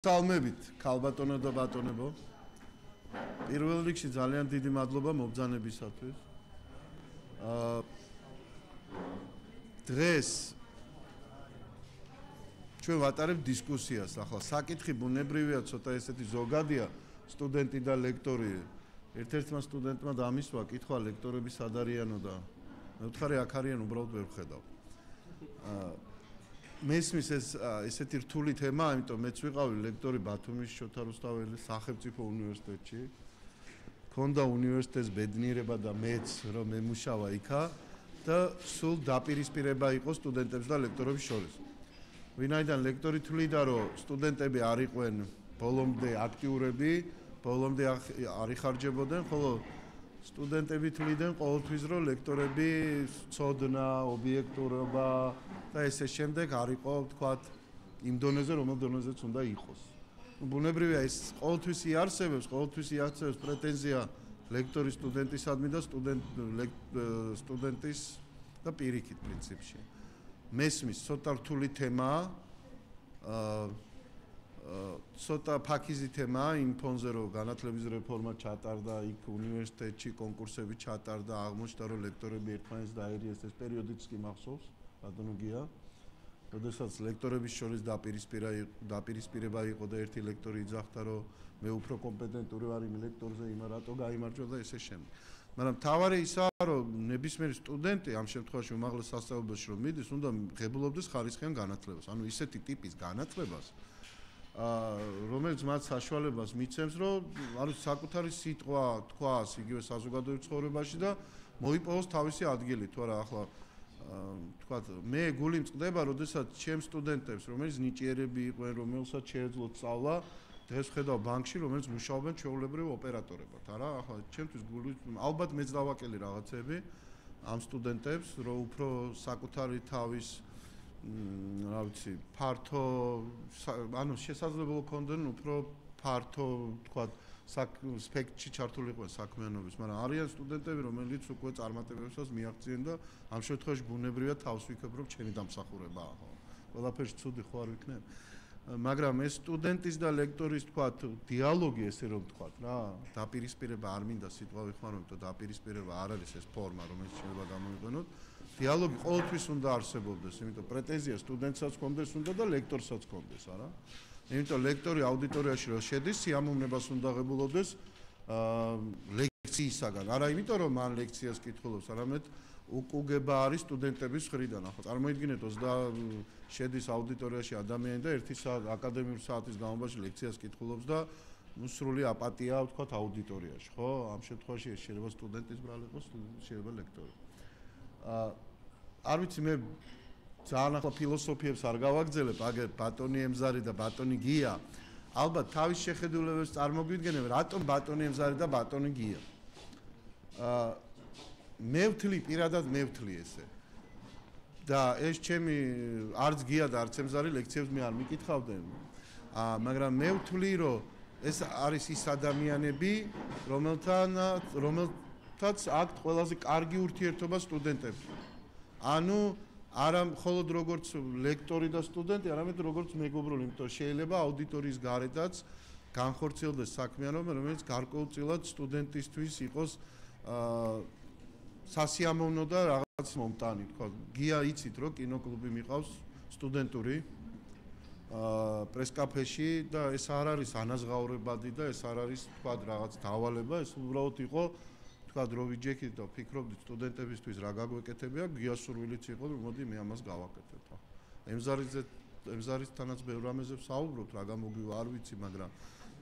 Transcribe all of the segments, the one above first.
მოგესალმებით, ქალბატონო და ბატონებო. პირველ რიგში ძალიან დიდი მადლობა მობრძანებისათვის. დღეს ჩვენ ვატარებთ დისკუსიას, ახლა საკითხი ბუნებრივია, ცოტა ესეთი ზოგადია, სტუდენტი და ლექტორი. ერთ-ერთმა სტუდენტმა დამისვა კითხვა ლექტორები სად არიანო და მე ვთხარი აქ არიან უბრალოდ ვერ ვხედავ. მესმის ესეთი რთული თემა, ამიტომ მეც ვიყავი ლექტორი ბათუმის შოთა რუსთაველის სახელმწიფო უნივერსიტეტში. ქონდა უნივერსიტეტის ბედნიერება და მეც რომ მემუშავა იქა და სულ დაპირისპირება იყო სტუდენტებს და ლექტორების შორის. ვინაიდან ლექტორი თვლიდა, რომ სტუდენტები არ იყვენ ბოლომდე აქტიურები, ბოლომდე არ იხარჯებოდნენ, ხოლო სტუდენტები თვლიდნენ ყოველთვის, რომ ლექტორები ცოდნა, ობიექტურობა და ესე შემდეგ არ იყო, თქვათ, იმ დონეზე, რომელ დონეზეც უნდა იყოს. ბუნებრივია, ეს ყოველთვის იარსებებს პრეტენზია ლექტორის სტუდენტისადმი და სტუდენტის და პირიქით პრინციპში. მესმის ცოტა რთული თემაა, ცოტა ფაქიზი თემაა იმ ფონზე, რომ განათლების რეფორმა ჩატარდა, იქ უნივერსიტეტში კონკურსები ჩატარდა, აღმოჩნდა, რომ ლექტორები ერთმანეთს დაერიეს, ეს პერიოდიც კი მახსოვს, ბატონო გია. როდესაც ლექტორების შორის დაპირისპირება იყო და ერთი ლექტორი იძახდა, რომ მე უფრო კომპეტენტური ვარ იმ ლექტორზე, იმა რატო გაიმარჯვა და ესე შემდეგ. მაგრამ თავარი ისაა, რომ ნებისმიერი სტუდენტი ამ შემთხვევაში უმაღლეს სასწავლებელში რომ მიდის, უნდა ღებულობდეს ხარისხიან განათლებას. ანუ ისეთი ტიპის განათლებას, რომელიც მათ საშუალებას მიცემს, რომ არის საკუთარი სიტყვა თქვას იგივე საზოგადოებრივ ცხოვრებაში და მოიპოვოს თავისი ადგილი. თუ არა ახლა თქვათ, მე გული მწყდება, როდესაც ჩემს სტუდენტებს, რომელიც ნიჭიერები იყვენ, რომელსაც შეეძლოთ სწავლა, დღეს ვხედავ ბანკში, რომელიც მუშაობენ ჩვეულებრივ ოპერატორებად, არა? ახლა ჩემთვის გული ალბათ მეც დავაკელი რაღაცები ამ სტუდენტებს, რომ უფრო საკუთარი თავის რა ვიცი, ფართო, ანუ შესაძლებლობა ქონდნენ უფრო ფართო, თქვათ, სპექტრში ჩართული იყვნენ საქმიანობის, მაგრამ არიან სტუდენტები, რომელიც უკვე წარმატებებსაც მიაღწიენ და ამ შემთხვევაში ბუნებრივია თავს ვიქებ, რომ ჩემი დამსახურებაა, ხო? ყველაფერში ცუდი ხო არ ვიქნებ? მაგრამ ეს სტუდენტის და ლექტორის, თქვათ, დიალოგი, ესე რომ თქვათ, რა, დაპირისპირება არ მინდა სიტყვა ვიხმარო, იმიტომ დაპირისპირება არ არის ეს ფორმა, რომელიც შეიძლება გამოიყენოთ. დიალოგი ყოველთვის უნდა არსებობდეს, იმიტომ პრეტენზია სტუდენტსაც ჰქონდეს უნდა და ლექტორსაც ჰქონდეს, არა? იმიტომ ლექტორი აუდიტორიაში რო შედის, სიამოვნებას უნდა ღებულობდეს ლექციისაგან. არა იმიტომ რომ მან ლექციას კითხულობს, არამედ უკუგება არის სტუდენტების მხრიდან. ახლა წარმოიდგინეთ 20 შედის აუდიტორიაში ადამიანი და 1 საათ აკადემიურ საათის განმავლობაში ლექციას კითხულობს და სრული აპატია, ვთქვათ, აუდიტორიაში, ხო? ამ შემთხვევაში ეს შეიძლება სტუდენტის ბრალი იყოს, შეიძლება ლექტორი. არ ვიცი, მე ძალიან ახლა ფილოსოფიებს არ გავაგრძელებ, აგერ ბატონი ემზარი და ბატონი გია. ალბათ თავის შეხედულებებს წარმოგვიდგენებ, რატომ ბატონი ემზარი და ბატონი გია. მე ვთვლი, პირადად მე ვთვლი ესე. და ეს ჩემი არც გია და არც ემზარი ლექციებს მე არ მიკითხავდნენ. მაგრამ მე ვთვლი, რომ ეს არის ის ადამიანები, რომელთაც აქვთ ყველაზე კარგი ურთიერთობა სტუდენტებთან. ანუ არა მხოლოდ როგორც ლექტორი და სტუდენტი, არამედ როგორც მეგობრული, იმიტომ შეიძლება აუდიტორიის გარედაც განხორციელდეს საქმიანობა, რომელიც გარკვეულწილად სტუდენტისთვის იყოს სასიამოვნო და რაღაც მომტანი, თქვა. გია იცით, რომ კინოკლუბი მიყავს სტუდენტური პრესკაფეში და ეს არ არის ანაზღაურებადი და ეს არ არის, თქვა, რაღაც დავალება, ეს უბრალოდ იყო, თქვა, რო ვიჯექით და ფიქრობდით სტუდენტებისთვის რა გაგვეკეთებია, გიასურვილიც იყო, რომ მოდი მე ამას გავაკეთებ. ემზარისთანაც ბევრ რამეზე ვსაუბრობთ, რა გამოგვივა არ ვიცი, მაგრამ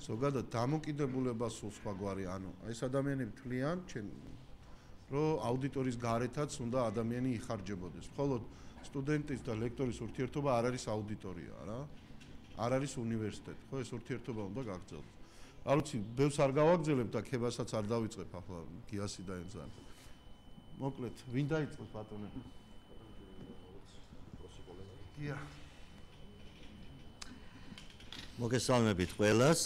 ზოგადად დამოკიდებულება სულ სხვაგვარი, ანუ ეს ადამიანები თვლიან, რომ აუდიტორიის გარეთაც უნდა ადამიანი იხარჯებოდეს. მხოლოდ სტუდენტის და ლექტორის ურთიერთობა არ არის აუდიტორია, რა? არ არის უნივერსიტეტი, ხო? ეს ურთიერთობა უნდა გაგრძელდეს. არ ვიცი, ბევრს არ გავაგრძელებ და ქებასაც არ დავიწყებ ახლა გიასი და ემზარი. მოკლედ, ვინ დაიწყებს ბატონები? გია. მოგესალმებით ყველას.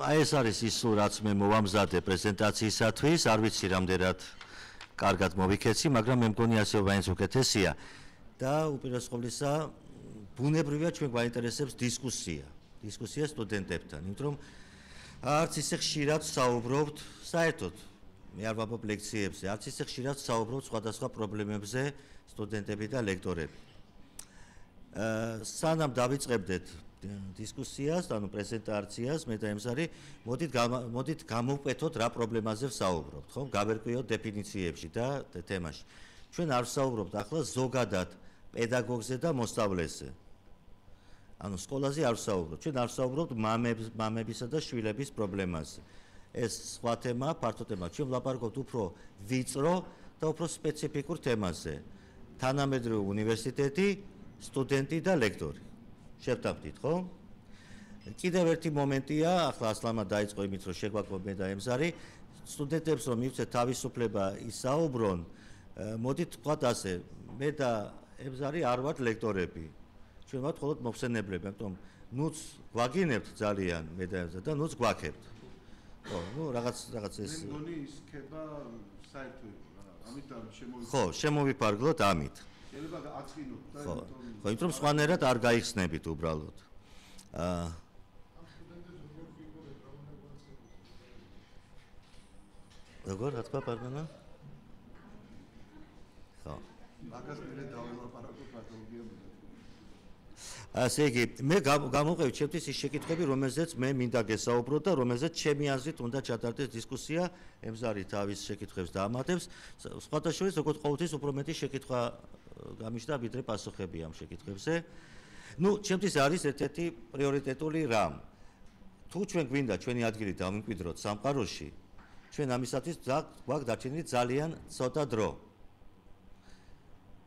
აი ეს არის ის, რაც მე მოვამზადე პრეზენტაციისათვის, არ ვიცი რამდენად კარგად მოვიქეცი, მაგრამ მე მგონი ასე მაინც უკეთესია და უპირველეს ყოვლისა ბუნებრივია ჩვენ გვაინტერესებს დისკუსია სტუდენტებთან, იმიტომ რომ არც ისე ხშირად საუბრობთ საერთოდ მე არ ვამბობ ლექციებზე, არც ისე ხშირად საუბრობთ სხვადასხვა პრობლემებზე სტუდენტები და ლექტორები. სანამ დავიწყებდეთ დისკუსიას, ანუ პრეზენტაციას, მე და ემზარი, მოდით გამოვკვეთოთ რა პრობლემაზე ვსაუბრობთ, ხო? გავერკვიოთ დეფინიციებში და თემაში. ჩვენ არ ვსაუბრობთ ახლა ზოგადად პედაგოგზე და მოსწავლეზე. ანუ სკოლაზე არ ვსაუბრობთ, ჩვენ არ ვსაუბრობთ მამებისა და შვილების პრობლემაზე. ეს სხვა თემაა, ფართო თემაა. ჩვენ ვლაპარაკობთ უფრო ვიწრო და უფრო სპეციფიკურ თემაზე. თანამედროვე უნივერსიტეტი, სტუდენტი და ლექტორი. შევთანხმდით, ხო? კიდევ ერთი მომენტია, ახლა ასლანმა დაიწყო იმით, რომ შეგვაკვირდა მე და ემზარი, სტუდენტებს რომ მივცეთ თავისუფლება ისაუბრონ, მოდით ვთქვათ ასე, მე და ემზარი არ ვართ ლექტორები. ჩვენ ვართ მხოლოდ მოხსენებლები, ამიტომ ნუც გვაგინებთ ძალიან მე და ემზარი და ნუც გვაქებთ. ხო, ნუ რაღაც ეს მე მგონი ის ხება საერთოდ რა, ამიტომ შემოვიფარგლოთ. ხო, შემოვიფარგლოთ ამით. შეიძლება აწყინოთ და ხო, იმიტომ რომ სხვანაირად არ გაიხსნებით უბრალოდ. როგორ რა თქვა პარდანა? ხო. მაგას მე დაველაპარაკოთ პათოლოგიებზე. ასე იგი, მე გამოვყევი ჩემთვის ის შეკითხვები, რომელზეც მე მინდა გესაუბრო და რომელზეც ჩემი აზრით უნდა ჩატარდეს დისკუსია, ემზარი თავის შეკითხვებს დაამატებს. სხვათა შორის, როგორც ყოველთვის, უფრო მეტი შეკითხვა გამიშდა, ვიდრე პასუხები ამ შეკითხვებზე. ნუ, ჩემთვის არის ერთ-ერთი პრიორიტეტული რამ. თუ ჩვენ გვინდა ჩვენი ადგილი დავიმკვიდროთ სამყაროში, ჩვენ ამისათვის გვაქვს დარჩენილი ძალიან ცოტა დრო.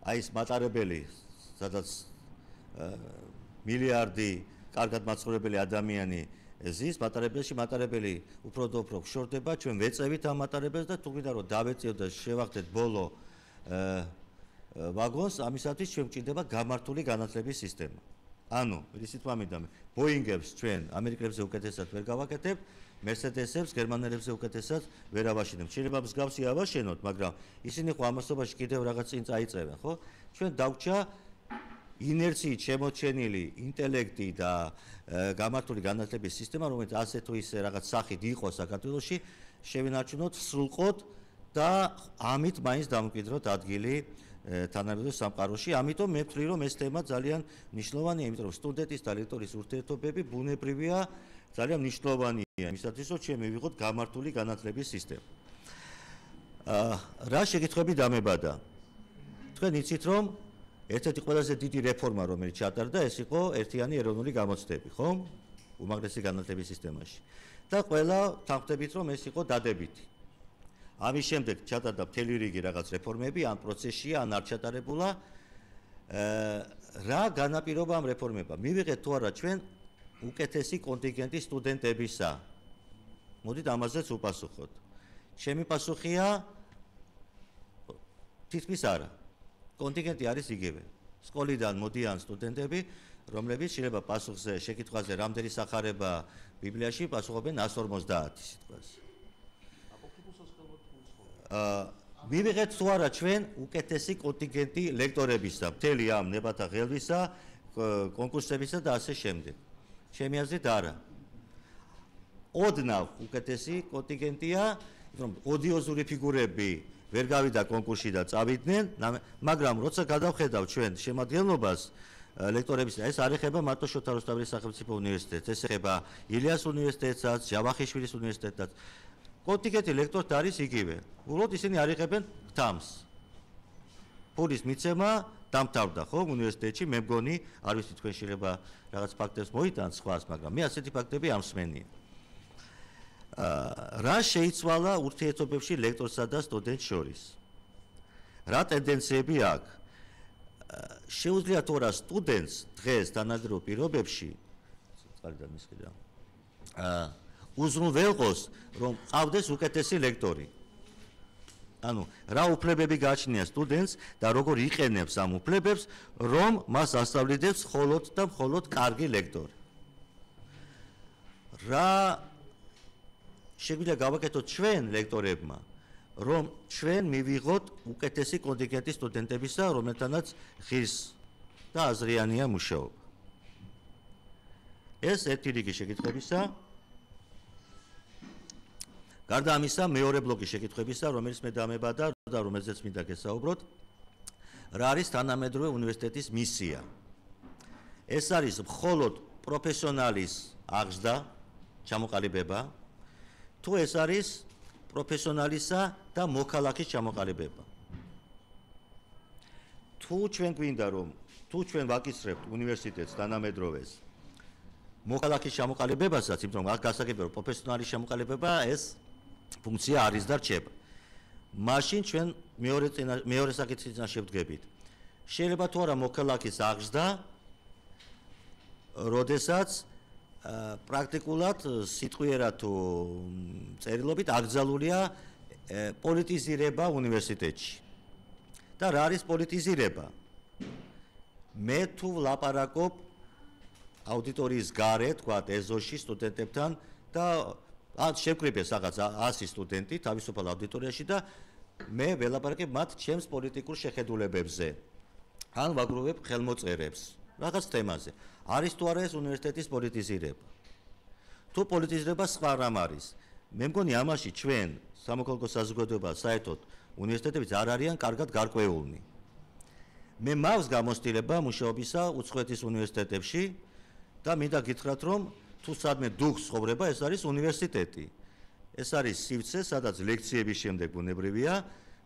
აი ეს მატარებელი, სადაც მილიარდი კარგად მაცხოვრებელი ადამიანი ზის, მატარებელი უფრო და უფრო გშორდება, ჩვენ ვეწევით ამ მატარებელს და თუ გვინდა რომ დავეწიოთ და შევახდეთ ბოლო ვაგონს, ამისათვის ჩვენ გვჭირდება გამართული განათლების სისტემა. ანუ, ისიც ვამინდა მე, ბოინგებს ჩვენ ამერიკელებზე უკეთესად ვერ გავაკეთებთ, მერსედესებს, გერმანელებზე უკეთესად ვერ ავაშენებთ. შეიძლება მსგავსი ავაშენოთ, მაგრამ ისინი ხო ამასობაში კიდევ რაღაც წინ წაიწევენ, ხო? ჩვენ დაგვჭა ინერციით შემოჩენილი ინტელექტი და გამართული განათლების სისტემა, რომელიც ასე თუ ისე რაღაც სახით იყო საქართველოში, შევინარჩუნოთ სრულყოდ და ამით მაინც დამკვიდროთ ადგილი თანამედროვე სამყაროში. ამიტომ მე ვთვლი, რომ ეს თემა ძალიან მნიშვნელოვანია, იმიტომ რომ სტუდენტის და ლექტორის ურთიერთობები ბუნებრივია, ძალიან მნიშვნელოვანია იმისათვის, რომ ჩვენ მივიღოთ გამართული განათლების სისტემა. რა შეკითხვები დამებადა? თქვენ იცით, რომ ერთ-ერთი ყველაზე დიდი რეფორმა, რომელიც ჩატარდა, ეს იყო ერთიანი ეროვნული გამოცდები, ხო? უმაღლესი განათლების სისტემაში. და ყველა თანხმდებით, რომ ეს იყო დადებითი. ამის შემდეგ ჩატარდა მთელი რიგი რაღაც რეფორმები, ამ პროცესშია, ან არ ჩატარებულა. რა განაპირობა ამ რეფორმებმა? მივიღეთ თუ არა ჩვენ უკეთესი კონტინგენტი სტუდენტებისა. მოდით ამაზეც უპასუხოთ. ჩემი პასუხია თითქმის არა. კონტინგენტი არის იგივე. სკოლიდან მოდიან სტუდენტები, რომლებიც შეიძლება პასუხზე, შეკითხვაზე რამდენი სახარება ბიბლიაში პასუხობენ 150 სიტყვას. მივიღეთ თუ არა ჩვენ უკეთესი კონტინგენტი ლექტორებისა, მთელი ამ ნებათა ღელვისა, კონკურსებისა და ასე შემდეგ. ჩემი აზრით არა. ოდნავ უკეთესი კონტინგენტია, რომ ოდიოზური ფიგურები ვერ გავიდა კონკურსში და წავიდნენ, მაგრამ როცა გადავხედავ ჩვენ შემადგენლობას ლექტორების, ეს არ ეხება მარტო შოთა რუსთაველის სახელმწიფო უნივერსიტეტს, ეს ეხება ილიას უნივერსიტეტსაც, ჯავახიშვილის უნივერსიტეტსაც. კონტინგენტი ლექტორთა არის იგივე. უბრალოდ ისინი არ იღებენ თამს. ფულის მიცემა დამთავრდა, ხო, უნივერსიტეტში, მე მგონი, არ ვიცი თქვენ შეიძლება რაღაც ფაქტებს მოიტანთ სხვას, მაგრამ მე ასეთი ფაქტები ამსმენია. რა შეიცვალა ურთიერთობებში ლექტორსა და სტუდენტს შორის? რა ტენდენციები აქვს? შეუძლია თუ არა სტუდენტს დღეს თანამედროვე პირობებში წყალიდან მისყიდა უზრუნველყოს, რომ ყავდეს უკეთესი ლექტორი. ანუ რა უფლებები გააჩნია სტუდენტს და როგორ იყენებს ამ უფლებებს, რომ მას ასწავლიდებს მხოლოდ და მხოლოდ კარგი ლექტორი. რა შეგვიძლია გავაკეთოთ ჩვენ ლექტორებმა, რომ ჩვენ მივიღოთ უკეთესი კონტინგენტი სტუდენტებისა, რომელთანაც ღირს და აზრიანია მუშაობა. ეს ერთი რიგი შეკითხვებისა. გარდა ამისა, მეორე ბლოკი შეკითხვებისა, რომელიც მე დამებადა და რომელზეც მინდა გესაუბროთ, რა არის თანამედროვე უნივერსიტეტის მისია. ეს არის მხოლოდ პროფესიონალის აღზრდა, ჩამოყალიბება, თუ ეს არის პროფესიონალისა და მოქალაქის ჩამოყალიბება. თუ ჩვენ გვინდა რომ თუ ჩვენ ვაკისრებთ უნივერსიტეტს თანამედროვეს მოქალაქის ჩამოყალიბებასაც, იმიტომ რომ აქ გასაგებია რომ პროფესიონალის ჩამოყალიბება ეს ფუნქცია არის და რჩება. მაშინ ჩვენ მეორე საკითხის წინაშე ვდგებით. შეიძლება თუ არა მოქალაქის აღზრდა, როდესაც პრაქტიკულად სიტყვიერად თუ წერილობით აკრძალულია პოლიტიზირება უნივერსიტეტში. და რა არის პოლიტიზირება? მე თუ ვლაპარაკობ აუდიტორიის გარეთ, თქვათ ეზოში სტუდენტებთან და შევკრიბეს რაღაც 100 სტუდენტი თავისუფალ აუდიტორიაში და მე ველაპარაკებ მათ ჩემს პოლიტიკურ შეხედულებებზე. ან ვაგროვებ ხელმოწერებს რაღაც თემაზე. არის თუ არა ეს უნივერსიტეტის პოლიტიზირება? თუ პოლიტიზირება სხვა რამ არის? მე მგონი ამაში ჩვენ სამოქალაქო საზოგადოება საერთოდ უნივერსიტეტებიც არ არიან კარგად გარკვეულნი. მე მაქვს გამოცდილება მუშაობისა უცხოეთის უნივერსიტეტებში და მინდა გითხრათ რომ თუ სადმე დუხს ცხოვრება ეს არის უნივერსიტეტი. ეს არის სივრცე, სადაც ლექციების შემდეგ ბუნებრივია,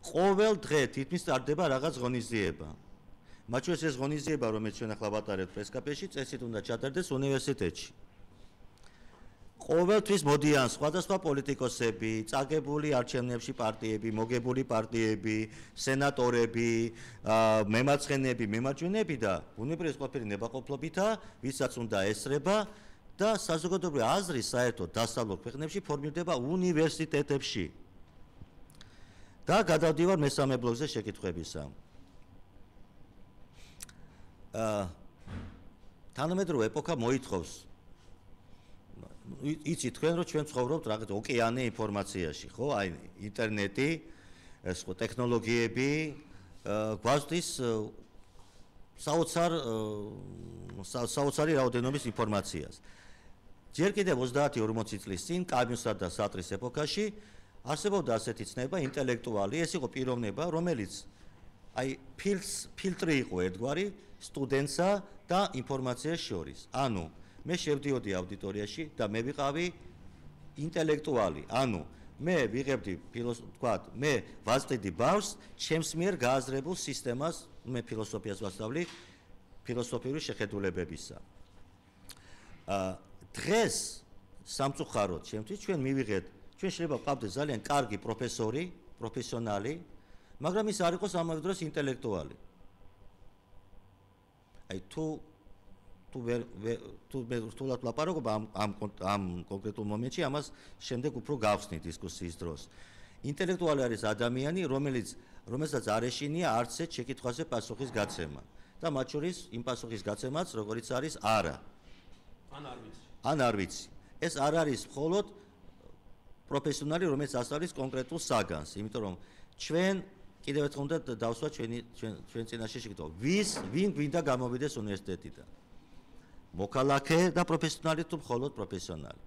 ყოველ დღე თითქმის ტარდება რაღაც ღონისძიება. მათ შორის ეს ღონისძიება, რომელიც ჩვენ ახლა ვატარებთ პრესკაფეში, წესით უნდა ჩატარდეს უნივერსიტეტში. ყოველთვის მოდიან სხვადასხვა პოლიტიკოსები, წაგებული არჩევნებში პარტიები, მოგებული პარტიები, სენატორები, მემარცხენეები, მემარჯვენეები და ბუნებრივი ეს ყოფილი ნებაყოფლობითა, ვისაც უნდა ესწრება და საზოგადოებრივი აზრი საერთოდ დასავლურ ქვეყნებში ფორმირდება უნივერსიტეტებში. და გადავდივარ მესამე ბლოკზე შეკითხვებისა. თანამედროვე ეპოქა მოითხოვს იცით თქვენ რომ ჩვენ ცხოვრობთ რაღაც ოკეანე ინფორმაციაში, ხო? აი ინტერნეტი, ეს ხო ტექნოლოგიები გვასწრის საოცარი რაოდენობის ინფორმაციას. ჯერ კიდევ 30-40 წლის წინ კამიუსა და სარტრის ეპოქაში არსებობდა ასეთი ცნება ინტელექტუალი, ეს იყო პიროვნება, რომელიც აი ფილტრი იყო ერთგვარი სტუდენტსა და ინფორმაციას შორის. ანუ მე შევდიოდი აუდიტორიაში და მე ვიყავი ინტელექტუალი. ანუ მე ვიღებდი თქვათ, მე ვაწყიდი ბავშვს ჩემს მიერ გააზრებულ სისტემას, მე ფილოსოფიას ვასწავლი ფილოსოფიური შეხედულებებისა. დღეს სამწუხაროდ შემთხვევით ჩვენ მივიღეთ, ჩვენ შეიძლება ვყავდეს ძალიან კარგი პროფესორი, პროფესიონალი, მაგრამ ის არ იყოს ამავე დროს ინტელექტუალი. აი თუ რთულად ვლაპარაკობ ამ კონკრეტულ მომენტში, ამას შემდეგ უფრო გავხსნით დისკუსიის დროს. ინტელექტუალი არის ადამიანი, რომელსაც არ ეშინია არც ერთ შეკითხვაზე პასუხის გაცემა და მათ შორის იმ პასუხის გაცემაც, როგორიც არის არა. ან არ ვიცი. ეს არ არის მხოლოდ პროფესიონალი, რომელიც ასწავლის კონკრეტულ საგანს, იმიტომ რომ ჩვენ კიდევ ერთხელ უნდა დავსვათ ჩვენ წინაშე შეკითხვა. ვინ გვინდა გამოვიდეს უნივერსიტეტიდან? მოქალაქე და პროფესიონალი თუ მხოლოდ პროფესიონალი?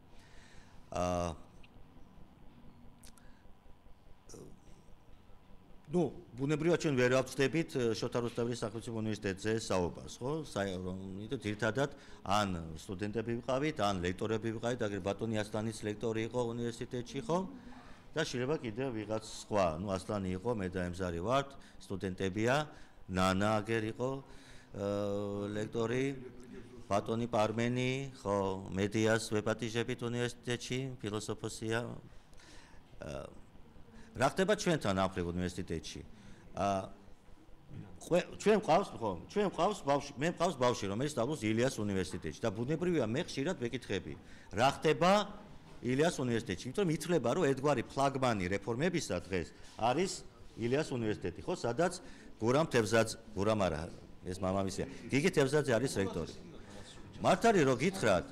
ნუ ბუნებრივად ჩვენ ვერ ავწდებით შოთა რუსთაველის სახელმწიფო უნივერსიტეტზე საუბარს, ხო? იმიტომ ძირითადად ან სტუდენტები ვიყავით, ან ლექტორები ვიყავით, აგერ ბატონი ასლანის ლექტორი იყო უნივერსიტეტში, ხო? და შეიძლება კიდევ ვიღაც სხვა, ნუ ასლანი იყო, მე და ემზარი ვართ, სტუდენტებია, ნანა აგერ იყო ლექტორი, ბატონი პარმენი, ხო, მედიას ვეპატიჟებით უნივერსიტეტში, ფილოსოფოსია. რა ხდება ჩვენთან ახლა უნივერსიტეტში? ჩვენ მყავს ბავშვი, მე მყავს ბავშვი, რომელიც სწავლობს ილიას უნივერსიტეტში და ბუნებრივია მე ხშირად ვეკითხები, რა ხდება ილიას უნივერსიტეტში, იმიტომ რომ ითვლება, რომ ერთგვარი ფლაგმანი რეფორმებისა დღეს არის ილიას უნივერსიტეტი, ხო, სადაც გურამ თევზაძე, გურამ არა, ეს მამამისია, გიგი თევზაძე არის რექტორი. მართ არის რომ გითხრათ,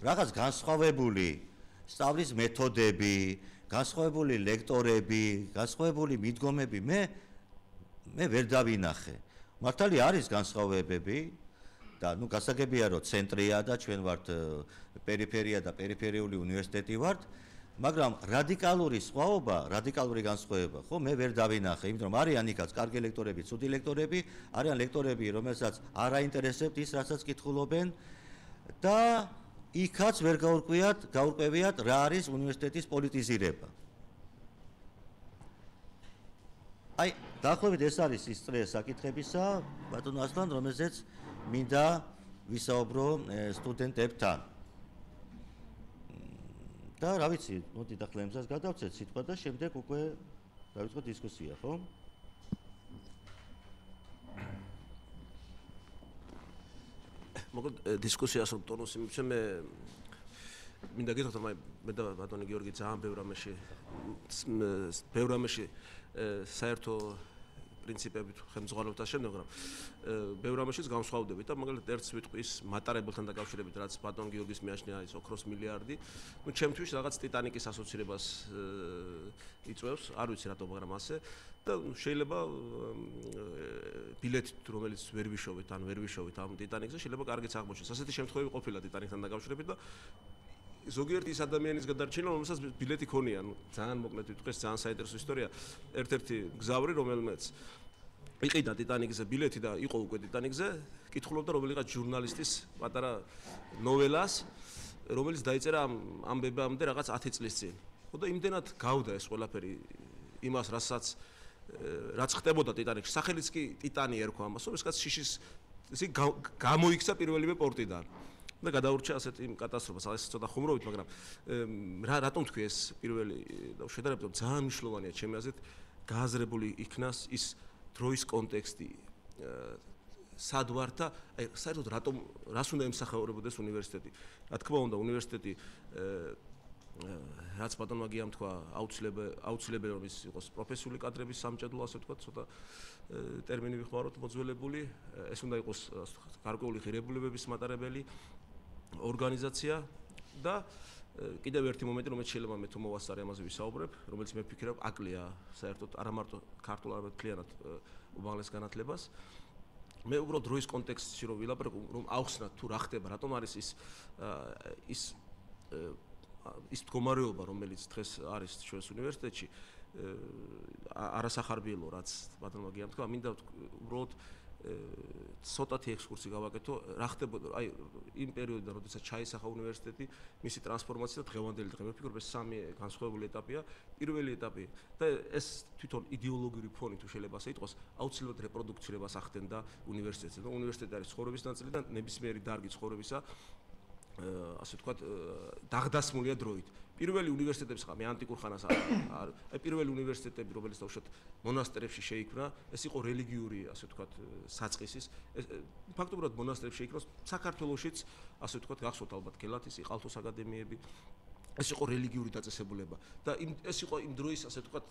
რაღაც განსხვავებული სწავლის მეთოდები, განსხვავებული ლექტორები, განსხვავებული მიდგომები მე ვერ დავინახე. მართალი არის განსხვავებები, და ნუ გასაგებია რომ ცენტრია და ჩვენ ვართ პერიფერია და პერიფერიული უნივერსიტეტი ვართ, მაგრამ რადიკალური სხვაობა, რადიკალური განსხვავება, ხო, მე ვერ დავინახე, იმიტომ რომ არიან იქაც კარგი ლექტორები, ცუდი ლექტორები, არიან ლექტორები, რომელსაც არ აინტერესებთ ის, რასაც კითხულობენ და იქაც ვერ გაურკვევიათ რა არის უნივერსიტეტის პოლიტიზირება. აი, დაახლოებით ეს არის ის წრე საკითხებისა, ბატონო ასლან, რომელზეც მინდა ვისაუბრო სტუდენტებთან. და რა ვიცი, მოდით ახლა იმას გადავცეთ სიტყვა და შემდეგ უკვე დავიწყოთ დისკუსია, ხო? მოკლედ დისკუსიას რომ ტონუსი მივცე მე მინდა გითხრათ რომ მე და ბატონი გიორგი ძალიან ბევრ რამეში საერთო პრინციპებით ხელმძღვანელობთ და შემდეგ მაგრამ ბევრ რამეშიც განსხვავდებით და მაგალითად ერთს ვიტყვი ის მატარებელთან დაკავშირებით რაც ბატონ გიორგის მიაჩნია ის ოქროს მილიარდი ნუ ჩემთვის რაღაც ტიტანიკის ასოცირებას იწვევს არ ვიცი რატო მაგრამ ასე და შეიძლება ბილეთი რომელიც ვერ ვიშოვეთ ან ვერ ვიშოვით ამ ტიტანიკზე შეიძლება კარგიც აღმოჩნდეს ასეთი შემთხვევები ყოფილა ტიტანიკთან დაკავშირებით და ზოგიერთი ის ადამიანის გადარჩენა რომელსაც ბილეთი ქონია ნუ ძალიან მოკლედ ვიტყვი ძალიან საინტერესო ისტორია ერთ-ერთი გზავრი რომელმეც იყიდა ტიტანიკზე ბილეთი და იყო უკვე ტიტანიკზე კითხულობდა რომელიღაც ჟურნალისტის პატარა ნოველას რომელიც დაიწერა ამ ბებამდე რაღაც 10 წლის წინ ხო და იმდენად გავდა ეს ყველაფერი იმას რაც ხდებოდა ტიტანიკში სახელიც კი ტიტანი ერქვა ამას რომ ეს კაც შიშის ისე გამოიქცა პირველივე პორტიდან და გადაურჩა ასეთ იმ კატასტროფას, ეს ცოტა ხუმრობით, მაგრამ რატომ თქვი ეს პირველი და შედარებით ძალიან მნიშვნელოვანია ჩემი აზრით გააზრებული იქნას ის დროის კონტექსტი სად ვარ და აი საერთოდ რას უნდა ემსახურებოდეს უნივერსიტეტი. Რა თქმა უნდა, უნივერსიტეტი რაც ბატონმა გიამ თქვა, აუცილებელი რომ ის იყოს პროფესიული კადრების სამჭედლო, ასე ვთქვათ, ცოტა ტერმინი ვიხმაროთ მოძველებული, ეს უნდა იყოს გარკვეული ღირებულებების მატარებელი ორგანიზაცია და კიდევ ერთი მომენტი რომელიც შეიძლება მე თუ მოვასწარე ამაზე ვისაუბრებ, რომელიც მე ვფიქრობ აკლია საერთოდ არა მარტო ქართულ არამედ მთლიანად უმაღლეს განათლებას. მე უბრალოდ დროის კონტექსტში რომ ვილაპარაკ, რომ ავხსნათ თუ რა ხდება, რატომ არის ის მდგომარეობა, რომელიც დღეს არის ჩვენს უნივერსიტეტში, არასახარბიელო, რაც ბატონმა გიამ თქვა, მინდა უბრალოდ ცოტათი ექსკურსი გავაკეთო, რა ხდებოდა, აი იმ პერიოდიდან, როდესაც ჩაისახა უნივერსიტეტი, მისი ტრანსფორმაცია და დღევანდელი დღე, მე ვფიქრობ, ეს სამი განსხვავებული ეტაპია. პირველი ეტაპი და ეს თვითონ იდეოლოგიური ფონი თუ შეიძლება ასე იტყოს, აუცილებლად რეპროდუქცირებას ახდენდა უნივერსიტეტზე. და უნივერსიტეტი არის ცხოვრების ნაწილი და ნებისმიერი დარგი ცხოვრებისა ასე ვთქვათ, დაღდასმულია დროით. პირველი უნივერსიტეტების ხა მე ანტიკურ ხანას აი პირველი უნივერსიტეტები, რომელიც თავშოთ მონასტრებში შეიქმნა, ეს იყო რელიგიური, ასე ვთქვათ, საწყისის. ფაქტობრივად მონასტრებში შეიქმნა საქართველოშიც, ასე ვთქვათ, გახსოვთ ალბათ გელათისი, ყალთოს აკადემიები. ეს იყო რელიგიური დაწესებულება და ეს იყო იმ დროის, ასე ვთქვათ,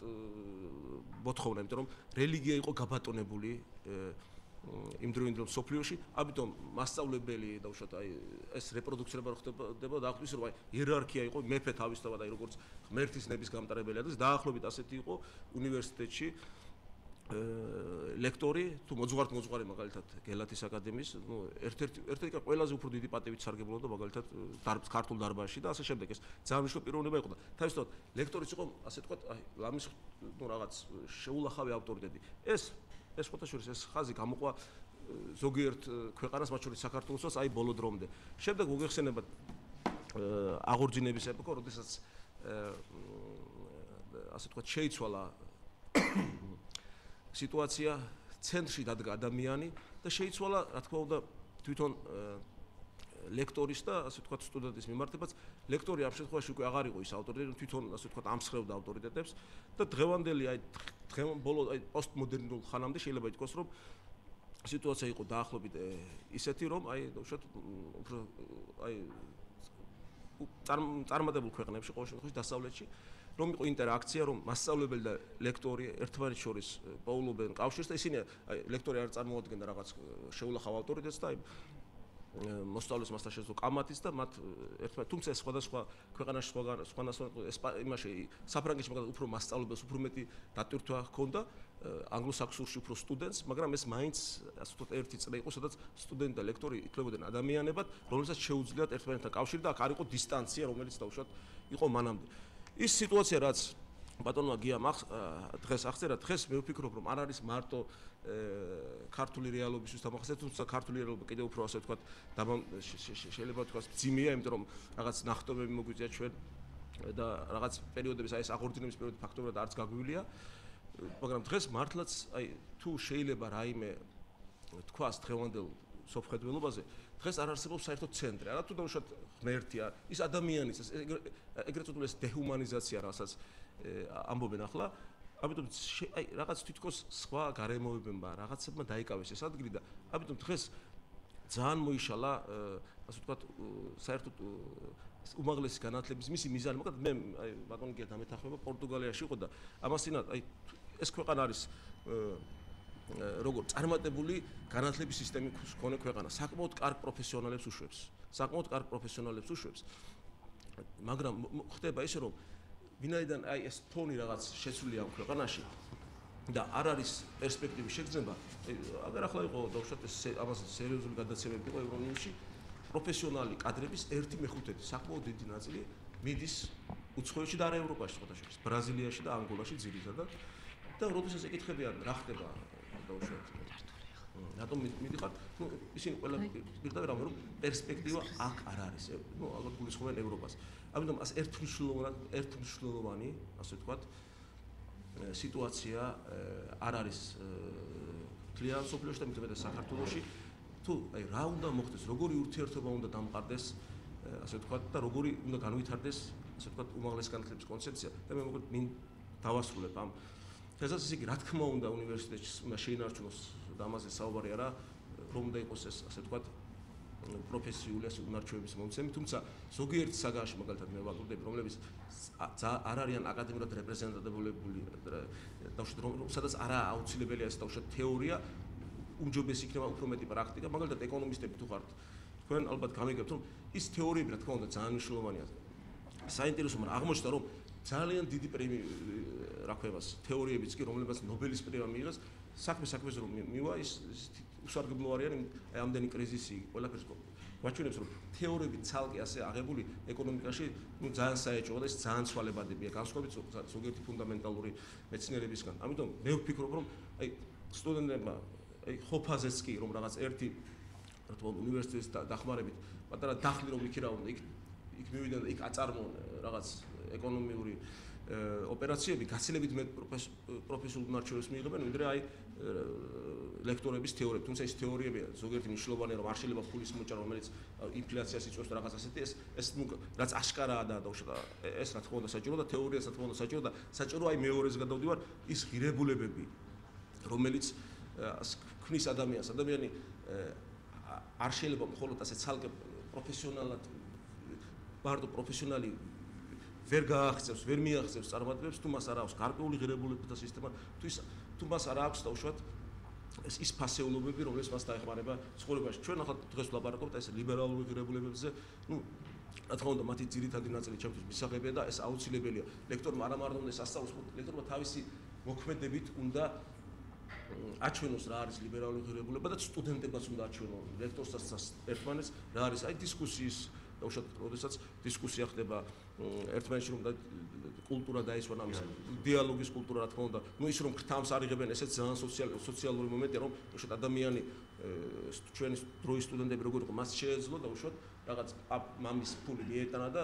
მოთხოვნა, იმიტომ რომ რელიგია იყო გაბატონებული იმ დროინდელ სოფლიოში, ამიტომ მასწავლებელი და უშუალოდ აი ეს რეპროდუქცირება რო ხდება და აღთვის რომ აი იერარქია იყო, მეფე თავისთავად აი როგორც ღმერთის ნების გამტარებელი და დაახლოებით ასეთი იყო უნივერსიტეტში ლექტორი თუ მოძღვარი მაგალითად გელათის აკადემიის, ნუ ერთ-ერთი ყველაზე უფრო დიდი პატივით სარგებლობდა მაგალითად ქართულ დარბაზში და ასე შემდეგ ეს ძალიან მნიშვნელოვანი პიროვნება იყო და თავისთავად ლექტორიც იყო ასე ვთქვათ აი ლამის ნუ რაღაც შეულახავი ავტორიტეტი. ეს ფოტოშურის ეს ხაზი გამოყვა ზოგიერთ ქვეყანას, მათ შორის საქართველოსაც აი ბოლო დრომდე. შემდეგ მოგეხსენებათ აღორძინების ეპოქა, როდესაც ასე ვთქვათ შეიცვალა სიტუაცია, ცენტრში დადგა ადამიანი და შეიცვალა, რა თქმა უნდა, თვითონ ლექტორის და ასე ვთქვათ სტუდენტის მიმართებაც. ლექტორი ამ შემთხვევაში უკვე აღარ იყო ის ავტორიტეტი, თვითონ ასე ვთქვათ ამსხვრევდა ავტორიტეტებს და დღევანდელი აი ბოლო აი პოსტმოდერნულ ხანამდე შეიძლება ითქვას, რომ სიტუაცია იყო დაახლოებით ისეთი, რომ აი უშუალოდ უფრო აი წარმატებულ ქვეყნებში, ყოველ შემთხვევაში დასავლეთში, რომ იყო ინტერაქცია, რომ მასწავლებელი და ლექტორი ერთმანეთს შორის პოულობენ კავშირს და ისინი აი ლექტორი არ წარმოადგენდა რაღაც შეულახავ ავტორიტეტს და აი მოსწავლეს მასთან შეძლო კამათიც და მათ ერთმანეთს თუმცა ეს სხვადასხვა ქვეყანაში იმაში საფრანგეთში მაგალითად უფრო მასწავლებელს უფრო მეტი დატვირთვა ჰქონდა ანგლო-საქსონში უფრო სტუდენტს მაგრამ ეს მაინც ასე ვთქვათ ერთი წრე იყო სადაც სტუდენტი და ლექტორი ითვლებოდნენ ადამიანებად რომელსაც შეუძლიათ ერთმანეთთან კავშირი და აქ არ იყო დისტანცია რომელიც დაუშვათ იყო მანამდე ის სიტუაცია რაც ბატონმა გიამ დღეს აღწერა დღეს მე ვფიქრობ რომ არ არის მარტო ქართული რეალობისთვის დამახასიათებელი თუმცა ქართული რეალობა კიდევ უფრო ასე ვთქვათ შეიძლება ვთქვათ ძიმეა იმიტომ რომ რაღაც ნახტომები მოგვიწია ჩვენ და რაღაც პერიოდების აი ეს აღორძინების პერიოდი ფაქტობრივად არც გაგვივლია მაგრამ დღეს მართლაც აი თუ შეიძლება რაიმე თქვას დღევანდელ სოფხედველობაზე დღეს არ არსებობს საერთოდ ცენტრი არა თუ დაუშვათ ღმერთია ის ადამიანის ეგრეთ წოდებული ეს დეჰუმანიზაცია რასაც ამბობენ ახლა ამიტომ აი რაღაც თითქოს სხვა გარემოებებმა რაღაცებმა დაიკავეს ეს ადგილი და ამიტომ დღეს ძალიან მოიშალა ასე ვთქვათ საერთოდ უმაღლესი განათლების მისი მიზანი მოკლედ მე აი ბატონი გია დამეთანხმება პორტუგალიაში იყო და ამასთანავე აი ეს ქვეყანა არის როგორ წარმატებული განათლების სისტემის მქონე ქვეყანა საკმაოდ კარგ პროფესიონალებს უშვებს მაგრამ ხდება ისე რომ ვინაიდან აი ეს ფონი რაღაც შეცვლილია ამ ქვეყანაში და არ არის პერსპექტივის შეგრძნება აგერ ახლა იყო დავუშვათ ამას სერიოზული გადაცემები იყო ევრონიუსში პროფესიონალი კადრების 1/5 საკმაოდ დიდი ნაწილი მიდის უცხოეთში და არა ევროპაში სხვადასხვა ბრაზილიაში და ანგოლაში ძირითადად და როდესაც ეკითხებიან რა ხდება დავუშვათ რატომ მიდიხარ ნუ ისინი ყველა პირდაპირ ამბობენ რომ პერსპექტივა აქ არ არის ნუ ალბათ გულისხმობენ ევროპას ამიტომ ას ერთმნიშვნელოვანი ასე ვთქვათ სიტუაცია არ არის კლიენ სოფლიოში და მეტად საქართველოში თუ აი რა უნდა მოხდეს როგორი ურთიერთობა უნდა დამყარდეს ასე ვთქვათ და როგორი უნდა განვითარდეს ასე ვთქვათ უმაღლესი განათლების კონცეფცია და მე მოკლედ მინ დავასრულებ ამ დღესაც ისე რა თქმა უნდა უნივერსიტეტში უნდა შეინარჩუნოს და ამაზე საუბარი არა რომ უნდა იყოს ეს ასე ვთქვათ პროფესიული ასე უნარჩვევების მომცემი თუმცა ზოგიერთ საგანში მაგალითად მე ვაკურდები რომლებიც არ არიან აკადემიურად რეპრეზენტატებული სადაც არა აუცილებელია ეს თავშე თეორია უმჯობესი იქნება უფრო მეტი პრაქტიკა მაგალითად ეკონომისტები თუ ხართ თქვენ ალბათ გამიგებთ რომ ის თეორიები რა თქმა უნდა ძალიან მნიშვნელოვანია საინტერესო მაგრამ აღმოჩნდა რომ ძალიან დიდი რა ქვევას თეორიებიც კი რომლებიც ნობელის პრემია მიიღეს საქმეზე რომ მივა ის უსარგებლო არიან აი ამდენი კრიზისი ყველაფერს გვაჩვენებს რომ თეორიები ცალკე ასე აღებული ეკონომიკაში ნუ ძალიან საეჭვოა და ეს ძალიან ცვალებადებია განსხვავებით ზოგიერთი ფუნდამენტალური მეცნიერებისგან ამიტომ მე ვფიქრობ რომ აი სტუდენტებმა აი ხოფაზეც კი რომ რაღაც ერთი რა თქმა უნდა უნივერსიტეტის დახმარებით პატარა დახლი რომ იქ რა უნდა იქ მივიდნენ და იქ აწარმოონ რაღაც ეკონომიური ოპერაციები გაცილებით მეტ პროფესიულ უნარჩვევებს მიიღებენ ვიდრე აი ლექტორების თეორიები თუმცა ეს თეორიები ზოგიერთი მნიშვნელოვანია რომ არ შეიძლება ფულის მოჭრა რომელიც ინფლაციას იწვევს და რაღაც ასეთი ეს რაც აშკარაა და ეს რა თქმა უნდა საჭირო და თეორიას რა თქმა უნდა საჭირო და საჭირო აი მეორეს გადავდივარ ის ღირებულებები რომელიც ქმნის ადამიანი არ შეიძლება მხოლოდ ასე ცალკე პროფესიონალად მარტო პროფესიონალი ვერ გააღწევს, ვერ მიაღწევს წარმატებებს, თუ მას არ აქვს გარკვეული ღირებულებათა სისტემა, თუ მას არ აქვს დაუშვათ ის ფასეულობები, რომელიც მას დაეხმარება ცხოვრებაში. ჩვენ ახლა დღეს ვლაპარაკობთ ეს ლიბერალური ღირებულებებზე, ნუ რა თქმა უნდა, მათი ძირითადი ნაწილი ჩემთვის მისაღებია და ეს აუცილებელია. ლექტორმა არ ამართა უნდა სასწავლოს, ლექტორმა თავისი მოქმედებით უნდა აჩვენოს რა არის ლიბერალური ღირებულება და სტუდენტებმაც უნდა აჩვენონ ლექტორსაც ერთმანეთს რა არის აი დისკუსიის დაუშვათ, როდესაც დისკუსია ხდება ერთმანეთში რომ კულტურა დაისვან ამის დიალოგის კულტურა რა თქმა უნდა ნუ ის რომ ხთამს არიღებენ ესეც ძალიან სოციალური მომენტია რომ უშოთ ადამიანი ჩვენი დროის სტუდენტები როგორ იყო მას შეეძლო დაუშვათ რაღაც მამის ფული მიეტანა და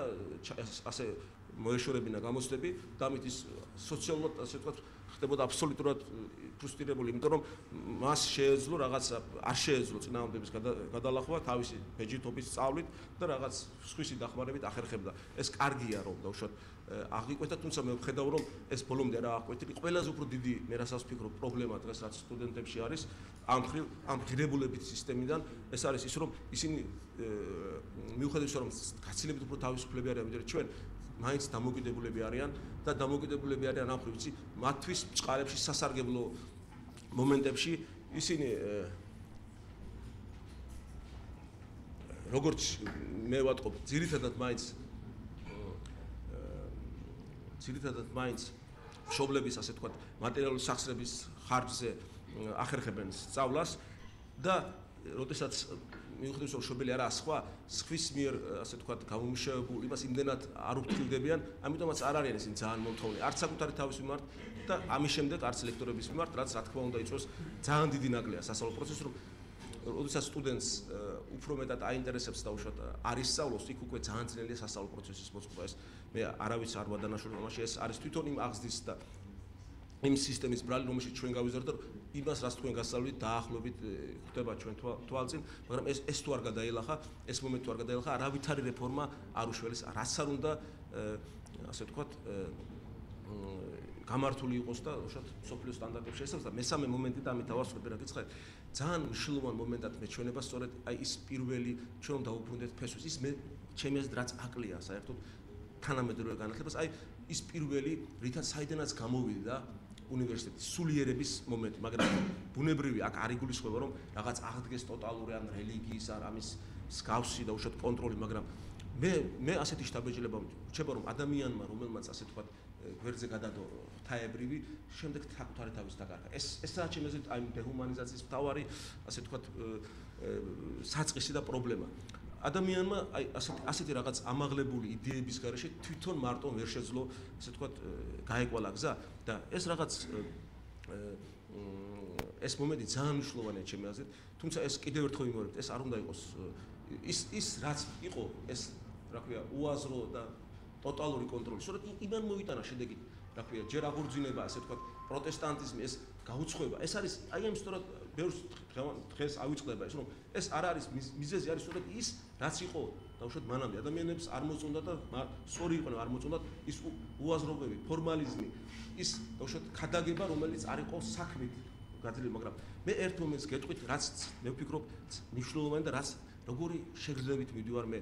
ასე მოეშორებინა გამოცდები და ამით ის სოციალურად ასე ვთქვათ ხდებოდა აბსოლუტურად ფრუსტრირებული იმიტომ რომ მას შეეძლო რაღაც არ შეეძლო წინააღმდეგობის გადალახვა თავისი ბეჯითობის სწავლით და რაღაც სხვისი დახმარებით ახერხებდა ეს კარგია რომ დაუშვათ აღიკვეთა თუმცა მე ვხედავ რომ ეს ბოლომდე რა აღკვეთილი ყველაზე უფრო დიდი მე რასაც ვფიქრობ პრობლემა დღეს რაც სტუდენტებში არის ამ ღირებულებით სისტემიდან ეს არის ის რომ ისინი მიუხედავად რომ გაცილებით უფრო თავისუფლები არიან ვიდრე ჩვენ მაინც დამოკიდებულები არიან და დამოკიდებულები არიან ამ ხრივ ვიცი მათთვის წყარებში სასარგებლო მომენტებში ისინი როგორც მე ვატყობ, ძირითადად მაინც მშობლების, ასე ვთქვათ, მატერიალური სახსრების ხარჯზე ახერხებენ სწავლას და როდესაც მიუხედავად რომ მშობელი არაა სხვის მიერ, ასე ვთქვათ, გამომუშავებულ იმას იმდენად არ უფრთხილდებიან, ამიტომაც არ არიან ისინი ძალიან მომთხოვნი, არც საკუთარი თავის მიმართ და ამის შემდეგ არც ლექტორების მიმართ, რაც რა თქმა უნდა იწვევს ძალიან დიდი ნაკლია სასწავლო პროცესს, რომ როდესაც სტუდენტს უფრო მეტად აინტერესებს და უშუალოდ არ ისწავლოს, იქ უკვე ძალიან ძნელია სასწავლო პროცესის მოწყობა. ეს მე არავის არ ვადანაშაულებ ამაში, ეს არის თვითონ იმ აღზრდის და იმ სისტემის ბრალი, რომელშიც ჩვენ გავიზარდეთ, რომ იმას, რაც თქვენ გასწავლით, დაახლოებით ხდება ჩვენ თვალწინ, მაგრამ ეს თუ არ გადაილახა, ეს მომენტი თუ არ გადაილახა, არავითარი რეფორმა არ უშველეს, რაც არ უნდა, ასე ვთქვათ, გამართული იყოს და უშუალოდ სოფლიო სტანდარტებს შეესაბამოს და მესამე მომენტი და ამით ავასრულებ რა გიცხადეთ, ძალიან მნიშვნელოვანი მომენტად მეჩვენება სწორედ აი ის პირველი ჩვენ რომ დავუბრუნდეთ ფესვს, ის მე ჩემი აზრით რაც აკლია საერთოდ თანამედროვე განათლებას, აი ის პირველი, რითაც საიდანაც გამოვიდა უნივერსიტეტის სულიერების მომენტი, მაგრამ ბუნებრივი აქ არ იგულისხმება რომ რაღაც აღდგეს ტოტალური ან რელიგიის არ ამის მსგავსი და უშუალოდ კონტროლი, მაგრამ მე ასეთი შთაბეჭდილება ვჩება რომ ადამიანმა რომელმაც ასე ვთქვათ გვერდზე გადადო ღვთაებრივი, შემდეგ საკუთარი თავის დაკარგა. ეს რაც ჩემი აზრით აი დეჰუმანიზაციის მთავარი ასე ვთქვათ საწყისი და პრობლემა. ადამიანმა აი ასეთი რაღაც ამაღლებული იდეების გარეშე თვითონ მარტო ვერ შეძლო ასე ვთქვათ გაეკვალა გზა და ეს რაღაც ეს მომენტი ძალიან მნიშვნელოვანია ჩემი აზრით, თუმცა ეს კიდევ ერთხელ ვიმეორებ, ეს არ უნდა იყოს ის რაც იყო ეს რა ქვია უაზრო და ტოტალური კონტროლი. სწორედ იმან მოიტანა შედეგი, რა ქვია, ჯერ აღორძინება, ასე ვთქვათ, პროტესტანტიზმი, ეს გაუცხოება. ეს არის აი ამ სწორად ბევრს დღეს ავიწყდება ის, რომ ეს არ არის მიზეზი, არის სწორედ ის, რაც იყო დაუშვათ მანამდე ადამიანებს არ მოწონდა და სწორი იყო, არ მოწონდა ის უაზრობები, ფორმალიზმი, ის დაუშვათ ქადაგება, რომელიც არ იყო საქმით გაძლიერებული, მაგრამ მე ერთ მომენტს გეტყვით, რაც მე ვფიქრობ მნიშვნელოვანი და რაც როგორი შეგრძნებით მივდივარ მე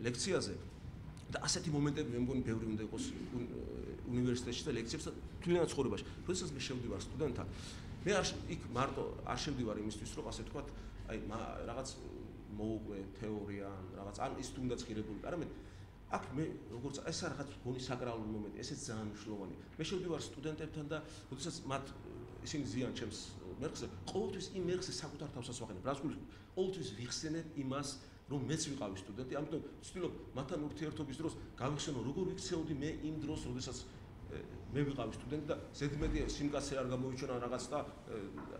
ლექციაზე და ასეთი მომენტები მე მგონი ბევრი უნდა იყოს უნივერსიტეტში და ლექციებში და თვითონ ცხოვრებაში. როდესაც მე შევდივარ სტუდენტთან, მე იქ მარტო არ შევდივარ იმისთვის, რომ ასე ვთქვათ, აი რაღაც მოუყვე თეორია, რაღაც ან ის თუნდაც ღირებული, არამედ აქ მე როგორც ეს რაღაც გონი საკრალური მომენტი, ესეც ძალიან მნიშვნელოვანია. მე შევდივარ სტუდენტებთან და როდესაც მათ ისინი ზიან ჩემს მერხზე, ყოველთვის იმ მერხზე საკუთარ თავსაც ვაყენებ. რას გულისხმობ? ყოველთვის ვიხსენებ იმას, რომ მეც ვიყავი სტუდენტი, ამიტომ ვცდილობ მათთან ურთიერთობის დროს გავიხსენო, როგორ ვიქცეოდი მე იმ დროს, როდესაც მე ვიყავი სტუდენტი და ზედმეტი სიმკაცე არ გამოვიჩვენა რაღაც და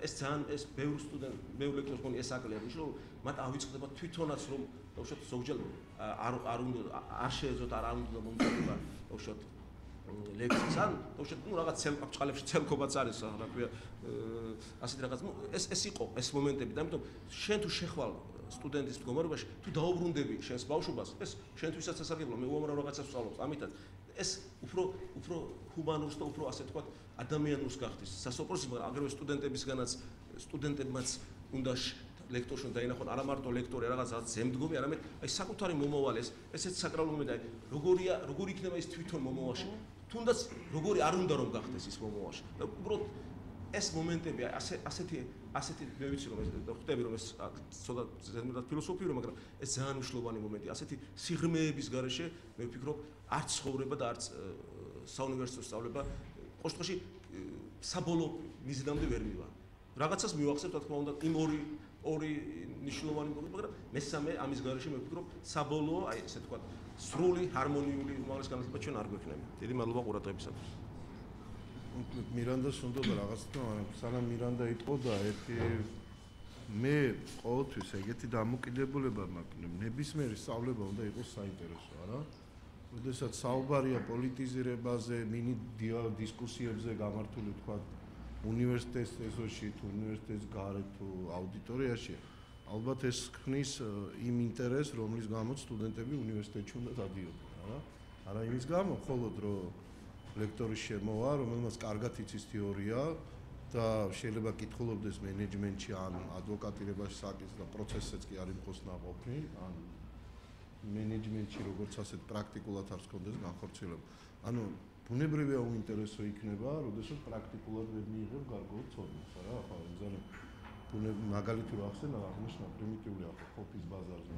ეს ძალიან ეს ბევრ სტუდენტ, ბევრ ლექტორს მგონი ეს აკლია, რომ მათ ავიწყდება თვითონაც რომ უშუალოდ ზოგჯერ არ შეეძლოთ არ უნდა მომწონდება უშუალოდ ლექციის ან უშუალოდ რაღაც ბჭყალებში ცელკობაც არის რა ქვია ასეთ რაღაც ეს იყო ეს მომენტები და ამიტომ შენ თუ შეხვალ სტუდენტის მდგომარეობაში თუ დაუბრუნდები შენს ბავშვობას ეს შენთვისაც სასარგებლოა მე უამრავ რაღაცას ვსწავლობ ამიტაც ეს უფრო ჰუმანურს და უფრო ასე ვთქვათ ადამიანურს გახდის სასოფლოს მაგრამ აგრეთვე სტუდენტებმაც უნდა ლექტორში დაინახონ არა მარტო ლექტორი რაღაცა ზემდგომი არამედ აი საკუთარი მომავალი ესეც საკრალური მომენტია როგორი იქნება ის თვითონ მომავალში თუნდაც როგორი არ უნდა რომ გახდეს ის მომავალში და უბრალოდ ეს მომენტები ასეთი მე ვიცი რომ ხვდები რომ ეს ცოტა ზედმეტად ფილოსოფიური მაგრამ ეს ძალიან მნიშვნელოვანი მომენტია ასეთი სიღრმეების გარეშე მე ვფიქრობ არც ცხოვრება და არც საუნივერსიტეტო სწავლება ყოველთვის საბოლოო მიზნამდე ვერ მივა რაღაცას მივახსენებ რა თქმა უნდა იმ ორი ნიშნულოვანი მომენტი მაგრამ მესამე ამის გარეშე მე ვფიქრობ საბოლოო აი ესე თქვა სრული ჰარმონიული უმაღლეს განათლება ჩვენ არ გვექნება დიდი მადლობა ყურადღებისათვის მირანდას უნდა რაღაც თქმა სანამ მირანდა იტყოდა ერთი მე ყოველთვის ეგეთი დამოკიდებულება მაქვს ნებისმიერი სწავლება უნდა იყოს საინტერესო არა როდესაც საუბარია პოლიტიზირებაზე მინი დისკუსიებზე გამართული თქვა უნივერსიტეტის ეზოში თუ უნივერსიტეტის გარეთ თუ აუდიტორიაში ალბათ ეს ქმნის იმ ინტერესს რომლის გამოც სტუდენტები უნივერსიტეტში უნდა დადიოდნენ არა იმის გამო მხოლოდ რომ ლექტორი შემოვა რომელმაც კარგად იცის თეორია და შეიძლება კითხულობდეს მენეჯმენტში ან ადვოკატირებაში საკითხს და პროცესსაც კი არ იმხოს ნაყოფი ან მენეჯმენტში როგორც ასეთ პრაქტიკულად არ გქონდეს განხორციელება ანუ ბუნებრივია უინტერესო იქნება, როდესაც პრაქტიკულად ვერ მიიღებ გარკვეულ ცოდნას, რა, ახლა იზანებ მაგალითი ვახსენე, აღნიშნა პრიმიტიული ოფის ბაზარზე.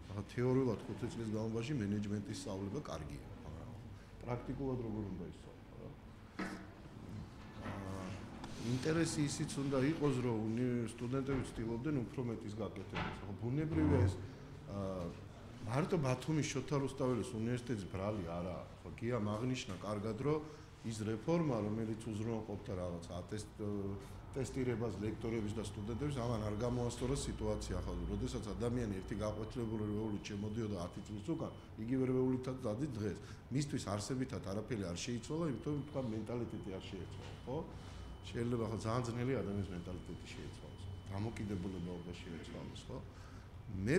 ახლა თეორიულად 5 წლის განმავლობაში მენეჯმენტის სწავლება კარგია, მაგრამ პრაქტიკულად როგორ უნდა ისწავლო, რა? ინტერესი ისიც უნდა იყოს, რომ სტუდენტები ცდილობდნენ უფრო მეტის გაკეთებას. ახლა ბუნებრივია ეს მარტო ბათუმის შოთა რუსთაველის უნივერსიტეტის ბრალი არა. ხო, გია მაგნიშნა კარგად, რომ ის რეფორმა, რომელიც უზრუნველყოფდა რაღაც ტესტირებას ლექტორების და სტუდენტების, ამან არ გამოასწორა სიტუაცია. ახლა, როდესაც ადამიანი ერთი გაყვეთილებული რვეულით შემოდიოდა 10 წლის უკან, იგივე რვეულითაც დადის დღეს. მისთვის არსებითად არაფერი არ შეიცვალა, იმიტომ რომ თქვა მენტალიტეტი არ შეიცვალა, ხო? შეიძლება ახლა ძალიან ძნელი ადამიანის მენტალიტეტი შეიცვალოს. დამოკიდებულება უნდა შეიცვალოს, ხო? მე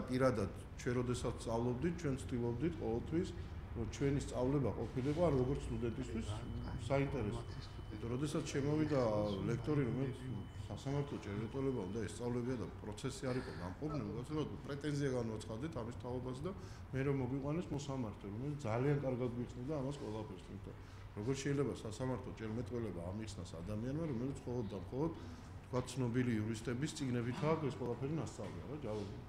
პირადად ჩვენ როდესაც სწავლობდით, ჩვენ ვცდილობდით ყოველთვის, რომ ჩვენი სწავლება ყოფილიყო არ როგორც სტუდენტისთვის საინტერესო. როდესაც შემოვიდა ლექტორი, რომელიც სასამართლო ჭერეტოლება უნდა ესწავლებია და პროცესი არ იყო გამყობნილი, უბრალოდ პრეტენზია განვაცხადეთ ამის თაობაზე და მე რომ მოგვიყვანეს მოსამართლე, რომელიც ძალიან კარგად გვიხსნიდა ამას ყველაფერს, იმიტომ როგორ შეიძლება სასამართლო ჭერმეტყველება ამიხსნას ადამიანმა, რომელიც მხოლოდ და მხოლოდ თქვა ცნობილი იურისტების წიგნებითაა ეს ყველაფერი ნასწავლია, რა ჯავაბია.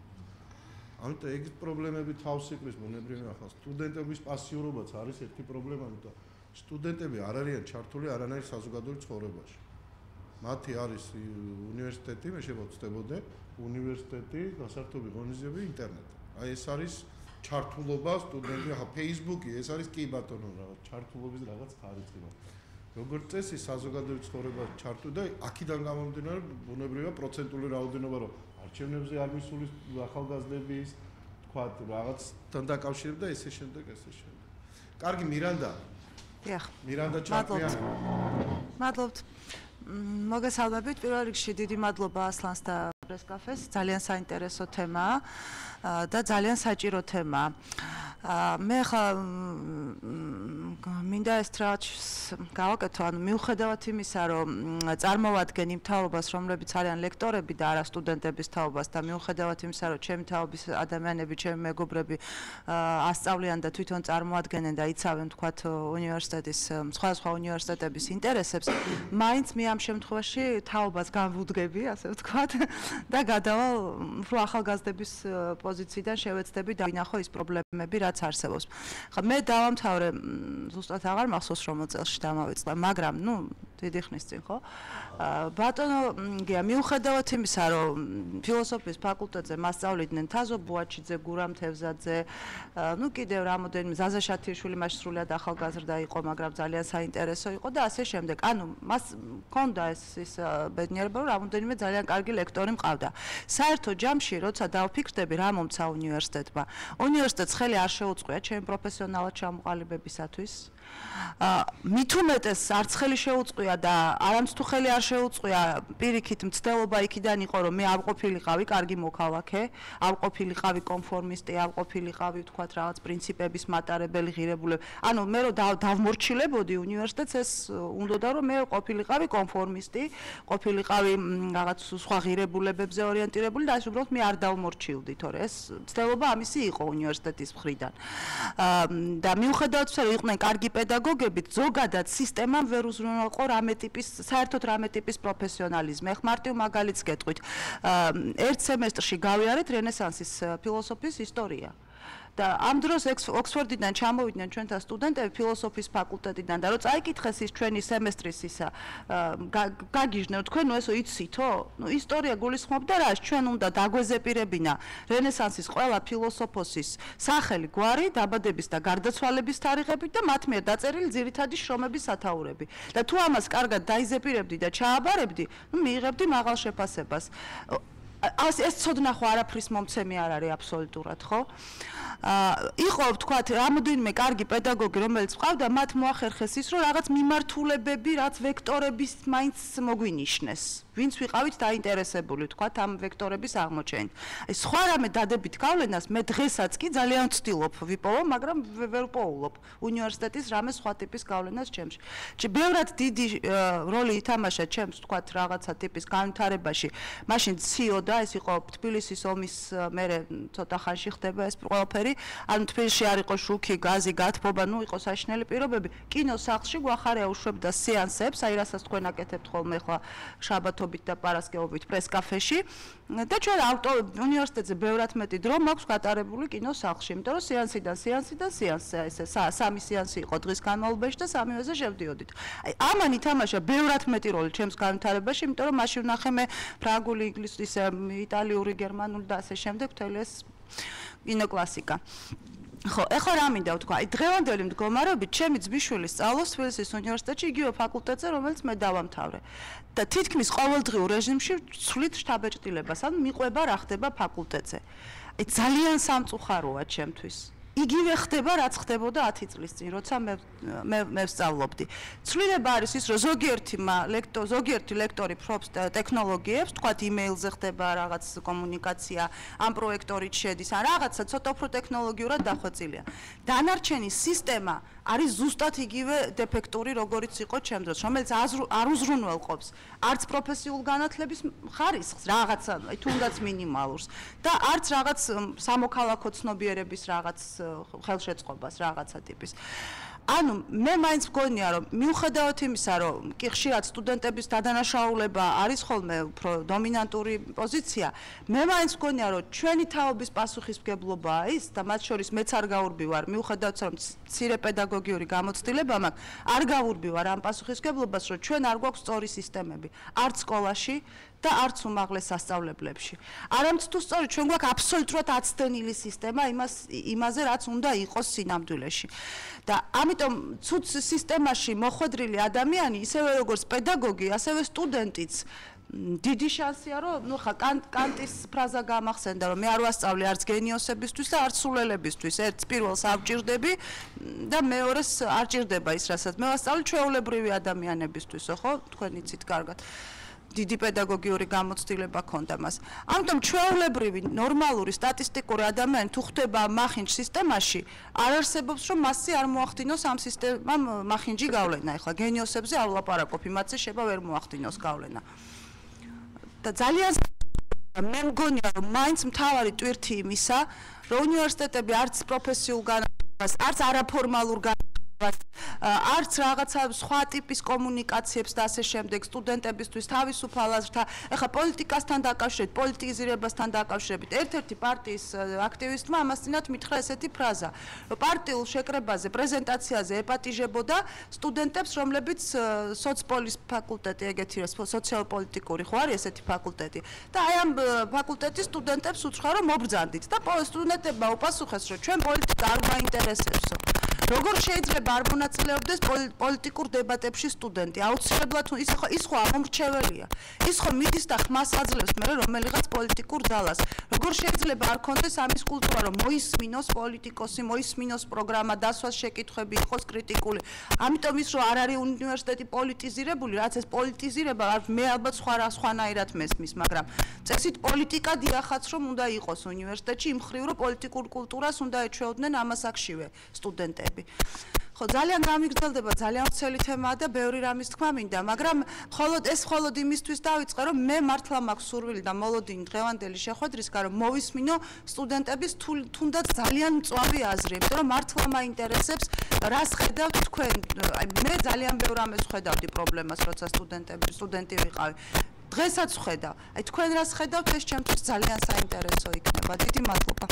ამიტომ ეგ პრობლემები თავს იყრის ბუნებრივია, ახლა სტუდენტების პასიურობაც არის ერთი პრობლემა, იმიტომ სტუდენტები არ არიან ჩართული არანაირ საზოგადოებრივ ცხოვრებაში. მათი არის უნივერსიტეტი, მე შევაცდებოდე, უნივერსიტეტი, გასართობი ღონისძიებები, ინტერნეტი. აი ეს არის ჩართულობა სტუდენტები, ახლა Facebook-ი, ეს არის კი ბატონო რაღაც ჩართულობის რაღაც ხარისხი. როგორც წესი საზოგადოებრივ ცხოვრებაში ჩართული და აქედან გამომდინარე ბუნებრივია პროცენტული რაოდენობა, რომ არჩევნებზე არ მისულის ახალგაზრდების, თქვა რაღაცთან დაკავშირებდა ესე შემდეგ. კარგი, მირანდა. დიახ. მირანდა ჩარკვიანი. მადლობთ. მოგესალმებით. პირველ რიგში დიდი მადლობა ასლანს და პრესკაფეს. ძალიან საინტერესო თემაა და ძალიან საჭირო თემაა. მე ხა მინდა ეს რაც გავაკეთო, ანუ მიუხედავად იმისა, რომ წარმოვადგენ იმ თაობას, რომლებიც არიან ლექტორები და არა სტუდენტების თაობას და მიუხედავად იმისა, რომ ჩემი თაობის ადამიანები, ჩემი მეგობრები ასწავლიან და თვითონ წარმოადგენენ და იცავენ თქვათ უნივერსიტეტის, სხვადასხვა უნივერსიტეტების ინტერესებს, მაინც მე ამ შემთხვევაში თაობას განვუდგები, ასე ვთქვათ, და გადავალ უფრო ახალგაზრდების პოზიციიდან შევეცდები და ვინახო ის პრობლემები, რაც არსებობს. ხა მე დავამთავრე ზუსტად აღარ მახსოვს რომ წელში დამავიწყდა, მაგრამ ნუ დიდი ხნის წინ, ხო? ბატონო, გია, მიუხედავად იმისა, რომ ფილოსოფიის ფაკულტეტზე მასწავლიდნენ თაზო ბუაჩიძე, გურამ თევზაძე, ნუ კიდევ რამოდენიმე ზაზა შათიშვილი მაშინ სრულად ახალგაზრდა იყო, მაგრამ ძალიან საინტერესო იყო და ასე შემდეგ. ანუ მას ჰქონდა ის ბედნიერება, რომ რამოდენიმე ძალიან კარგი ლექტორი მყავდა. საერთო ჯამში, როცა დავფიქრდები, რა მომცა უნივერსიტეტმა. უნივერსიტეტს ხელი არ შეუწყია ჩემი პროფესიონალად ჩამოყალიბებისათვის. მით უმეტეს არც ხელი შეუწყია და არამც თუ ხელი არ შეუწყია, პირიქით მცდელობა იქიდან იყო, რომ მე არ ყოფილიყავი კარგი მოქალაქე, არ ყოფილიყავი კონფორმისტი, არ ყოფილიყავი თქვათ რაღაც პრინციპების მატარებელი ღირებულები. ანუ მე რომ დავმორჩილებოდი უნივერსიტეტს, ეს უნდოდა რომ მე ყოფილიყავი კონფორმისტი, ყოფილიყავი რაღაც სხვა ღირებულებებზე ორიენტირებული და ეს უბრალოდ მე არ დავმორჩილდი, თორე ეს მცდელობა ამისი იყო უნივერსიტეტის მხრიდან. და მიუხედავად იმისა, რომ იყვნენ კარგი პედაგოგებით, ზოგადად სისტემამ ვერ უზრუნველყო რამე ტიპის, საერთოდ რამე ტიპის პროფესიონალიზმი. ეხლა მარტივ მაგალითს გეტყვით. ერთ სემესტრში გავიარეთ რენესანსის ფილოსოფიის ისტორია. და ამ დროს ოქსფორდიდან ჩამოვიდნენ ჩვენთან სტუდენტები ფილოსოფიის ფაკულტეტიდან და რო წაიკითხეს ის ჩვენი სემესტრის ისა გაგიჟდნენ თქვენ ნუ ესო იცითო? ნუ ისტორია გულისხმობდა რა, ჩვენ უნდა დაგვეზეპირებინა რენესანსის ყველა ფილოსოფოსის სახელი, გვარი, დაბადების და გარდაცვალების თარიღებით და მათ მიერ დაწერილი ძირითადი შრომების სათაურები. და თუ ამას კარგად დაიზეპირებდი და ჩააბარებდი, ნუ მიიღებდი მაღალ შეფასებას. ეს ცოდნა ხო არაფრის მომცემი არ არის აბსოლუტურად, ხო? იყო ვთქვათ რამოდენიმე კარგი პედაგოგი რომელიც ყავდა, მათ მოახერხეს ის რომ რაღაც მიმართულებები, რაც ვექტორების მაინც მოგვინიშნეს. ვინც ვიყავით დაინტერესებული ვთქვათ ამ ვექტორების აღმოჩენით. აი სხვა რამე დადებით გავლენას მე დღესაც კი ძალიან ვცდილობ ვიპოვო, მაგრამ ვერ ვპოულობ უნივერსიტეტის რამე სხვა ტიპის გავლენას ჩემში. ბევრად დიდი როლი ითამაშა ჩემს ვთქვათ რაღაცა ტიპის განვითარებაში. მაშინ ციო და ეს იყო თბილისის ომის მერე ცოტა ხანში ხდება ეს ყველაფერი. ყველაფერი, ანუ თბილისში არ იყო შუქი, გაზი, გათბობა, ნუ იყო საშინელი პირობები. კინოსახლში გვახარია უშვებდა სეანსებს, აი რასაც თქვენ აკეთებთ ხოლმე ახლა შაბათობით და პარასკევობით პრესკაფეში და ჩვენ უნივერსიტეტზე ბევრად მეტი დრო მაქვს გატარებული კინოსახლში, იმიტომ რომ სეანსიდან სეანსზე ესე სამი სეანსი იყო დღის განმავლობაში და სამივეზე შევდიოდით. აი ამან ითამაშა ბევრად მეტი როლი ჩემს განვითარებაში, იმიტომ რომ მაშინ ვნახე მე ფრანგული, ინგლისური, იტალიური, გერმანული და ასე შემდეგ მთელი ეს კინოკლასიკა. ხო, ეხლა რა მინდა ვთქვა, აი დღევანდელი მდგომარეობით ჩემი ძმისშვილი სწავლობს თბილისის უნივერსიტეტში იგივე ფაკულტეტზე, რომელიც მე დავამთავრე. და თითქმის ყოველდღიურ რეჟიმში ვცვლით შთაბეჭდილებას, ანუ მიყვება რა ხდება ფაკულტეტზე. აი ძალიან სამწუხაროა ჩემთვის. იგივე ხდება, რაც ხდებოდა 10 წლის წინ, როცა მე ვსწავლობდი. ცვლილება არის ის, რომ ზოგიერთი ლექტორი ფლობს ტექნოლოგიებს, თქვათ იმეილზე ხდება რაღაც კომუნიკაცია, ამ პროექტორით შედის, ან რაღაცა ცოტა უფრო ტექნოლოგიურად დახვეწილია. დანარჩენი სისტემა არის ზუსტად იგივე დეფექტური, როგორიც იყო ჩემ დროს, რომელიც არ უზრუნველყოფს არც პროფესიულ განათლების ხარისხს, რაღაცა, თუნდაც მინიმალურს და არც რაღაც სამოქალაქო ცნობიერების რაღაც ხელშეწყობას რაღაცა ტიპის. ანუ მე მაინც მგონია რომ მიუხედავად იმისა რომ კი ხშირად სტუდენტების დადანაშაულება არის ხოლმე უფრო დომინანტური პოზიცია, მე მაინც მგონია რომ ჩვენი თაობის პასუხისმგებლობაა ის და მათ შორის მეც არ გავურბივარ მიუხედავად რომ მცირე პედაგოგიური გამოცდილება მაქვს, არ გავურბივარ ამ პასუხისმგებლობას რომ ჩვენ არ გვაქვს სწორი სისტემები, არც სკოლაში და არც უმაღლეს სასწავლებლებში. არამედ თუ სწორედ ჩვენ გვაქვს აბსოლუტურად აცდენილი სისტემა იმაზე, რაც უნდა იყოს სინამდვილეში. და ამიტომ ცუდ სისტემაში მოხვედრილი ადამიანი, ისევე როგორც პედაგოგი, ასევე სტუდენტიც დიდი შანსია, რომ ნუ ხა კანტის ფრაზა გამახსენდა, რომ მე არ ვასწავლე არც გენიოსებისთვის და არც სულელებისთვის. ერთ პირველს ავჭირდები და მეორეს არ ჭირდება ის, რასაც მე ვასწავლე ჩვეულებრივი ადამიანებისთვის, ხო? თქვენ იცით კარგად. დიდი პედაგოგიური გამოცდილება ქონდა მას. ამიტომ ჩვეულებრივი ნორმალური სტატისტიკური ადამიანი თუ ხდება მახინჯ სისტემაში, არ არსებობს რომ მასზე არ მოახდინოს ამ სისტემამ მახინჯი გავლენა. ეხლა გენიოსებზე არ ვლაპარაკობ, იმათზე შეიძლება ვერ მოახდინოს გავლენა. და ძალიან მე მგონია რომ მაინც მთავარი ტვირთი იმისა, რომ უნივერსიტეტები არც პროფესიულ განათლებას, არც არაფორმალურ არც რაღაცა სხვა ტიპის კომუნიკაციებს და ასე შემდეგ სტუდენტებისთვის თავისუფალ აზრთა, ეხლა პოლიტიკასთან დაკავშირებით, პოლიტიზირებასთან დაკავშირებით, ერთ-ერთი პარტიის აქტივისტმა ამას წინათ მითხრა ესეთი ფრაზა, რომ პარტიულ შეკრებაზე, პრეზენტაციაზე ეპატიჟებოდა სტუდენტებს, რომლებიც სოცპოლის ფაკულტეტი, ეგეთი სოციალ-პოლიტიკური ხო არის ესეთი ფაკულტეტი და აი ამ ფაკულტეტის სტუდენტებს უთხრა, რომ მობრძანდით და სტუდენტებმა უპასუხეს, რომ ჩვენ პოლიტიკა არ გვაინტერესებსო. როგორ შეიძლება არ მონაწილეობდეს პოლიტიკურ დებატებში სტუდენტი? აუცილებლად ის ხო ამომრჩეველია. ის ხო მიდის და ხმას აძლევს მე რომელიღაც პოლიტიკურ ძალას. როგორ შეიძლება არ ქონდეს ამის კულტურა, რომ მოისმინოს პოლიტიკოსი, მოისმინოს პროგრამა, დასვას შეკითხვები, იყოს კრიტიკული. ამიტომ ის რომ არ არის უნივერსიტეტი პოლიტიზირებული, რაც ეს პოლიტიზირება მე ალბათ სხვანაირად მესმის, მაგრამ წესით პოლიტიკა დიახაც რომ უნდა იყოს უნივერსიტეტში, იმ მხრივ რომ პოლიტიკურ კულტურას უნდა ეჩვეოდნენ ამას აქშივე სტუდენტები. ხო, ძალიან გამიგრძელდება, ძალიან ვრცელი თემაა და ბევრი რამის თქმა მინდა, მაგრამ მხოლოდ იმისთვის დავიწყე, რომ მე მართლა მაქვს სურვილი და მოლოდინი დღევანდელი შეხვედრისგან, რომ მოვისმინო სტუდენტების თუნდაც ძალიან მწვავი აზრი, იმიტომ რომ მართლა მაინტერესებს, რას ხედავთ თქვენ. მე ძალიან ბევრ რამეს ხედავდი პრობლემას, როცა სტუდენტი ვიყავი. დღესაც ვხედავ. აი თქვენ რას ხედავთ, ეს ჩემთვის ძალიან საინტერესო იქნება. დიდი მადლობა.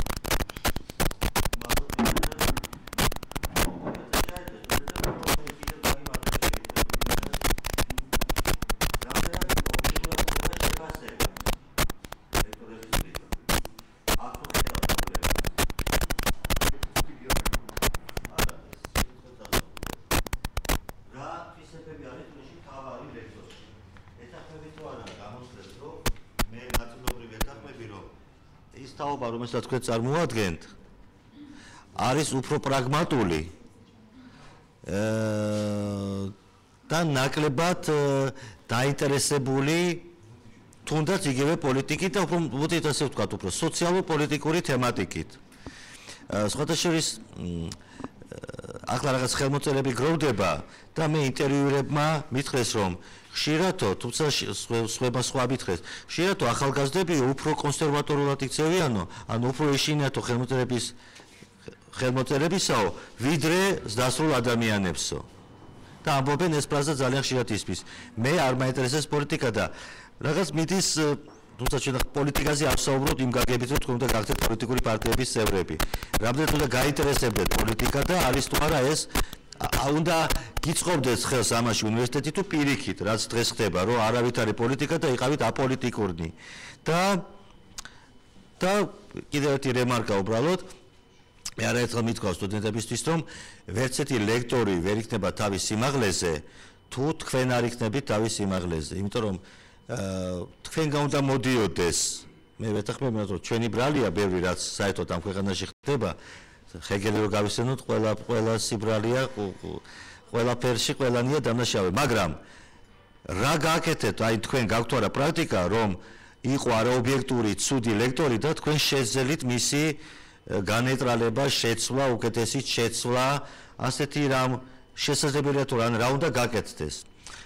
თაობა, რომელსაც თქვენ წარმოადგენთ, არის უფრო პრაგმატული და ნაკლებად დაინტერესებული თუნდაც იგივე პოლიტიკით და უფრო მოდით ასე ვთქვათ, უფრო სოციალურ-პოლიტიკური თემატიკით. სხვათა შორის ახლა რაღაც ხელმოწერები გროვდება და მე ინტერვიუერებმა მითხრეს, რომ ხშირათო, თუმცა სხვა მითხრეს, ხშირათო ახალგაზრდები უფრო კონსერვატორულად იქცევიანო, ანუ უფრო ეშინიათო ხელმოწერების ხელმოწერებისაო, ვიდრე ზდასრულ ადამიანებსო. და ამბობენ ეს ფრაზა ძალიან ხშირად ისმის. მე არ მაინტერესებს პოლიტიკა და რაღაც მიდის თუმცა ჩვენ პოლიტიკაზე ავსაუბროთ იმ გაგებით, რომ თქვენ უნდა გახდეთ პოლიტიკური პარტიების წევრები. რამდენად უნდა გაინტერესებდეთ პოლიტიკა და არის თუ არა ეს უნდა გიწყობდეთ ხელს ამაში უნივერსიტეტი თუ პირიქით, რაც დღეს ხდება, რომ არავით არის პოლიტიკა და იყავით აპოლიტიკურნი. და კიდევ ერთი რემარკა უბრალოდ მე არაერთხელ მithქვა სტუდენტებისთვის, რომ ვერც ერთი ლექტორი ვერ იქნება თავის სიმაღლეზე, თუ თქვენ არ იქნებით თავის სიმაღლეზე, იმიტომ რომ თქვენგან უნდა მოდიოდეს. მე ვეთანხმებ, რომ ჩვენი ბრალია ბევრი, რაც საერთოდ ამ ქვეყანაში ხდება, ჰეგელი რო გავისწენოთ, ყველა სიბრალია, ყველა ფერში, ყველანია დამნაშავე, მაგრამ რა გააკეთეთ, აი თქვენ გაქვთ რა პრაქტიკა, რომ იყო არაობიექტური, ცუდი ლექტორი და თქვენ შეძელით მისი განეტრალება, შეცვლა, უკეთესით შეცვლა, ასეთი რამ შესაძლებელია თუ რა უნდა გაკეთდეს.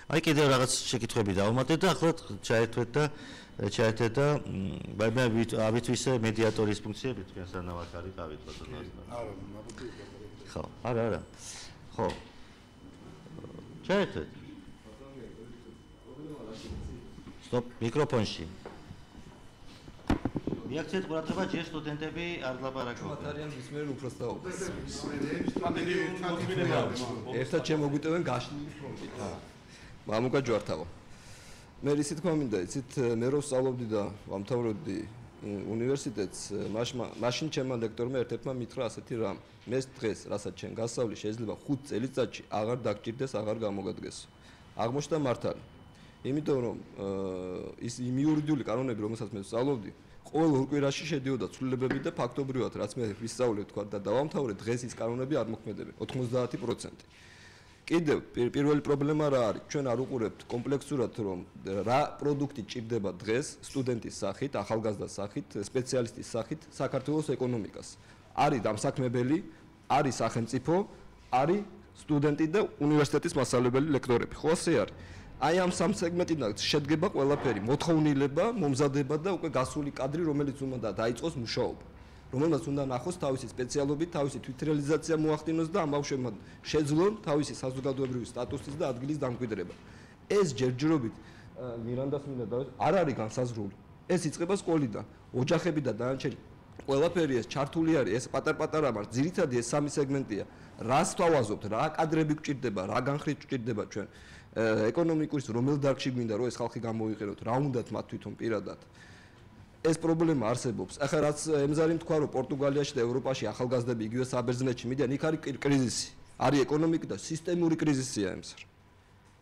აი კიდევ რაღაც შეკითხვები დავუმატეთ და ახლა ჩაერთვეთ და მე ავითვისე მედიატორის ფუნქციები თქვენ სანამ აქ არიყავით ბატონო. ხო, არა. ხო. ჩაერთვეთ. სტოპ, მიკროფონში. მიაქციეთ ყურადღება, ჯერ სტუდენტები არ ლაპარაკობენ. მათარიან ისმერენ უბრალოდ. ერთად შემოგვიტევენ გაშლილი ფრონტით. მამუკა ჯვართავო. მე ისე თქვა მინდა, იცით, მე რო სწავლობდი და ვამთავრებდი უნივერსიტეტს, მაშინ ჩემმა ლექტორმა ერთ-ერთმა მითხრა ასეთი რამ. მე დღეს, რასაც ჩვენ გასავლი შეიძლება 5 წელიწადში აღარ დაგჭირდეს, აღარ გამოგადგესო. აღმოჩნდა მართალი. იმიტომ რომ ის იურიდიული კანონები, რომელსაც მე ვსწავლობდი, ყოველ ორ კვირაში შედიოდა ცვლილებები და ფაქტობრივად, რაც მე ვისწავლე თქვა და დავამთავრე, დღეს ის კანონები არ მოქმედებენ, 90%. კიდევ პირველი პრობლემა რა არის? ჩვენ არ უყურებთ კომპლექსურად, რომ რა პროდუქტი ჭირდება დღეს სტუდენტის სახით, ახალგაზრდას სახით, სპეციალისტის სახით საქართველოს ეკონომიკას. არის დამსაქმებელი, არის სახელმწიფო, არის სტუდენტი და უნივერსიტეტის მასწავლებელი ლექტორები. ხო ასე არის? აი ამ სამ სეგმენტიდან შედგება ყველაფერი, მოთხოვნილება, მომზადება და უკვე გასული კადრი, რომელიც უნდა დაიწყოს მუშაობა. რომელმაც უნდა ნახოს თავისი სპეციალობით, თავისი თვითრეალიზაცია მოახდინოს და ამ ბავშვებმა შეძლონ თავისი საზოგადოებრივი სტატუსის და ადგილის დამკვიდრება. ეს ჯერჯერობით მირანდას მინდა დავეს, არ არის განსაზღვრული. ეს იწყება სკოლიდან, ოჯახები და დანარჩენი ყველაფერი ეს ჩართული არის, ეს პატარ-პატარა მაგრამ ძირითადი ეს სამი სეგმენტია. რას თავაზობთ, რა კადრები გჭირდება, რა განხრით გჭირდება ჩვენ ეკონომიკის რომელ დარგში გვინდა რომ ეს ხალხი გამოვიყენოთ, რა უნდათ მათ თვითონ პირადად. ეს პრობლემა არსებობს. ახლა რაც ემზარი თქვა რომ პორტუგალიაში და ევროპაში ახალგაზრდები იგივე საბერძნეთში მიდიან, იქ არის კრიზისი. არის ეკონომიკა და სისტემური კრიზისია ემზარ.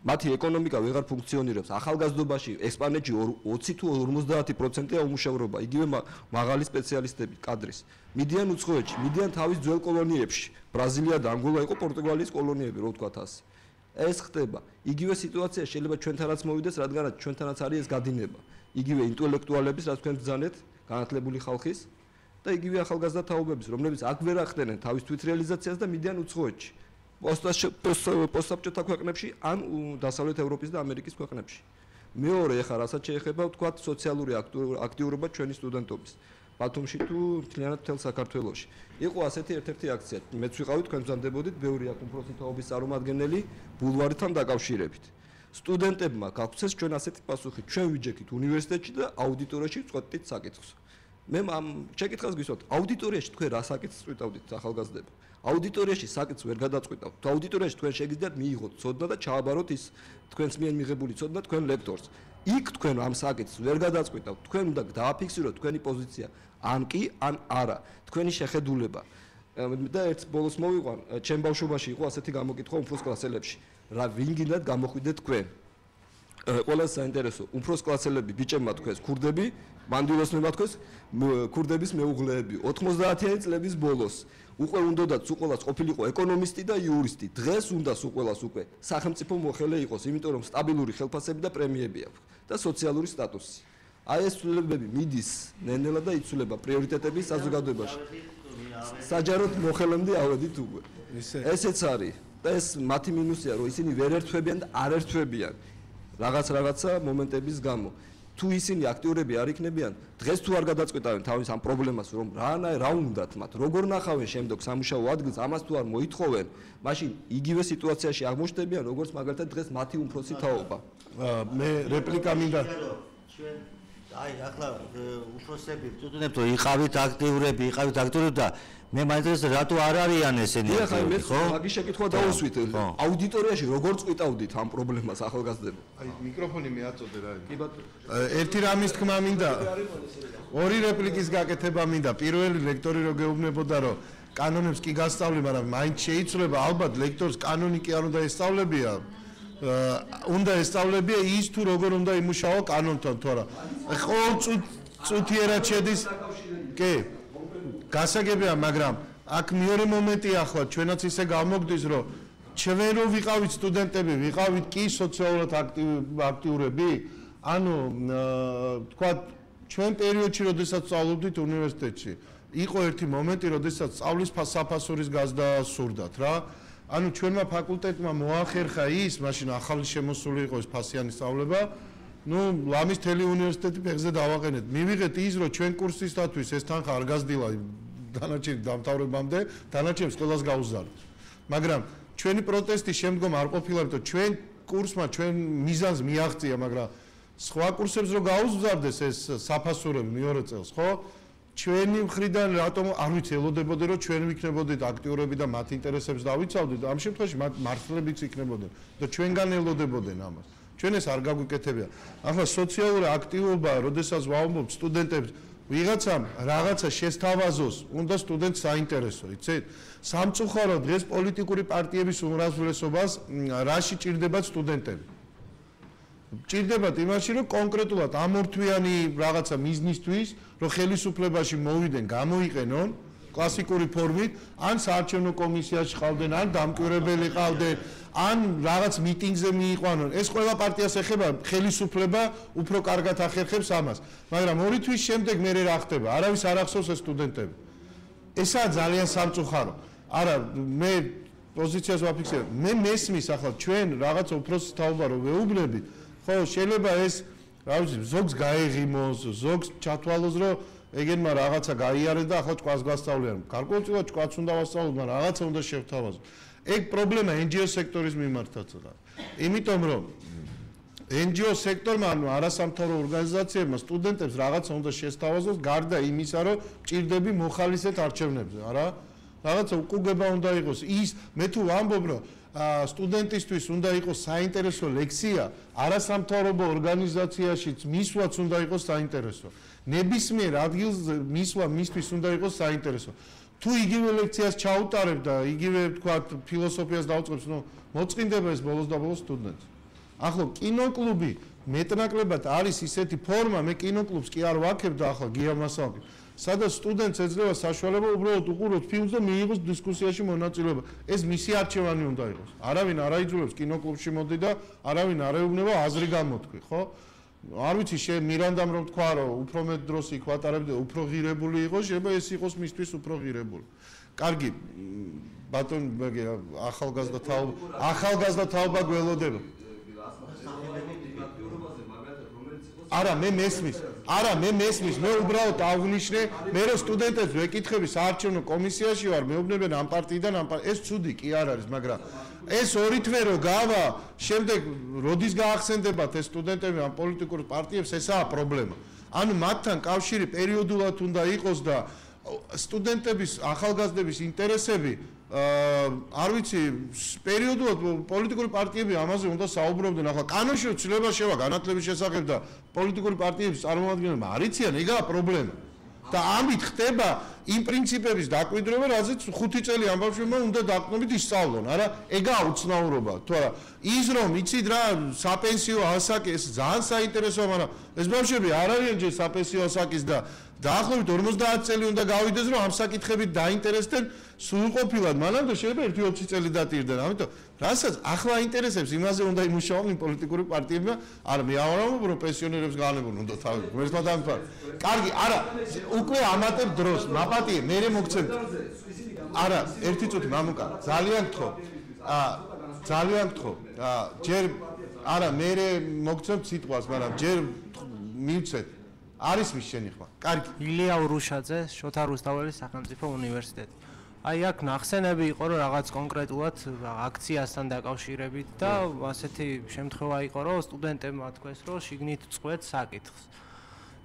მათი ეკონომიკა ვეღარ ფუნქციონირებს. ახალგაზრდობაში ესპანეთში 20 თუ 50%-ია უმუშევრობა, იგივე მაღალი სპეციალისტები კადრის. მიდიან უცხოეთში, მიდიან თავის ძველ კოლონიებში. ბრაზილია და ანგოლა იყო პორტუგალიის კოლონიები, რო ვთქვათ ასე. ეს ხდება. იგივე სიტუაცია შეიძლება ჩვენთანაც მოვიდეს, რადგანაც ჩვენთანაც არის ეს გადინება. იგივე ინტელექტუალების, რაც თქვენ ბრძანეთ, განათლებული ხალხის და იგივე ახალგაზრდა თაობების, რომლებიც აქ ვერ ახდენენ თავის თვითრეალიზაციას და მიდიან უცხოეთში. პოსტსაბჭოთა ქვეყნებში ან დასავლეთ ევროპის და ამერიკის ქვეყნებში. მეორე, ეხლა რასაც შეეხება, ვთქვათ, სოციალური აქტიურობა ჩვენი სტუდენტობის. ბათუმში თუ მთლიანად მთელ საქართველოში. იყო ასეთი ერთ-ერთი აქცია. მეც ვიყავი, თქვენ ბრძანდებოდით, ბევრი აქ უფროსი თაობის წარმომადგენელი ბულვართან დაკავშირებით. სტუდენტებმა გაგვცეს ჩვენ ასეთი პასუხი, ჩვენ ვიჯექით უნივერსიტეტში და აუდიტორიაში წვეთით საკითხს. მე ამ შეკითხვას გისვათ, აუდიტორიაში თქვენ რა საკითხს წვიტავდით ახალგაზრდები? აუდიტორიაში საკითხს ვერ გადაწყვიტავთ. თუ აუდიტორიაში თქვენ შეგიძლიათ მიიღოთ ცოდნა და ჩააბაროთ ის თქვენს მიერ მიღებული ცოდნა თქვენ ლექტორს. იქ თქვენ ამ საკითხს ვერ გადაწყვიტავთ. თქვენ უნდა დააფიქსიროთ თქვენი პოზიცია, ან კი, ან არა. თქვენი შეხედულება. და ერთ ბოლოს მოვიყვან, ჩემ ბავშვობაში იყო ასეთი გამოკითხვა უფროს კლასელებში. რა ვინ გინდათ გამოხვიდეთ თქვენ? ყველა საინტერესო, უფროს კლასელები ბიჭებმა თქვეს ქურდები, მანდილოსნებმა თქვეს ქურდების მეუღლეები. 90-იანი წლების ბოლოს უკვე უნდათ სუყოლას ყოფილიყო ეკონომისტი და იურისტი. დღეს უნდა სუყოლას უკვე სახელმწიფო მოხელე იყოს, იმიტომ რომ სტაბილური ხელფასები და პრემიები აქვს და სოციალური სტატუსი. აი ეს ცვლილებები მიდის ნელ-ნელა და იცვლება პრიორიტეტები საზოგადოებაში. საჯაროდ მოხელემდე ავედით უკვე. ესეც არის და ეს მათი მინუსია, რომ ისინი ვერ ერთვებიან და არ ერთვებიან რაღაცა მომენტების გამო. თუ ისინი აქტიურები არ იქნებიან, დღეს თუ არ გადაწყვეტავენ თავის ამ პრობლემას, რომ რა უნდათ მათ, როგორ ნახავენ შემდგომ სამუშაო ადგილს, ამას თუ არ მოითხოვენ, მაშინ იგივე სიტუაციაში აღმოჩნდებიან, როგორც მაგალითად დღეს მათი უმცროსი თაობა. მე რეპლიკა მინდა ჩვენ აი ახლა უფროსები ვწუწუნებთ რომ იყავით აქტიურები და მე მაინტერესებს რატო არ არიან ესენი აქტიურები ხო? მაგის შეკითხვა დაუსვით. აუდიტორიაში როგორ წვიტავდით ამ პრობლემას ახალგაზრდები? აი მიკროფონი მეაწოდე რა. კი ბატონო. ერთი რამის თქმა მინდა. ორი რეპლიკის გაკეთება მინდა. პირველი ლექტორი რო გეუბნებოდა რომ კანონებს კი გასწავლე, მაგრამ მაინც შეიცვლება ალბათ ლექტორს კანონი კი არ უნდა ესწავლებია. უნდა ესწავლებია ის თუ როგორ უნდა იმუშაო კანონთან თუ არა. ყოველ წუთიერად შედის. კი. გასაგებია, მაგრამ აქ მეორე მომენტია ახლა ჩვენაც ისე გამოგდის, რომ ჩვენ რო ვიყავით სტუდენტები, ვიყავით კი სოციალურად აქტიურები, ანუ თქვა ჩვენ პერიოდში, როდესაც სწავლობდით უნივერსიტეტში, იყო ერთი მომენტი, როდესაც სწავლის საფასურის გაზრდა სურდათ რა. ანუ ჩვენმა ფაკულტეტმა მოახერხა ის, მაშინ ახალი შემოსული იყო ეს ფასიანი სწავლება, ლამის თელი უნივერსიტეტი ფეხზე დავაყენეთ. მივიღეთ ის, რომ ჩვენ კურსისათვის ეს თანხა არ გაზრდილა დანარჩენი დამთავრებამდე, დანარჩენს ყველას გაუზარდეთ. მაგრამ ჩვენი პროტესტი შემდგომ არ ყოფილა, იმიტომ ჩვენ კურსმა ჩვენ მიზანს მიაღწია, მაგრამ სხვა კურსებს რო გაუზარდეს ეს საფასურები მეორე წელს, ხო? ჩვენი მხრიდან რატომ არ ვიცი ელოდებოდი რომ ჩვენ ვიქნებოდით აქტიურები და მათ ინტერესებს დავიცავდით, ამ შემთხვევაში მათ მართლებიც იქნებოდნენ და ჩვენგან ელოდებოდნენ ამას. ჩვენ ეს არ გაგვიკეთებია. ახლა სოციალური აქტივობა, როდესაც ვამბობ სტუდენტებს, ვიღაცამ რაღაცა შესთავაზოს, უნდა სტუდენტს საინტერესო, იცით? სამწუხაროდ დღეს პოლიტიკური პარტიების უმრავლესობას რაში ჭირდებათ სტუდენტები? ჭირდებათ იმაში, რომ კონკრეტულად ამორთვიანი რაღაცა მიზნისთვის, რომ ხელისუფლებაში მოვიდნენ, გამოიყენონ კლასიკური ფორმით, ან საარჩევნო კომისიაში ყავდნენ, ან დამკვირვებელი ყავდნენ, ან რაღაც მიტინგზე მიიყვანონ. ეს ყველა პარტიას ეხება, ხელისუფლება უფრო კარგად ახერხებს ამას. მაგრამ 2 თვის შემდეგ მე რა ხდება? არავის არ ახსოვს ეს სტუდენტები. ესაა ძალიან სამწუხარო. არა, მე პოზიციას ვაფიქსირებ. მე მესმის ახლა ჩვენ რაღაცა უფროსი თაობა რო ვეუბნებით, ხო, შეიძლება ეს, რა ვიცი, ზოგს გაეღიმოს, ზოგს ჩათვალოს, რომ ეგენმა რაღაცა გაიარეს და ახლა ჭკვას გასწავლიან. გარკვეულწილად ჭკვაც უნდა ვასწავლოთ, მაგრამ რაღაცა უნდა შევთავაზოთ. ეგ პრობლემა NGO სექტორის მიმართაცაა. იმიტომ რომ NGO სექტორმა, ანუ არასამთავრობო ორგანიზაციებმა სტუდენტებს რაღაცა უნდა შესთავაზოს, გარდა იმისა, რომ ჭირდები მოხალისეთ არჩევნებზე, არა? რაღაცა უკუგება უნდა იყოს. ის მე თუ ვამბობ, რომ სტუდენტისთვის უნდა იყოს საინტერესო ლექსია, არასამთავრობო ორგანიზაციაშიც მისვლაც უნდა იყოს საინტერესო. ნებისმიერ ადგილს მისვლა მისთვის უნდა იყოს საინტერესო. თუ იგივე ლექციას ჩაუტარებ და იგივე თქვა ფილოსოფიას დავწყებს, მოწყინდება ეს ბოლოს და ბოლოს სტუდენტს. ახლა კინოკლუბი მეტნაკლებად არის ისეთი ფორმა, მე კინოკლუბს კი არ ვაქებ და ახლა გიამასავი. სადაც სტუდენტს ეძლევა საშუალება უბრალოდ უყუროს ფილმს და მიიღოს დისკუსიაში მონაწილეობა. ეს მისი არჩევანი უნდა იყოს. არავინ არ აიძულებს კინოკლუბში მოდი და არავინ არ ეუბნება აზრი გამოთქვი, ხო? არ ვიცი, მირანდამ რომ თქვა, რომ უფრო მეტ დროს იქ ვატარებდი და უფრო ღირებული იყო, შეიძლება ეს იყოს მისთვის უფრო ღირებული. კარგი, ბატონ ახალგაზრდა თაობა გველოდება. არა, მე მესმის, მე უბრალოდ აღვნიშნე, მე რომ სტუდენტებს ვეკითხები საარჩევნო კომისიაში ვარ, მეუბნებიან ამ პარტიიდან, ეს ცუდი კი არ არის, მაგრამ ეს ორი თვე რო გავა, შემდეგ როდის გაახსენდებათ ეს სტუდენტები ამ პოლიტიკურ პარტიებს, ესაა პრობლემა. ანუ მათთან კავშირი პერიოდულად უნდა იყოს და სტუდენტების, ახალგაზრდების ინტერესები არ ვიცი, პერიოდულად პოლიტიკური პარტიები ამაზე უნდა საუბრობდნენ. ახლა კანონში ცვლილება შევა განათლების შესახებ და პოლიტიკური პარტიების წარმომადგენლებმა არ იციან, ეგაა პრობლემა. და ამით ხდება იმ პრინციპების დაკვირვება, რაზეც 5 წელი ამ ბავშვებმა უნდა დაყრდნობით ისწავლონ, არა? ეგაა უცნაურობა, თუ არა? ის რომ იცით რა, საპენსიო ასაკი, ეს ძალიან საინტერესოა, მაგრამ ეს ბავშვები არ არიან ჯერ საპენსიო ასაკის და დაახლოებით 50 წელი უნდა გავიდეს, რომ ამ საკითხებით დაინტერესდნენ სრულყოფილად, მანამდე შეიძლება 1-20 წელი დატირდნენ. ამიტომ რასაც ახლა ინტერესებს, იმაზე უნდა იმუშაონ იმ პოლიტიკური პარტიებმა. არა, მე არ ვამბობ, რომ პენსიონერებს განებონ უნდა თავი. ღმერთმა დამიფარო. კარგი, არა, უკვე ამატებ დროს, მაპატიე, მე მოგცემ. არა, ერთი წუთი, მამუკა, ძალიან გთხოვ. ჯერ არა, მე მოგცემ სიტყვას, მაგრამ ჯერ მივცეთ. არის მის შენი ხმა. კარგი. ილია ურუშაძე, შოთა რუსთაველის სახელმწიფო უნივერსიტეტი. აი აქ ნახსენები იყო რომ რაღაც კონკრეტულად აქციასთან დაკავშირებით და ასეთი შემთხვევა იყო რომ სტუდენტებმა თქვეს რომ შიგნით წყვეთ საკითხს.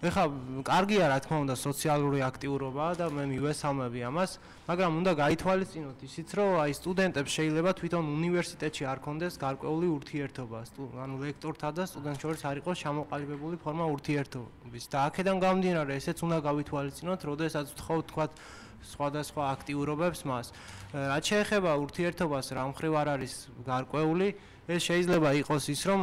ეხლა კარგია რა თქმა უნდა სოციალური აქტიურობაა და მე მივესალმები ამას, მაგრამ უნდა გაითვალისწინოთ ისიც რომ აი სტუდენტებს შეიძლება თვითონ უნივერსიტეტში არ კონდეს გარკვეული ურთიერთობა, ანუ ლექტორთა და სტუდენტ შორის არ იყოს ჩამოყალიბებული ფორმა ურთიერთობის და აქედან გამომდინარე ესეც უნდა გავითვალისწინოთ, როდესაც ვთხოვთ თქვათ სხვადასხვა აქტიურობებს მას. რაც შეეხება ურთიერთობას რა მხრივ არ არის გარკვეული, ეს შეიძლება იყოს ის რომ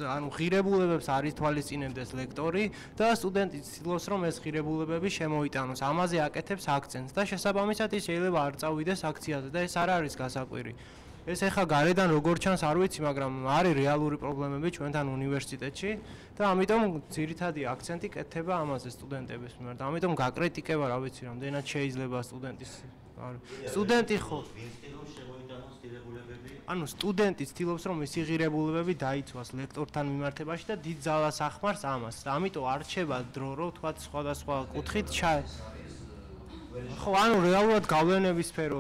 ანუ ღირებულებებს არ ითვალისწინებდეს ლექტორი და სტუდენტი ცდილობს რომ ეს ღირებულებები შემოიტანოს. ამაზე აკეთებს აქცენტს და შესაბამისად ის შეიძლება არ წავიდეს აქციაზე და ეს არ არის გასაკვირი. ეს ეხა გარედან როგორ ჩანს არ ვიცი, მაგრამ არის რეალური პრობლემები ჩვენთან უნივერსიტეტში და ამიტომ ძირითადი აქცენტი კეთდება ამაზე სტუდენტების მიმართ. ამიტომ გაკრიტიკება რა ვიცი, რამდენად შეიძლება სტუდენტის სტუდენტი ხო ანუ სტუდენტი ცდილობს რომ მისი ღირებულებები დაიცვას ლექტორთან მიმართებაში და დიდ ძალას ახმარს ამას. ამიტომ არ რჩება დრო რომ თქვა სხვადასხვა კუთხით ხო ანუ რეალურად გავლენების სფერო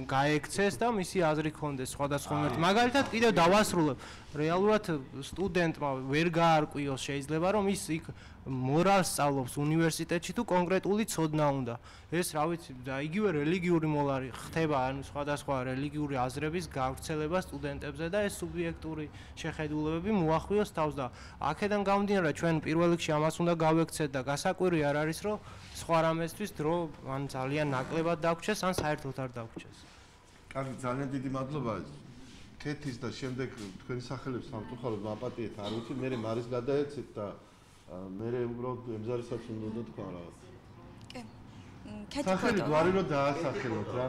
გაექცეს და მისი აზრი ქონდეს სხვადასხვა მიმართ. მაგალითად კიდევ დავასრულებ. რეალურად სტუდენტმა ვერ გაარკვიოს შეიძლება რომ ის იქ მორალს სწავლობს უნივერსიტეტში თუ კონკრეტული ცოდნა უნდა. ეს რა ვიცი და იგივე რელიგიური მოლარი ხდება ანუ სხვადასხვა რელიგიური აზრების გავრცელება სტუდენტებზე და ეს სუბიექტური შეხედულებები მოახვიოს თავს და აქედან გამომდინარე ჩვენ პირველ რიგში ამას უნდა გავექცეთ და გასაკვირი არ არის რომ სხვა რამესთვის დრო ან ძალიან ნაკლებად დაგვრჩეს ან საერთოდ არ დაგვრჩეს. კარგი, ძალიან დიდი მადლობა. კეთის და შემდეგ თქვენი სახელებს სამწუხაროდ მაპატიეთ, არ ვიცი, მე მარის გადაეცეთ და მე უბრალოდ ემზარისაც უნდა თქვა რაღაც. კი. კეთი სახელი გვარი რომ დაასახელოთ რა.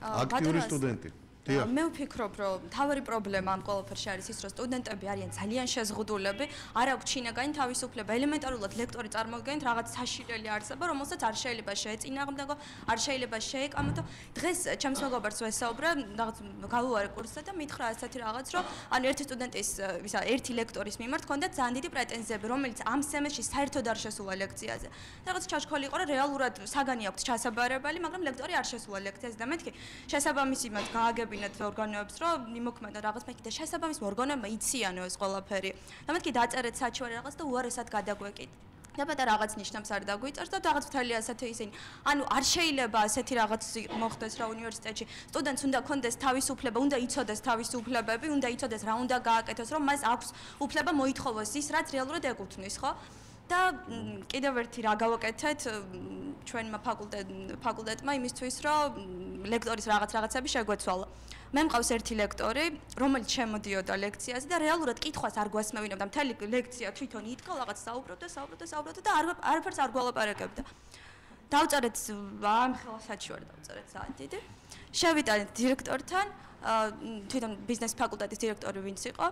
აქტიური სტუდენტი. მე ვფიქრობ, რომ თავარი პრობლემა ამ ყველაფერში არის ის, რომ სტუდენტები არიან ძალიან შეზღუდულები, არ აქვს ჩინაგანი თავისუფლება, ელემენტარულად ლექტორი წარმოგიდგენთ რაღაც საშინელი არსება, რომელსაც არ შეიძლება შეეწინააღმდეგო, არ შეიძლება შეეკამათო. დღეს ჩემს მეგობარს ვესაუბრე, რაღაც გავუარე კურსზე და მითხრა ასეთი რაღაც, რომ ანუ ერთი სტუდენტის, ისა ერთი ლექტორის მიმართ ჰქონდა ძალიან დიდი პრეტენზიები, რომელიც ამ სემესტრში საერთოდ არ შესულა ლექციაზე. რაღაც ჩაჩქოლი იყო, რომ რეალურად საგანი აქვს ჩასაბარებელი, მაგრამ ლექტორი არ შესულა ლექციაზე და მეთქი შესაბამისი მათ გააგებინათ ორგანოებს, რომ იმოქმედო რაღაც მეთქი და შესაბამის ორგანოებმა იციანო ეს ყველაფერი. და მეთქი დაწერეთ საჩვარე რაღაც და უარესად გადაგვეკით. და პატარა რაღაც ნიშნავს არ დაგვიწერს და რაღაც მთელი ასეთი ისინი. ანუ არ შეიძლება ასეთი რაღაც მოხდეს რა უნივერსიტეტში. სტუდენტს უნდა კონდეს თავისუფლება, უნდა იცოდეს თავისი უფლებები, უნდა იცოდეს რა უნდა გააკეთოს, რომ მას აქვს უფლება მოითხოვოს ის, რაც რეალურად ეკუთვნის, ხო? და კიდევ ერთი რა გავაკეთეთ ჩვენმა ფაკულტეტმა იმისთვის, რომ ლექტორის რაღაცები შეგვეცვალა. მე მყავს ერთი ლექტორი, რომელიც შემოდიოდა ლექციაზე და რეალურად კითხვას არ გვასმევინებდა. მთელი ლექცია თვითონ იდგა, რაღაც საუბრობდა და არაფერს არ გვალაპარაკებდა. დავწერეთ ამ ხელასაც ვარ დავწერეთ საათ დიდი. შევიტანეთ დირექტორთან, თვითონ ბიზნეს ფაკულტეტის დირექტორი ვინც იყო.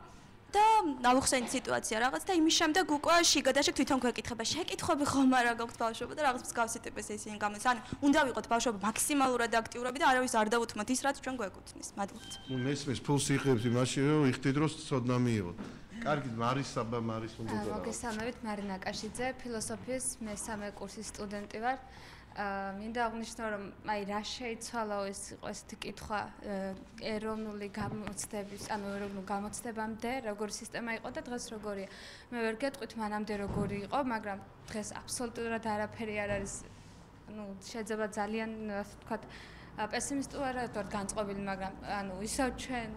და ნავხსენით სიტუაცია რაღაც და იმის შემდეგ უკვე შიგადაშიგ თვითონ გვეკითხება შეკითხვები ხომ არა გაქვთ ბავშვობა და რაღაც მსგავსი ტიპის ისინი გამოდის. ანუ უნდა ვიყოთ ბავშვობა მაქსიმალურად აქტიურები და არავის არ დავუთმოთ ის რაც ჩვენ გვეკუთვნის. მადლობთ. ნუ მესმის ფულს იღებს იმაში რომ იხდით რომ ცოდნა მიიღოთ. კარგი, მარის უნდა და. მოგესალმებით, მარინა კაშიძე, ფილოსოფიის მესამე კურსის სტუდენტი ვარ. მინდა აღნიშნო რომ აი რა შეიცვალა ეს იყო ესეთი კითხვა ეროვნული გამოცდების ანუ ეროვნულ გამოცდებამდე როგორი სისტემა იყო და დღეს როგორია მე ვერ გეტყვით მანამდე როგორი იყო მაგრამ დღეს აბსოლუტურად არაფერი არ არის ანუ შეიძლება ძალიან ასე ვთქვათ პესიმისტური ვარ განწყობილი მაგრამ ანუ ისევ ჩვენ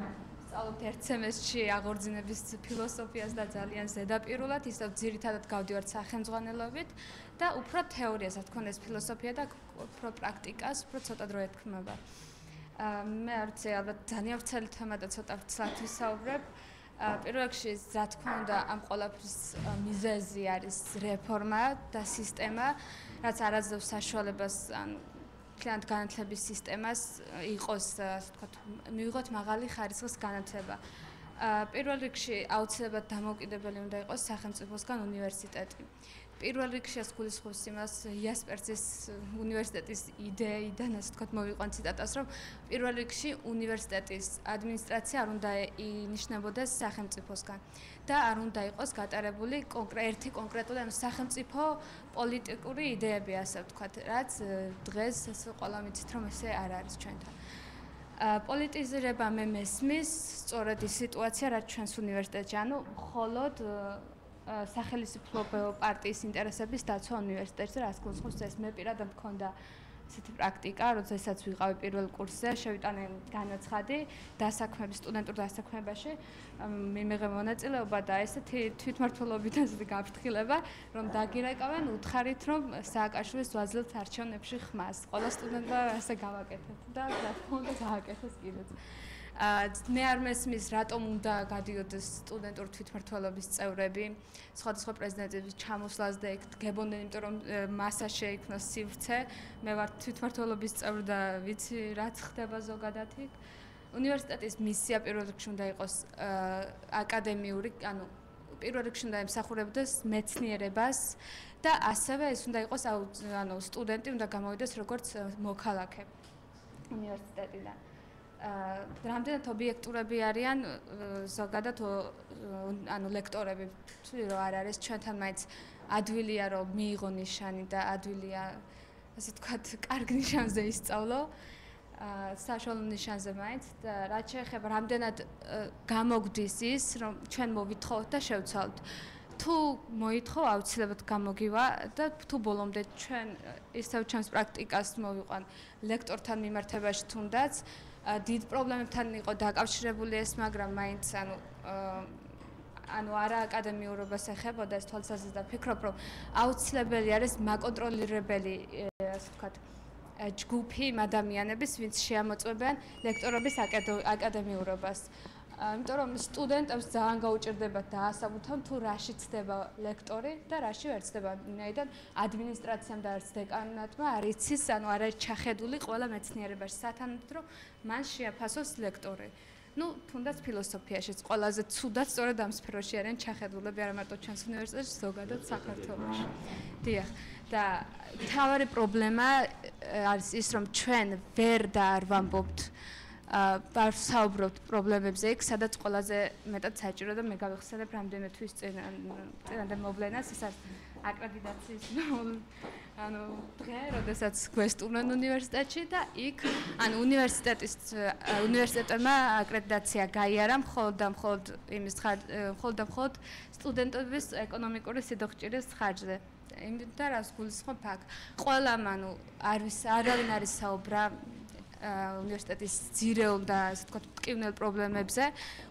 სწავლობთ ერთ სემესტრში აღორძინების ფილოსოფიას და ძალიან ზედაპირულად ისევ ძირითადად გავდივართ სახელმძღვანელობით და უფრო თეორიას რა თქონდეს ფილოსოფია და უფრო პრაქტიკას უფრო ცოტა დრო ეთქმება. მე არ ვიცი ალბათ ძალიან ვრცელი თემა და ცოტა ვრცლად ვისაუბრებ. პირველ რიგში რა თქმა უნდა ამ ყველაფრის მიზეზი არის რეფორმა და სისტემა, რაც არაძლევს საშუალებას ან კლient განათლების სისტემას იყოს ასე ვთქვათ მივიღოთ მაღალი ხარისხის განათლება. პირველ რიგში აუცილებლად დამოუკიდებელი უნდა იყოს სახელმწიფოსგან უნივერსიტეტი. პირველ რიგში გულისხმობს იმას იასპერსის უნივერსიტეტის იდეიდან, ასე ვთქვათ, მოვიყვან ციტატას, რომ პირველ რიგში უნივერსიტეტის ადმინისტრაცია არ უნდა ინიშნებოდეს სახელმწიფოსგან და არ უნდა იყოს გატარებული ერთი კონკრეტული ანუ სახელმწიფო პოლიტიკური იდეები, ასე ვთქვათ, რაც დღეს ყველა მიცით, რომ ესე არ არის ჩვენთან. პოლიტიზირება მე მესმის, სწორედ ის სიტუაცია, რაც ჩვენს უნივერსიტეტში, ანუ მხოლოდ სახელმწიფო პარტიის ინტერესების დაცვა უნივერსიტეტში, რაც გულისხმობს ეს მე პირადად მქონდა ესეთი პრაქტიკა, როდესაც ვიყავი პირველ კურსზე, შევიტანე განაცხადი დასაქმების სტუდენტურ დასაქმებაში, მიმიღე მონაწილეობა და ესეთი თვითმმართველობიდან ესეთი გაფრთხილება, რომ დაგირეკავენ უთხარით, რომ სააკაშვილის ვაძლევთ არჩევნებში ხმას. ყველა სტუდენტმა ასე გავაკეთეთ და რა თქმა უნდა გააკეთეს კიდეც. მე არ მესმის რატომ უნდა გადიოდეს სტუდენტურ თვითმმართველობის წევრები სხვადასხვა პრეზიდენტების ჩამოსვლას და იქ გებოდნენ, იმიტომ რომ მასა შეიქმნას სივრცე. მე ვარ თვითმმართველობის წევრი და ვიცი რაც ხდება ზოგადად იქ. უნივერსიტეტის მისია პირველ რიგში უნდა იყოს აკადემიური, ანუ პირველ რიგში უნდა ემსახურებოდეს მეცნიერებას და ასევე ეს უნდა იყოს ანუ სტუდენტი უნდა გამოვიდეს როგორც მოქალაქე უნივერსიტეტიდან. რამდენად ობიექტურები არიან ზოგადად ანუ ლექტორები თვლი რომ არ არის ჩვენთან მაინც ადვილია რომ მიიღო ნიშანი და ადვილია ასე ვთქვათ კარგ ნიშანზე ისწავლო საშუალო ნიშანზე მაინც და რაც შეეხება რამდენად გამოგვდის ის რომ ჩვენ მოვითხოვოთ და შევცვალოთ თუ მოითხოვ აუცილებლად გამოგივა და თუ ბოლომდე ჩვენ ისევ ჩვენს პრაქტიკას მოვიყვან ლექტორთან მიმართებაში თუნდაც დიდ პრობლემებთან იყო დაკავშირებული ეს, მაგრამ მაინც ანუ არა აკადემიურობას ეხებოდა ეს თვალსაზრისით და ფიქრობ, რომ აუცილებელი არის მაკონტროლირებელი, ასე ვთქვათ, ჯგუფი ადამიანების, ვინც შეამოწმებიან ლექტორობის აკადემიურობას. იმიტომ რომ სტუდენტებს ძალიან გაუჭირდებათ დაასაბუთონ თუ რაში ცდება ლექტორი და რაში ვერ ცდება. ვინაიდან ადმინისტრაციამ და არც დეკანატმა არ იცის, ანუ არ არის ჩახედული ყველა მეცნიერებაში სათანადოდ რომ მან შეაფასოს ლექტორი. ну, თუნდაც ფილოსოფიაშიც ყველაზე ცუდად სწორედ ამ სფეროში არიან ჩახედულები, არა მარტო ჩვენს უნივერსიტეტში, ზოგადად საქართველოში. დიახ. და თავარი პრობლემა არის ის, რომ ჩვენ ვერ დაარვამბობთ ვსაუბრობთ პრობლემებზე იქ, სადაც ყველაზე მეტად საჭირო და მე გავიხსენებ რამდენიმე თვის წინანდელ მოვლენას, ეს არის აკრედიტაციის ანუ დღე, როდესაც გვესტუმრნენ უნივერსიტეტში და იქ ანუ უნივერსიტეტმა აკრედიტაცია გაიარა მხოლოდ და მხოლოდ სტუდენტების ეკონომიკური სიდოხჭირის ხარჯზე. და რას გულისხმობ აქ? ყველამ ანუ არავინ არის საუბრა უნივერსიტეტის ძირეულ და ასე ვთქვათ მტკივნელ პრობლემებზე.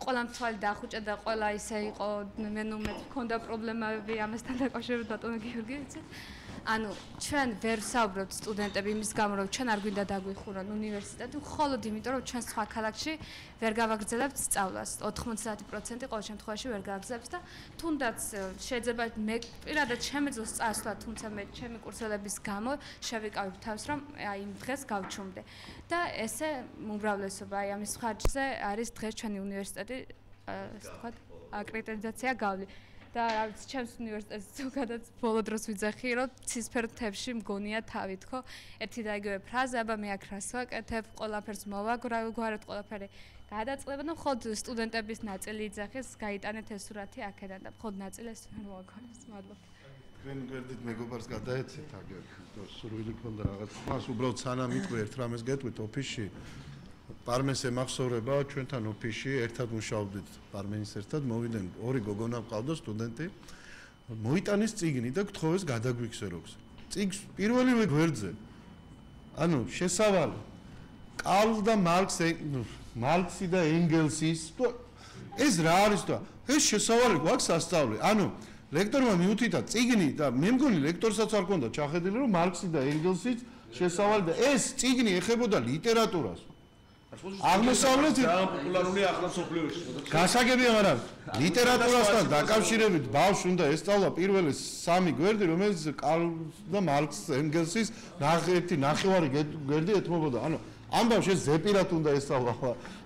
ყველამ თვალი დაახუჭა და ყველა ისე იყო, მე მქონდა პრობლემები ამასთან დაკავშირებით ბატონო გიორგი, იცით? ანუ ჩვენ ვერ ვსაუბრობთ სტუდენტები იმის გამო, რომ ჩვენ არ გვინდა დაგვიხურონ უნივერსიტეტი, მხოლოდ იმიტომ, რომ ჩვენ სხვა ქალაქში ვერ გავაგრძელებთ სწავლას. 90% ყოველ შემთხვევაში ვერ გავაგრძელებთ და თუნდაც შეიძლება მე პირადად შემეძლოს წასვლა, თუმცა მე ჩემი კურსელების გამო შევიკავებ თავს, რომ აი იმ დღეს გავჩუმდე. და ესე უმრავლესობა აი ამის ხარჯზე არის დღეს ჩვენი უნივერსიტეტი, ასე ვთქვათ, აკრედიტაცია გავლი. და რა ვიცი, ჩემს უნივერსიტეტს ზოგადად ბოლო დროს ვიძახი, რომ ცისფერ თებში მგონია თავით, ხო? ერთი და იგივე ფრაზა, აბა მე აქ რას ვაკეთებ, ყველაფერს მოვაგვაროთ, ყველაფერი გადაწყდება, და მხოლოდ სტუდენტების ნაწილი იძახეს, გაიტანეთ ეს სურათი აქედან და მხოლოდ ნაწილი ეს მოაგვარეს. მადლობა. თქვენ გვერდით მეგობარს გადაეცეთ აგერ, სურვილი ქონდა რაღაც. მას უბრალოდ სანამ იტყვი ერთ რამეს გეტყვით ოფისში. პარმენს ემახსოვრება ჩვენთან ოფისში, ერთად მუშაობდით პარმენის ერთად, მოვიდნენ ორი გოგონა მყავდა სტუდენტი. მოიტანეს წიგნი და გთხოვეს გადაგვიქსეროს. წიგნს პირველივე გვერდზე. ანუ შესავალი კარლ და მარქსი და ენგელსის ეს რა არის და ეს შესავალი გვაქვს სასწავლი. ანუ ლექტორმა მიუთითა წიგნი და მე მგონი ლექტორსაც არ ქონდა ჩახედილი, რომ მარქსი და ენგელსის შესავალი და ეს წიგნი ეხებოდა ლიტერატურას. აღმოსავლეთით ძალიან პოპულარულია ახლა სოფლიოში. გასაგებია, მაგრამ ლიტერატურასთან დაკავშირებით ბავშვს უნდა ესწავლა პირველი სამი გვერდი, რომელიც კარლ და მარქს ენგელსის ერთი ნახევარი გვერდი ეთმობოდა. ანუ ამ ბავშვს ეს ზეპირად უნდა ესწავლა.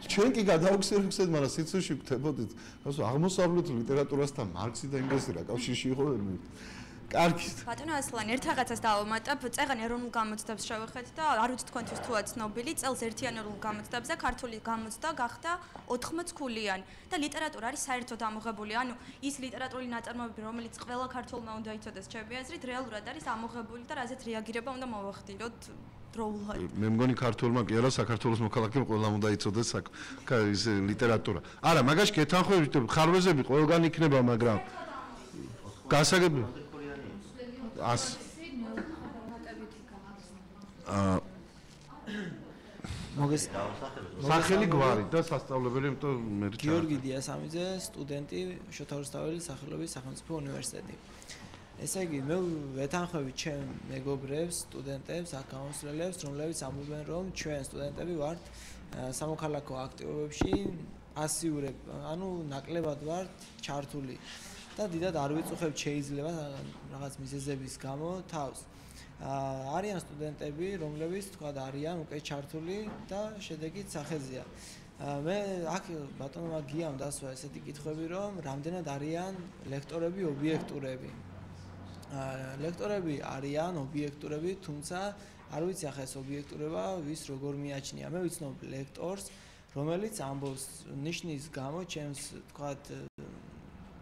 ჩვენ კი გადავაგვსერვიქცეთ, მაგრამ სიცოცხლეში გვხვდებოდით, ასე აღმოსავლეთ ლიტერატურასთან მარქსი და ენგელსი რა კავშირში იყო ვერ მივხვდი. კარგი. ბატონო ასლანი, ერთ რაღაცას დავამატებ, წეგან ეროვნულ გამოცდებს შევეხეთ და არ ვიცი თქვენთვის თუა ცნობილი, წელს ერთიან ეროვნულ გამოცდებზე ქართული გამოცდა გახდა 80 ქულიანი და ლიტერატურა არის საერთოდ ამოღებული. ანუ ის ლიტერატურული ნაწარმოებები, რომელიც ყველა ქართველმა უნდა იცოდეს, ჩემი აზრით, რეალურად არის ამოღებული და რაზეც რეაგირება უნდა მოვახდინოთ დროულად. მე მგონი ქართულმა კი არა, საქართველოს მოქალაქემ ყველამ უნდა იცოდეს ის ლიტერატურა. არა, მაგაში გეთანხმებით, ხარვეზები ყველგან იქნება, მაგრამ გასაგები სახელი გვარი და სასწავლებელი, იმიტომ მე გიორგი დიასამიძე, სტუდენტი, შოთა რუსთაველის სახელობის სახელმწიფო უნივერსიტეტი. ესე იგი, მე ვეთანხმები ჩემ მეგობრებს, სტუდენტებს, აქ გამოსვლელებს, რომლებიც ამბობენ, რომ ჩვენ სტუდენტები ვართ სამოქალაქო აქტივობებში პასიურად, ანუ ნაკლებად ვართ ჩართული. და დიდად არ ვიწუხებ შეიძლება რაღაც მიზეზების გამო თავს. არიან სტუდენტები, რომლებიც თქვა არიან უკვე ჩართული და შედეგით სახეზეა. მე აქ ბატონმა გიამ დასვა ესეთი კითხვები, რომ რამდენად არიან ლექტორები ობიექტურები. ლექტორები არიან ობიექტურები, თუმცა არ ვიცი ახლა ეს ობიექტურება ვის როგორ მიაჩნია. მე ვიცნობ ლექტორს, რომელიც ამბობს ნიშნის გამო ჩემს თქვა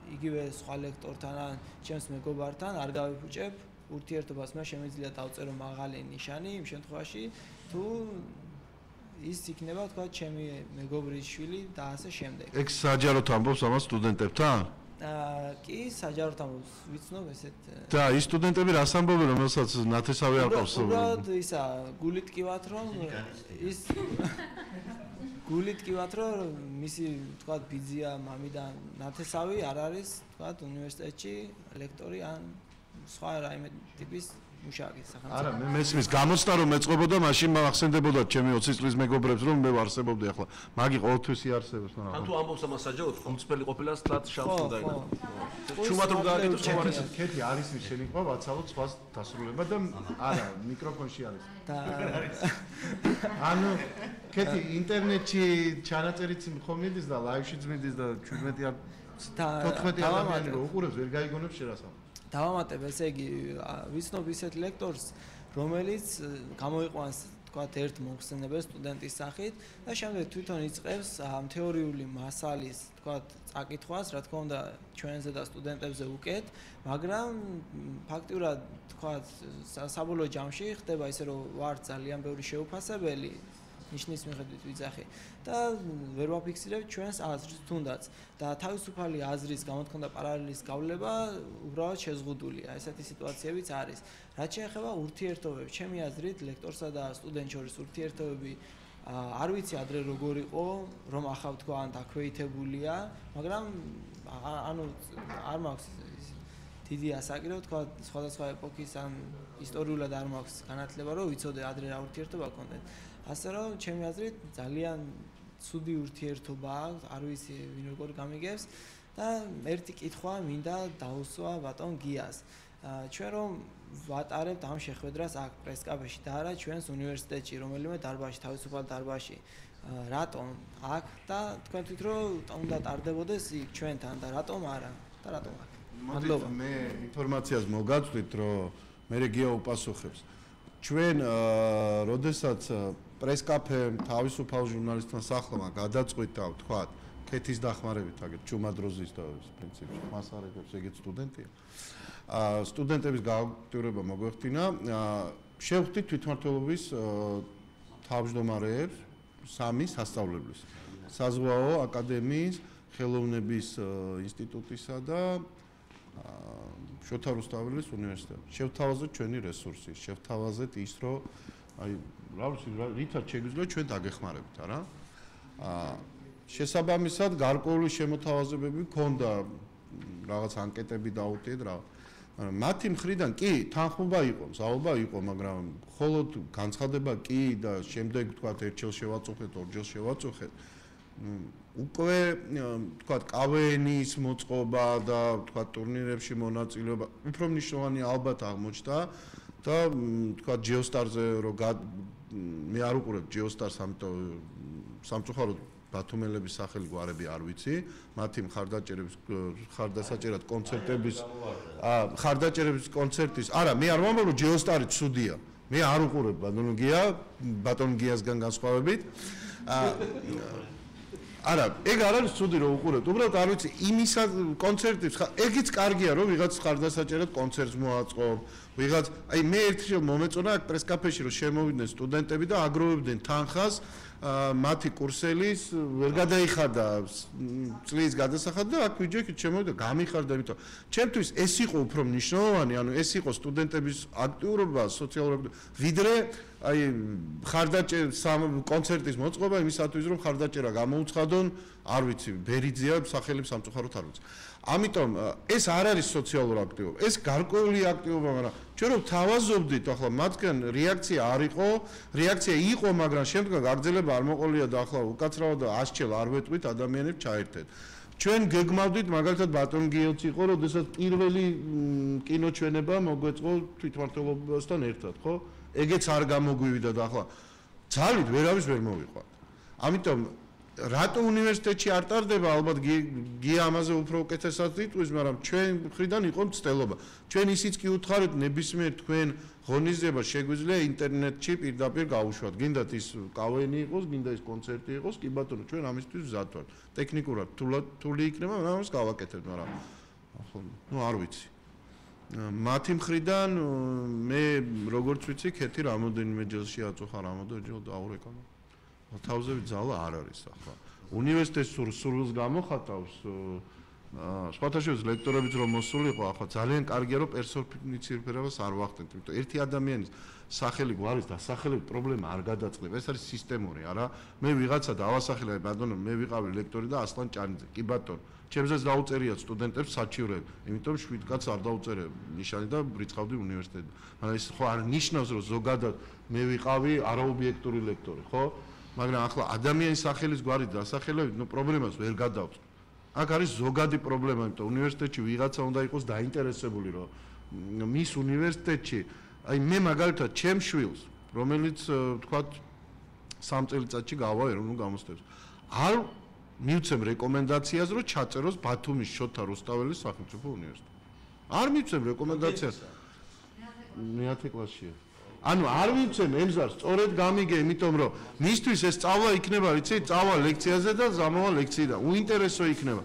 იგივე სხვა ლექტორთან ან ჩემს მეგობართან არ გავიფუჭებ ურთიერთობას, მე შემიძლია დავწერო მაღალი ნიშანი იმ შემთხვევაში, თუ ის იქნება თქვა ჩემი მეგობრის შვილი და ასე შემდეგ. ეგ საჯაროდ ამბობს ამას სტუდენტებთან? კი, საჯაროდ ამბობს, ვიცნობ ესეთ. და ის სტუდენტები რას ამბობენ, რომელსაც ნათესავი აყავს? უბრალოდ ისა, გულით კივათ რომ ის გულით კივათ რომ მისი თქვა ბიძია მამიდან ნათესავი არ არის თქვა უნივერსიტეტში ლექტორი ან სხვა რაიმე ტიპის მუშაკი სახელმწიფო. არა, მე მესმის გამოცდა რომ მეწყობოდა, მაშინ მახსენდებოდა ჩემი 20 წლის მეგობრებს რომ მე ვარსებობდი ახლა. მაგი ყოველთვის იარსებებს, მაგრამ ან თუ ამბობს ამას საჯაროდ, ხომწფელი ყოფილა სლად შავს უნდა იყო. ჩუმად რომ გააკეთოს ხომ არის? კეთი არის ის შენიყვა, ვაცალოთ სხვას დასრულება და არა, მიკროფონში არის. ანუ კეთი ინტერნეტში ჩანაწერიც ხომ მიდის და ლაივშიც მიდის და 17 14 ადამიანი რო უყურებს, ვერ გაიგონებს შერასამყაროს. დავამატებ, ესე იგი, ვიცნობ ისეთ ლექტორს, რომელიც გამოიყვანს თქვათ ერთ მოხსენებელს სტუდენტის სახით და შემდეგ თვითონ იწყებს ამ თეორიული მასალის თქვათ წაკითხვას, რა თქმა უნდა, ჩვენზე და სტუდენტებზე უკეთ, მაგრამ ფაქტიურად თქვათ საბოლოო ჯამში ხდება ისე, რომ ვარ ძალიან ბევრი შეუფასებელი ნიშნის მიხედვით ვიძახი და ვერ ვაფიქსირებ ჩვენს აზრს თუნდაც და თავისუფალი აზრის გამოთქონდა პარალელის გავლება უბრალოდ შეზღუდულია. ესეთი სიტუაციებიც არის. რაც შეეხება ურთიერთობებს, ჩემი აზრით ლექტორსა და სტუდენტ შორის ურთიერთობები არ ვიცი ადრე როგორ იყო, რომ ახლა თქვა დაქვეითებულია, მაგრამ ანუ არ მაქვს დიდი ასაკი რომ თქვა სხვადასხვა ეპოქის ან ისტორიულად არ მაქვს განათლება რომ ვიცოდე ადრე რა ურთიერთობა გქონდეთ. ასე რომ ჩემი აზრით ძალიან ცუდი ურთიერთობა აქვს, არ ვიცი ვინ როგორ გამიგებს და ერთი კითხვა მინდა დაუსვა ბატონ გიას. ჩვენ რომ ვატარებთ ამ შეხვედრას აქ პრესკაფეში და არა ჩვენს უნივერსიტეტში, რომელიმე დარბაზში, თავისუფალ დარბაზში. რატომ აქ და თქვენთვით რომ უნდა ტარდებოდეს იქ ჩვენთან და რატომ არა და რატომ აქ? მადლობა. მე ინფორმაციას მოგაწვით, რომ მე რეგია უპასუხებს. ჩვენ როდესაც პრესკაფემ თავისუფალ ჟურნალისტთან სახლმა გადაწყვიტა, ვთქვათ, კეთის დახმარებით, აგერ ჩუმადროზის და პრინციპში მასარებებს, ეგეც სტუდენტია. სტუდენტების გააქტიურება მოგვეხდინა, შევხვდით თვითმმართველობის თავმჯდომარეებს, 3 სასწავლებლის. საზღვაო აკადემიის, ხელოვნების ინსტიტუტისა და შოთა რუსთაველის უნივერსიტეტი. შევთავაზეთ ჩვენი რესურსი, შევთავაზეთ ის, რომ აი, რა ვიცი, რითაც შეგვიძლია ჩვენ დაგეხმარებით, არა? შესაბამისად, გარკვეული შემოთავაზებები მქონდა, რაღაც ანკეტები დაუტიეთ რა. მათი მხრიდან კი, თანხმობა იყო, მზაობა იყო, მაგრამ მხოლოდ განცხადება კი და შემდეგ თქვათ ერთჯერ შევაწუხეთ, ორჯერ შევაწუხეთ. უკვე თქვათ კავენის მოწყობა და თქვათ ტურნირებში მონაწილეობა უფრო მნიშვნელოვანი ალბათ აღმოჩნდა და თქვათ ჯეოსტარზე რო მე არ უყურებ ჯეოსტარს, ამიტომ სამწუხაროდ ბათუმელების სახელი გვარები არ ვიცი, მათი მხარდასაჭერად კონცერტების მხარდაჭერების კონცერტის, არა, მე არ ვამბობ, რომ ჯეოსტარი ცუდია. მე არ უყურებ ბატონ გიასგან განსხვავებით. არა, ეგ არ არის ცუდი რომ უყურებთ, უბრალოდ არ ვიცი, იმისა კონცერტებს, ეგიც კარგია რომ ვიღაც მხარდასაჭერად კონცერტს მოაწყო, ვიღაც, აი მე ერთხელ მომეწონა აქ პრესკაფეში რომ შემოვიდნენ სტუდენტები და აგროვებდნენ თანხას მათი კურსელის ვერ გადაიხარდა წლის გადასახადი და აქ ვიჯექით შემოვიდა გამიხარდა, იმიტომ ჩემთვის ეს იყო უფრო მნიშვნელოვანი, ანუ ეს იყო სტუდენტების აქტიურობა სოციალურ ვიდრე აი კონცერტის მოწყობა იმისათვის რომ ხარდაჭერა გამოუცხადონ, არ ვიცი, ბერიძია სახელებს სამწუხაროდ არ ვიცი. ამიტომ ეს არ არის სოციალური აქტივობა, ეს გარკვეული აქტივობა, მაგრამ ჩვენ რომ თავაზობდით, ახლა მათგან რეაქცია არ იყო, რეაქცია იყო, მაგრამ შემდგომ გაგრძელება არ მოყოლია და ახლა უკაცრავად და ასჩელ არ ვეტყვით ადამიანებს ჩაერთეთ. ჩვენ გეგმავდით მაგალითად ბატონ გიოც იყო, როდესაც პირველი კინოჩვენება მოგვეწყო თვითმმართველობასთან ერთად, ხო? ეგეც არ გამოგვივიდა და ახლა ძალით ვერავის ვერ მოვიყვა. ამიტომ რატო უნივერსიტეტში არ ტარდება, ალბათ გია ამაზე უფრო უკეთესად იტყვის, მაგრამ ჩვენ მხრიდან იყო მცდელობა. ჩვენ ისიც კი უთხარით ნებისმიერ თქვენ ღონისძიებას შეგვიძლია ინტერნეტში პირდაპირ გავუშვათ. გინდათ ის კავენი იყოს, გინდა ის კონცერტი იყოს, კი ბატონო, ჩვენ ამისთვის მზად ვართ. ტექნიკურად თული იქნება, მაგრამ ამას გავაკეთებთ, მაგრამ ახლა არ ვიცი. მათი მხრიდან მე როგორც ვიცი, ქეთი რამოდენიმე ჯერ შეაწუხა, რამოდენიმე ჯერ დაურეკა. თავზე ძალა არ არის ახლა. უნივერსიტეტს სურვილს გამოხატავს, სხვათა შორის ლექტორებიც რომ მოსულიყო, ახლა ძალიან კარგია რომ პერსონიფიცირებას არ ვახდენთ, იმიტომ ერთი ადამიანის სახელი გვარის დასახელებით პრობლემა არ გადაწყდება, ეს არის სისტემური, არა? მე ვიღაცა დავასახელე, ბატონო, მე ვიყავი ლექტორი და ასლან ჭანიძე. კი ბატონო, ჩემზეც დაუწერიათ სტუდენტებს საჩივრები, იმიტომ 7 კაცს არ დაუწერე ნიშანი და ბრიცხავდი უნივერსიტეტში. მაგრამ ეს ხო არ ნიშნავს რომ ზოგადად მე ვიყავი არაობიექტური ლექტორი, ხო? მაგრამ ახლა ადამიანის სახელის გვარი დასახელებით, პრობლემას ვერ გადავწყვეტ. აქ არის ზოგადი პრობლემა, იმიტომ უნივერსიტეტში ვიღაცა უნდა იყოს დაინტერესებული, რომ მის უნივერსიტეტში, აი მე მაგალითად ჩემ შვილს, რომელიც თქვათ 3 წელიწადში გავა ეროვნულ გამოცდებს, არ მივცემ რეკომენდაციას, რომ ჩაწეროს ბათუმის შოთა რუსთაველის სახელმწიფო უნივერსიტეტი. არ მივცემ რეკომენდაციას. მე-10 კლასშია. ანუ არ მივცემ ემზარს, სწორედ გამიგე, იმიტომ რომ მისთვის ეს სწავლა იქნება, ვიცი, სწავლა ლექციაზე და ზამოვა ლექციიდან. უინტერესო იქნება.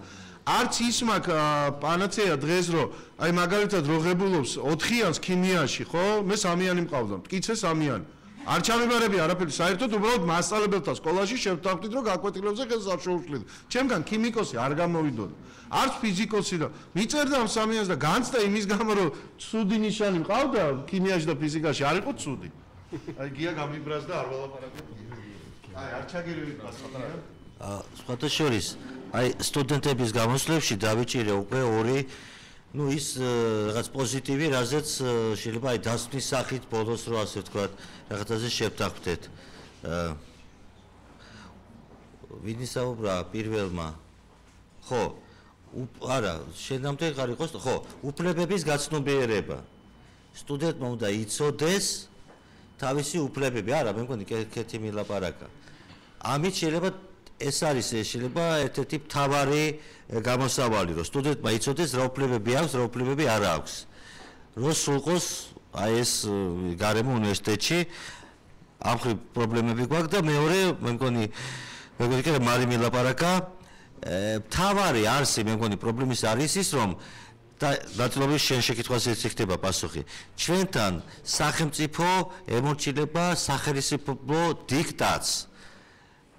არც ის მაქვს პანაცეა დღეს, რომ აი მაგალითად როგებულობს 4-იანს ქიმიაში, ხო? მე 3-იანი მყავდა, მტკიცე 3-იანი. არ ჩამებარები არაფერი, საერთოდ უბრალოდ მასწავლებელთა სკოლაში შევთანხმდით, რომ გაკვეთილებზე ხელს არ შეუშლიდ. ჩემგან ქიმიკოსი არ გამოვიდოდა. არც ფიზიკოსი და მიწერდა ამ 3-იანს და განცდა იმის გამო, რომ ცუდი ნიშანი მყავდა ქიმიაში და ფიზიკაში, არ იყო ცუდი. აი გია გამიბრას და არ ველაპარაკებ. აი არ ჩაგირევით მასწავლე. სხვათა შორის, აი სტუდენტების გამოსვლებში დავიჭირე უკვე 2 ну ის რაღაც პოზიტივი, რაზეც შეიძლება აი დასვნის სახით ბოლოს რო ასე ვთქვათ, რაღაცაზე შევთანხმდეთ. ვინი საუბრა პირველმა? ხო, არა, შენამდე არ იყოს, ხო, უფლებების გაცნობიერება. სტუდენტმა უნდა იცოდეს თავისი უფლებები, არა, მე მგონი კეთი მილაპარაკა. ამით შეიძლება ეს არის შეიძლება ერთ-ერთი მთავარი გამოსავალი, რომ სტუდენტმა იცოდეს რა უფლებები აქვს, რა უფლებები არ აქვს. რომ სულყოს აი ეს გარემო უნივერსიტეტში ამ ხრივ პრობლემები გვაქვს და მეორე მე მგონი მარი მილაპარაკა მთავარი არსი მე მგონი პრობლემის არის ის რომ დაწლობის შენ შეკითხვაზე ეციხდება პასუხი. ჩვენთან სახელმწიფო ემორჩილება სახელმწიფო დიქტატს.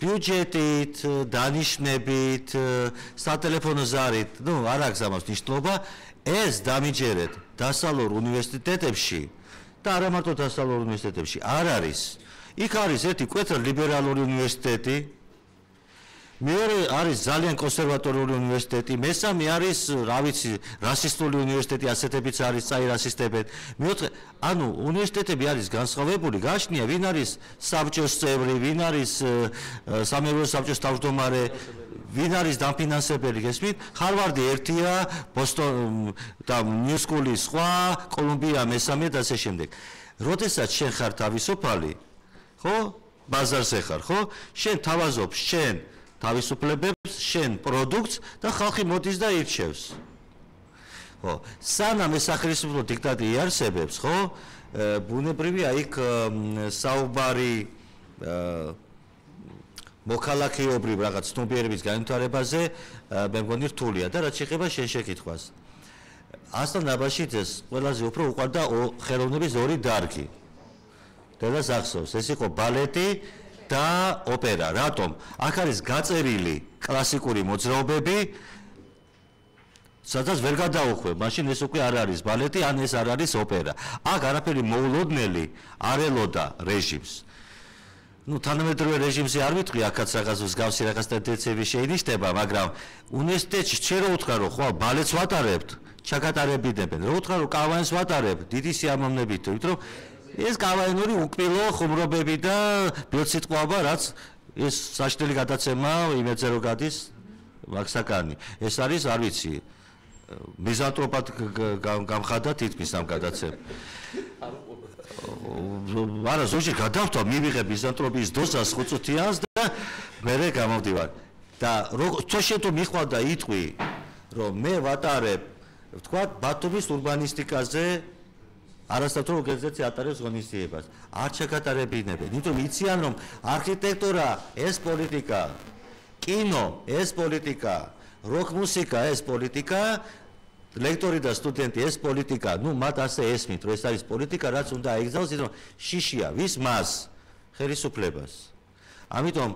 ბიუჯეტით, დანიშნებით, სატელეფონო ზარით, ну, არ აქვს ამას მნიშვნელობა, ეს დამიჯერეთ დასავლურ უნივერსიტეტებში და არა მარტო დასავლურ უნივერსიტეტებში, არ არის. იქ არის ერთი კვეთრ ლიბერალური უნივერსიტეტი, მეორე არის ძალიან კონსერვატორული უნივერსიტეტი, მესამე არის, რა ვიცი, რასისტული უნივერსიტეტი, ასეთებიც არის, წაი რასისტებად. მეოთხე, ანუ უნივერსიტეტები არის განსხვავებული, გაშნია, ვინ არის საბჭოს წევრი, ვინ არის სამეურვეო საბჭოს თავმჯდომარე, ვინ არის დამფინანსებელი, გესმით? ხარვარდი ერთია, ბოსტონ და ნიუ სკული სხვა, კოლუმბია მესამე და ასე შემდეგ. როდესაც შენ ხარ თავისუფალი, ხო? ბაზარზე ხარ, ხო? შენ თავაზობ, შენ თავისუფლებებს, შენ პროდუქტს და ხალხი მოდის და ირჩევს. ხო, სანამ ეს სახელმწიფო დიქტატი იარსებებს, ხო, ბუნებრივია იქ საუბარი მოქალაქეობრივ რაღაც ცნობიერების განვითარებაზე მე მგონი რთულია და რაც შეეხება შენ შეკითხვას. ასთან დაბაშიძეს ყველაზე უფრო უყვარდა ხელოვნების ორი დარგი. დედას ახსოვს, ეს იყო ბალეტი და ოპერა. რატომ? აქ არის გაწერილი კლასიკური მოძრაობები, სადაც ვერ გადაუხვევ, მაშინ ეს უკვე არ არის ბალეტი, ან ეს არ არის ოპერა. აქ არაფერი მოულოდნელი არ ელოდა რეჟიმს. ну თანამედროვე რეჟიმზე არ ვიტყვი, აქაც რაღაც მსგავსი რაღაც ტენდენციები შეინიშნება, მაგრამ უნივერსიტეტში ჩვენ რო უთხრა, რომ ხო ბალეტს ვატარებთ, ჩაკატარებიდებენ. რო უთხრა, რომ კავაინს ვატარებთ, დიდი სიამოვნებით, იმიტომ რომ ეს კავაინური უკბილო ხუმრობები და ბიოციტყვაობა, რაც ეს საშტელი გადაცემა იმედზე რომ გადის ვაქსაკანი. ეს არის, არ ვიცი, მიზანტროპად გამხადა თითქმის ამ გადაცემ. არა, ზოგჯერ გადავთვა, მივიღე მიზანტროპიის დოზას 5 წუთიანს და მერე გამოვდივარ. და თოშე თუ მიხვალდა იტყვი, რომ მე ვატარებ, ვთქვათ, ბათუმის ურბანისტიკაზე არასდროს ორგანიზაცია ატარებს ღონისძიებას. არ ჩაკატარებინებენ, იმიტომ რომ იციან, რომ არქიტექტურა ეს პოლიტიკა, კინო ეს პოლიტიკა, როკ მუსიკა ეს პოლიტიკა, ლექტორი და სტუდენტი ეს პოლიტიკა, ну მათ ასე ესმით, რომ ეს არის პოლიტიკა, რაც უნდა აიგზავნოს, იმიტომ შიშია ვის მას ხელისუფლებას. ამიტომ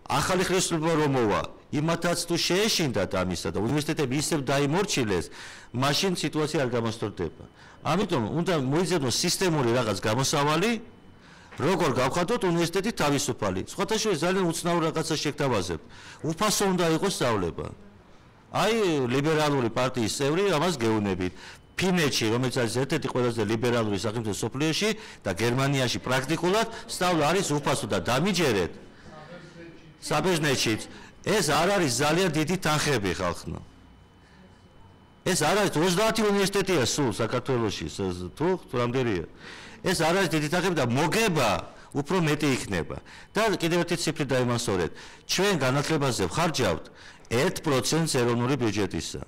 ახალი ხელისუფლება რომ მოვა, იმათაც თუ შეეშინდათ ამისა და უნივერსიტეტები ისევ დაიმორჩილეს, მაშინ სიტუაცია არ გამოსწორდება. ამიტომ უნდა მოიძებნოს სისტემური რაღაც გამოსავალი, როგორ გავხადოთ უნივერსიტეტი თავისუფალი. სხვათა შორის ძალიან უცნაურ რაღაცას შეგთავაზებთ. უფასო უნდა იყოს სწავლება. აი ლიბერალური პარტიის წევრი ამას გეუბნებით. ფინეთში, რომელიც არის ერთ-ერთი ყველაზე ლიბერალური სახელმწიფო სოფლიოში და გერმანიაში პრაქტიკულად სწავლა არის უფასო და დამიჯერეთ. საბერძნეთშიც ეს არ არის ძალიან დიდი თანხები ხალხმა. ეს არ არის 30 უნივერსიტეტია სულ საქართველოში, თუ რამდენია. ეს არ არის დიდი თანხები და მოგება უფრო მეტი იქნება. და კიდევ ერთი ციფრი დაიმასწორეთ. ჩვენ განათლებაზე ვხარჯავთ 1% ეროვნული ბიუჯეტისა.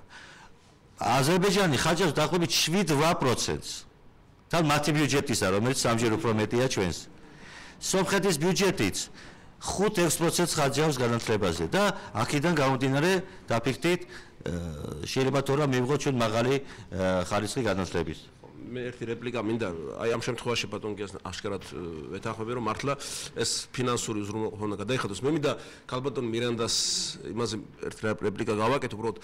აზერბაიჯანი ხარჯავს დაახლოებით 7-8%. თან მათი ბიუჯეტისა, რომელიც სამჯერ უფრო მეტია ჩვენს. სომხეთის ბიუჯეტიც 5-6% ხარჯავს განათლებაზე და აქედან გამომდინარე დაფიქრდით შეიძლება თორემ მივიღოთ ჩვენ მაღალი ხარისხი განათლების. მე ერთი რეპლიკა მინდა, აი ამ შემთხვევაში ბატონ გიას აშკარად ვეთანხმები, რომ მართლა ეს ფინანსური უზრუნველყოფა უნდა გადაიხადოს. მე მინდა ქალბატონ მირანდას იმაზე ერთი რეპლიკა გავაკეთო, უბრალოდ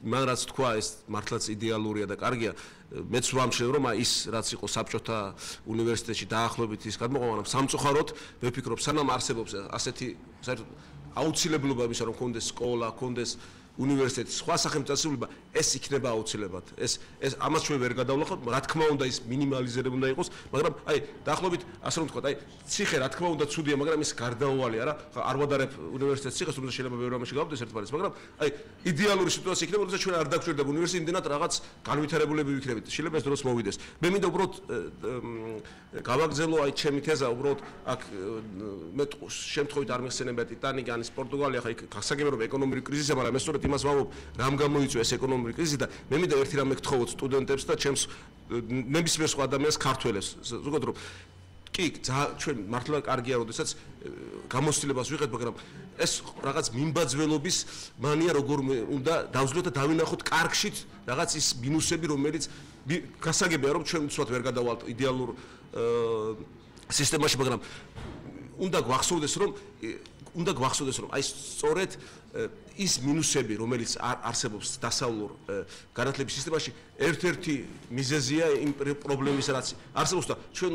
მან რაც თქვა, ეს მართლაც იდეალურია და კარგია. მეც ვამჩნევ, რომ ის რაც იყო საბჭოთა უნივერსიტეტში დაახლოებით ის გადმოყვანა, მაგრამ სამწუხაროდ მე ვფიქრობ, სანამ არსებობს ასეთი საერთოდ აუცილებლობა იმისა, რომ კონდეს სკოლა, კონდეს უნივერსიტეტი, სხვა სახელმწიფოება, ეს იქნება აუცილებლად. ეს ამას ჩვენ ვერ გადავლახავთ, რა თქმა უნდა ის მინიმალიზირებული უნდა იყოს, მაგრამ აი დაახლოებით ასე რომ ვთქვათ, აი ციხე რა თქმა უნდა ცუდია, მაგრამ ის გარდაუვალი არა. არ ვადარებ უნივერსიტეტს ციხეს, თუმცა შეიძლება ბევრი რამეში გავდეს ერთმანეთს, მაგრამ აი იდეალური სიტუაცია იქნება, როცა ჩვენ არ დაგვჭირდება უნივერსიტეტი, იმდენად რაღაც განვითარებულები ვიქნებით. შეიძლება ეს დროს მოვიდეს. მე მინდა უბრალოდ გავაგზელო აი ჩემი თეზა, უბრალოდ აქ მე შემთხვევით არ მიხსენებია ტიტანიკი, ან ის პორტუგალია, ხა იქ გასაგებია რომ ეკონომიკური კრიზისია, მაგრამ ეს სწორედ იმას ვამბობ, რამ გამოიწვია ეს ეკონომიკური კრიზისი და მე მინდა ერთი რამე გთხოვოთ სტუდენტებს და ჩემს ნებისმიერ სხვა ადამიანს ქართველებს, ზოგადად რომ კი ჩვენ მართლა კარგია, როდესაც გამოცდილებას ვიღებთ, მაგრამ ეს რაღაც მიმბაძველობის მანია როგორ უნდა დავძლოთ და დავინახოთ კარგშით რაღაც ის მინუსები, რომელიც გასაგებია რომ ჩვენ უცბად ვერ გადავალთ იდეალურ სისტემაში, მაგრამ უნდა გვახსოვდეს რომ აი სწორედ ის მინუსები, რომელიც არსებობს დასავლურ განათლების სისტემაში, ერთ-ერთი მიზეზია იმ პრობლემის, რაც არსებობს და ჩვენ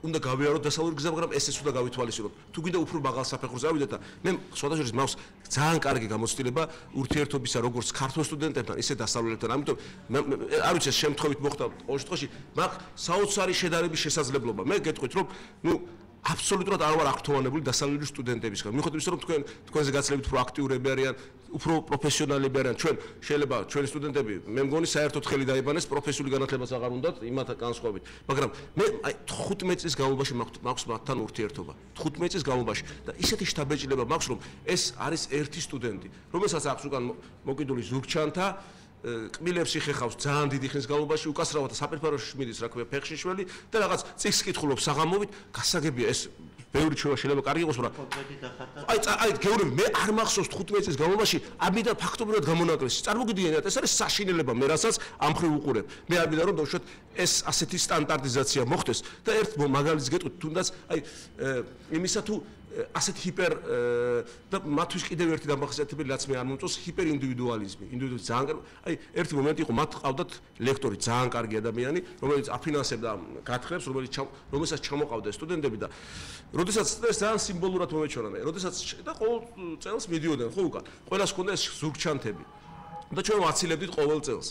უნდა გავიაროთ დასავლური გზა, მაგრამ ესეც უნდა გავითვალისწინოთ. თუ გინდა უფრო მაღალ საფეხურზე ავიდეთ და მე სხვადასხვა მაქვს ძალიან კარგი გამოცდილება ურთიერთობისა როგორც ქართულ სტუდენტებთან, ისე დასავლელებთან. ამიტომ არ ვიცი ეს შემთხვევით მოხდა ყოველ შემთხვევაში, მაქვს საოცარი შედარების შესაძლებლობა. მე გეტყვით რომ აბსოლუტურად არ ვარ აქტუალებული დასავლური სტუდენტებისგან. მიუხედავად იმისა, რომ თქვენზე გაცილებით უფრო აქტიურები არიან, უფრო პროფესიონალები არიან. ჩვენ შეიძლება ჩვენი სტუდენტები, მე მგონი საერთოდ ხელი დაიბანეს პროფესიული განათლებაც აღარ უნდათ იმათ განსხვავებით. მაგრამ მე აი 15 წლის განმავლობაში მაქვს მათთან ურთიერთობა. 15 წლის განმავლობაში და ისეთი შთაბეჭდილება მაქვს, რომ ეს არის ერთი სტუდენტი, რომელსაც აქვს უკან მოკიდული ზურგჩანთა კბილებს იხეხავს ძალიან დიდი ხნის განმავლობაში, უკასრავად საპირფარეში მიდის, რა ქვია, ფეხშიშველი და რაღაც წიგს კითხულობს საღამოვით, გასაგებია ეს ბევრი ჩვევა შეიძლება კარგი იყოს, მაგრამ აი გეუბნები, მე არ მახსოვს 15 წლის განმავლობაში ამიდან ფაქტობრივად გამონაკლისი. წარმოგიდგენიათ, ეს არის საშინელება მე, რასაც ამ ხრივ უყურებ. მე არ მინდა რომ დავუშვათ ეს ასეთი სტანდარტიზაცია მოხდეს და ერთ მაგალითს გეტყვით, თუნდაც აი იმისა თუ ასეთ ჰიპერ და მათთვის კიდევ ერთი დამახასიათებელი რაც მე არ მომწონს ჰიპერ ინდივიდუალიზმი. ინდივიდუალიზმი ძალიან აი ერთი მომენტი იყო, მათ ყავდათ ლექტორი, ძალიან კარგი ადამიანი, რომელიც აფინანსებდა გათხრებს, რომელსაც ჩამოყავდა სტუდენტები და როდესაც ეს ძალიან სიმბოლურად მომეჩვენა მე. როდესაც და ყოველ წელს მიდიოდნენ ხო უკან. ყველას ჰქონდა ეს ზურგჩანთები. და ჩვენ ვაცილებდით ყოველ წელს.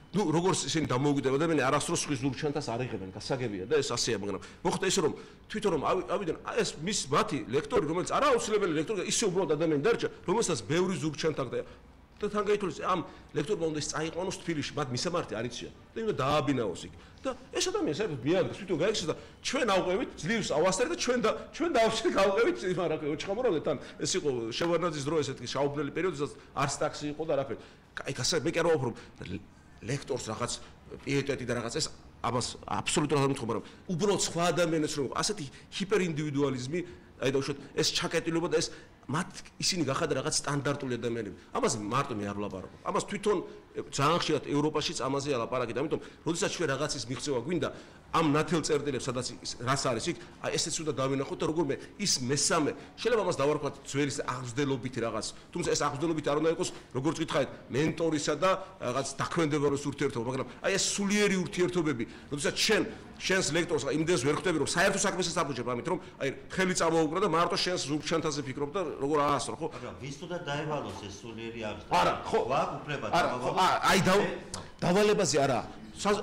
ნუ როგორც ისინი დამოუგდება და მე არასდროს სხვის ზურგჩანთას არ იღებენ, გასაგებია და ეს ასეა, მაგრამ მოხდა ისე რომ თვითონ რომ ავიდნენ ეს მათი ლექტორი, რომელიც არა აუცილებელი ლექტორი, ისე უბრალოდ ადამიანი დარჩა, რომელსაც ბევრი ზურგჩანთა აქვს და თან გაითვალეს ამ ლექტორმა უნდა ის წაიყვანოს თბილისში, მათ მისამართი არ იციან და უნდა დააბინაოს იქ. და ეს ადამიანი საერთოდ მიადგეს, თვითონ გაიქცეს და ჩვენ ავყევით ძლივს ავასწრეთ და ჩვენ დავშეთ გავყევით იმ რა ქვია, ოჩხამორავდეთ თან ეს იყო შევარდნაძის დრო ესეთი შაუბნელი პერიოდი, სადაც არც ტაქსი იყო და არაფერი. აი გასაგებია, მე კი არ ვაფრობ ლექტორს რაღაც პიეტეტი და რაღაც ეს ამას აბსოლუტურად არ მithom, მაგრამ უბრალოდ სხვა ადამიანებს რომ ასეთი ჰიპერინდივიდუალიზმი, აი დავუშვათ ეს ჩაკეტილობა და ეს მათ ისინი გახადა რაღაც სტანდარტული ადამიანები. ამას მარტო მე არ ვლაპარაკობ. ამას თვითონ ძალიან ხშირად ევროპაშიც ამაზე ალაპარაკით, ამიტომ როდესაც ჩვენ რაღაცის მიღწევა გვინდა ამ ნათელ წერტილებს, სადაც რაც არის იქ, აი ესეც უნდა დავინახოთ და როგორმე ის მესამე, შეიძლება ამას დავარქვათ ძველი აღზრდელობითი რაღაც, თუმცა ეს აღზრდელობითი არ უნდა იყოს, როგორც გითხარით, მენტორისა და რაღაც დაქვემდებარების ურთიერთობა, მაგრამ აი ეს სულიერი ურთიერთობები, როდესაც შენს ლექტორს იმდენს ვერ ხვდები, რომ საერთო საქმესაც აბუჯებ, ამით რომ აი ხელი წამოუკრა და მარტო შენს ზურგჩანთაზე ფიქრობ და როგორ აასწრო, ხო? მაგრამ ვის თუ და დაევალოს ეს სულიერი აღზრდა? არა, ხო. ვაკ უფლება დავალება. აი დავალებაზე არა.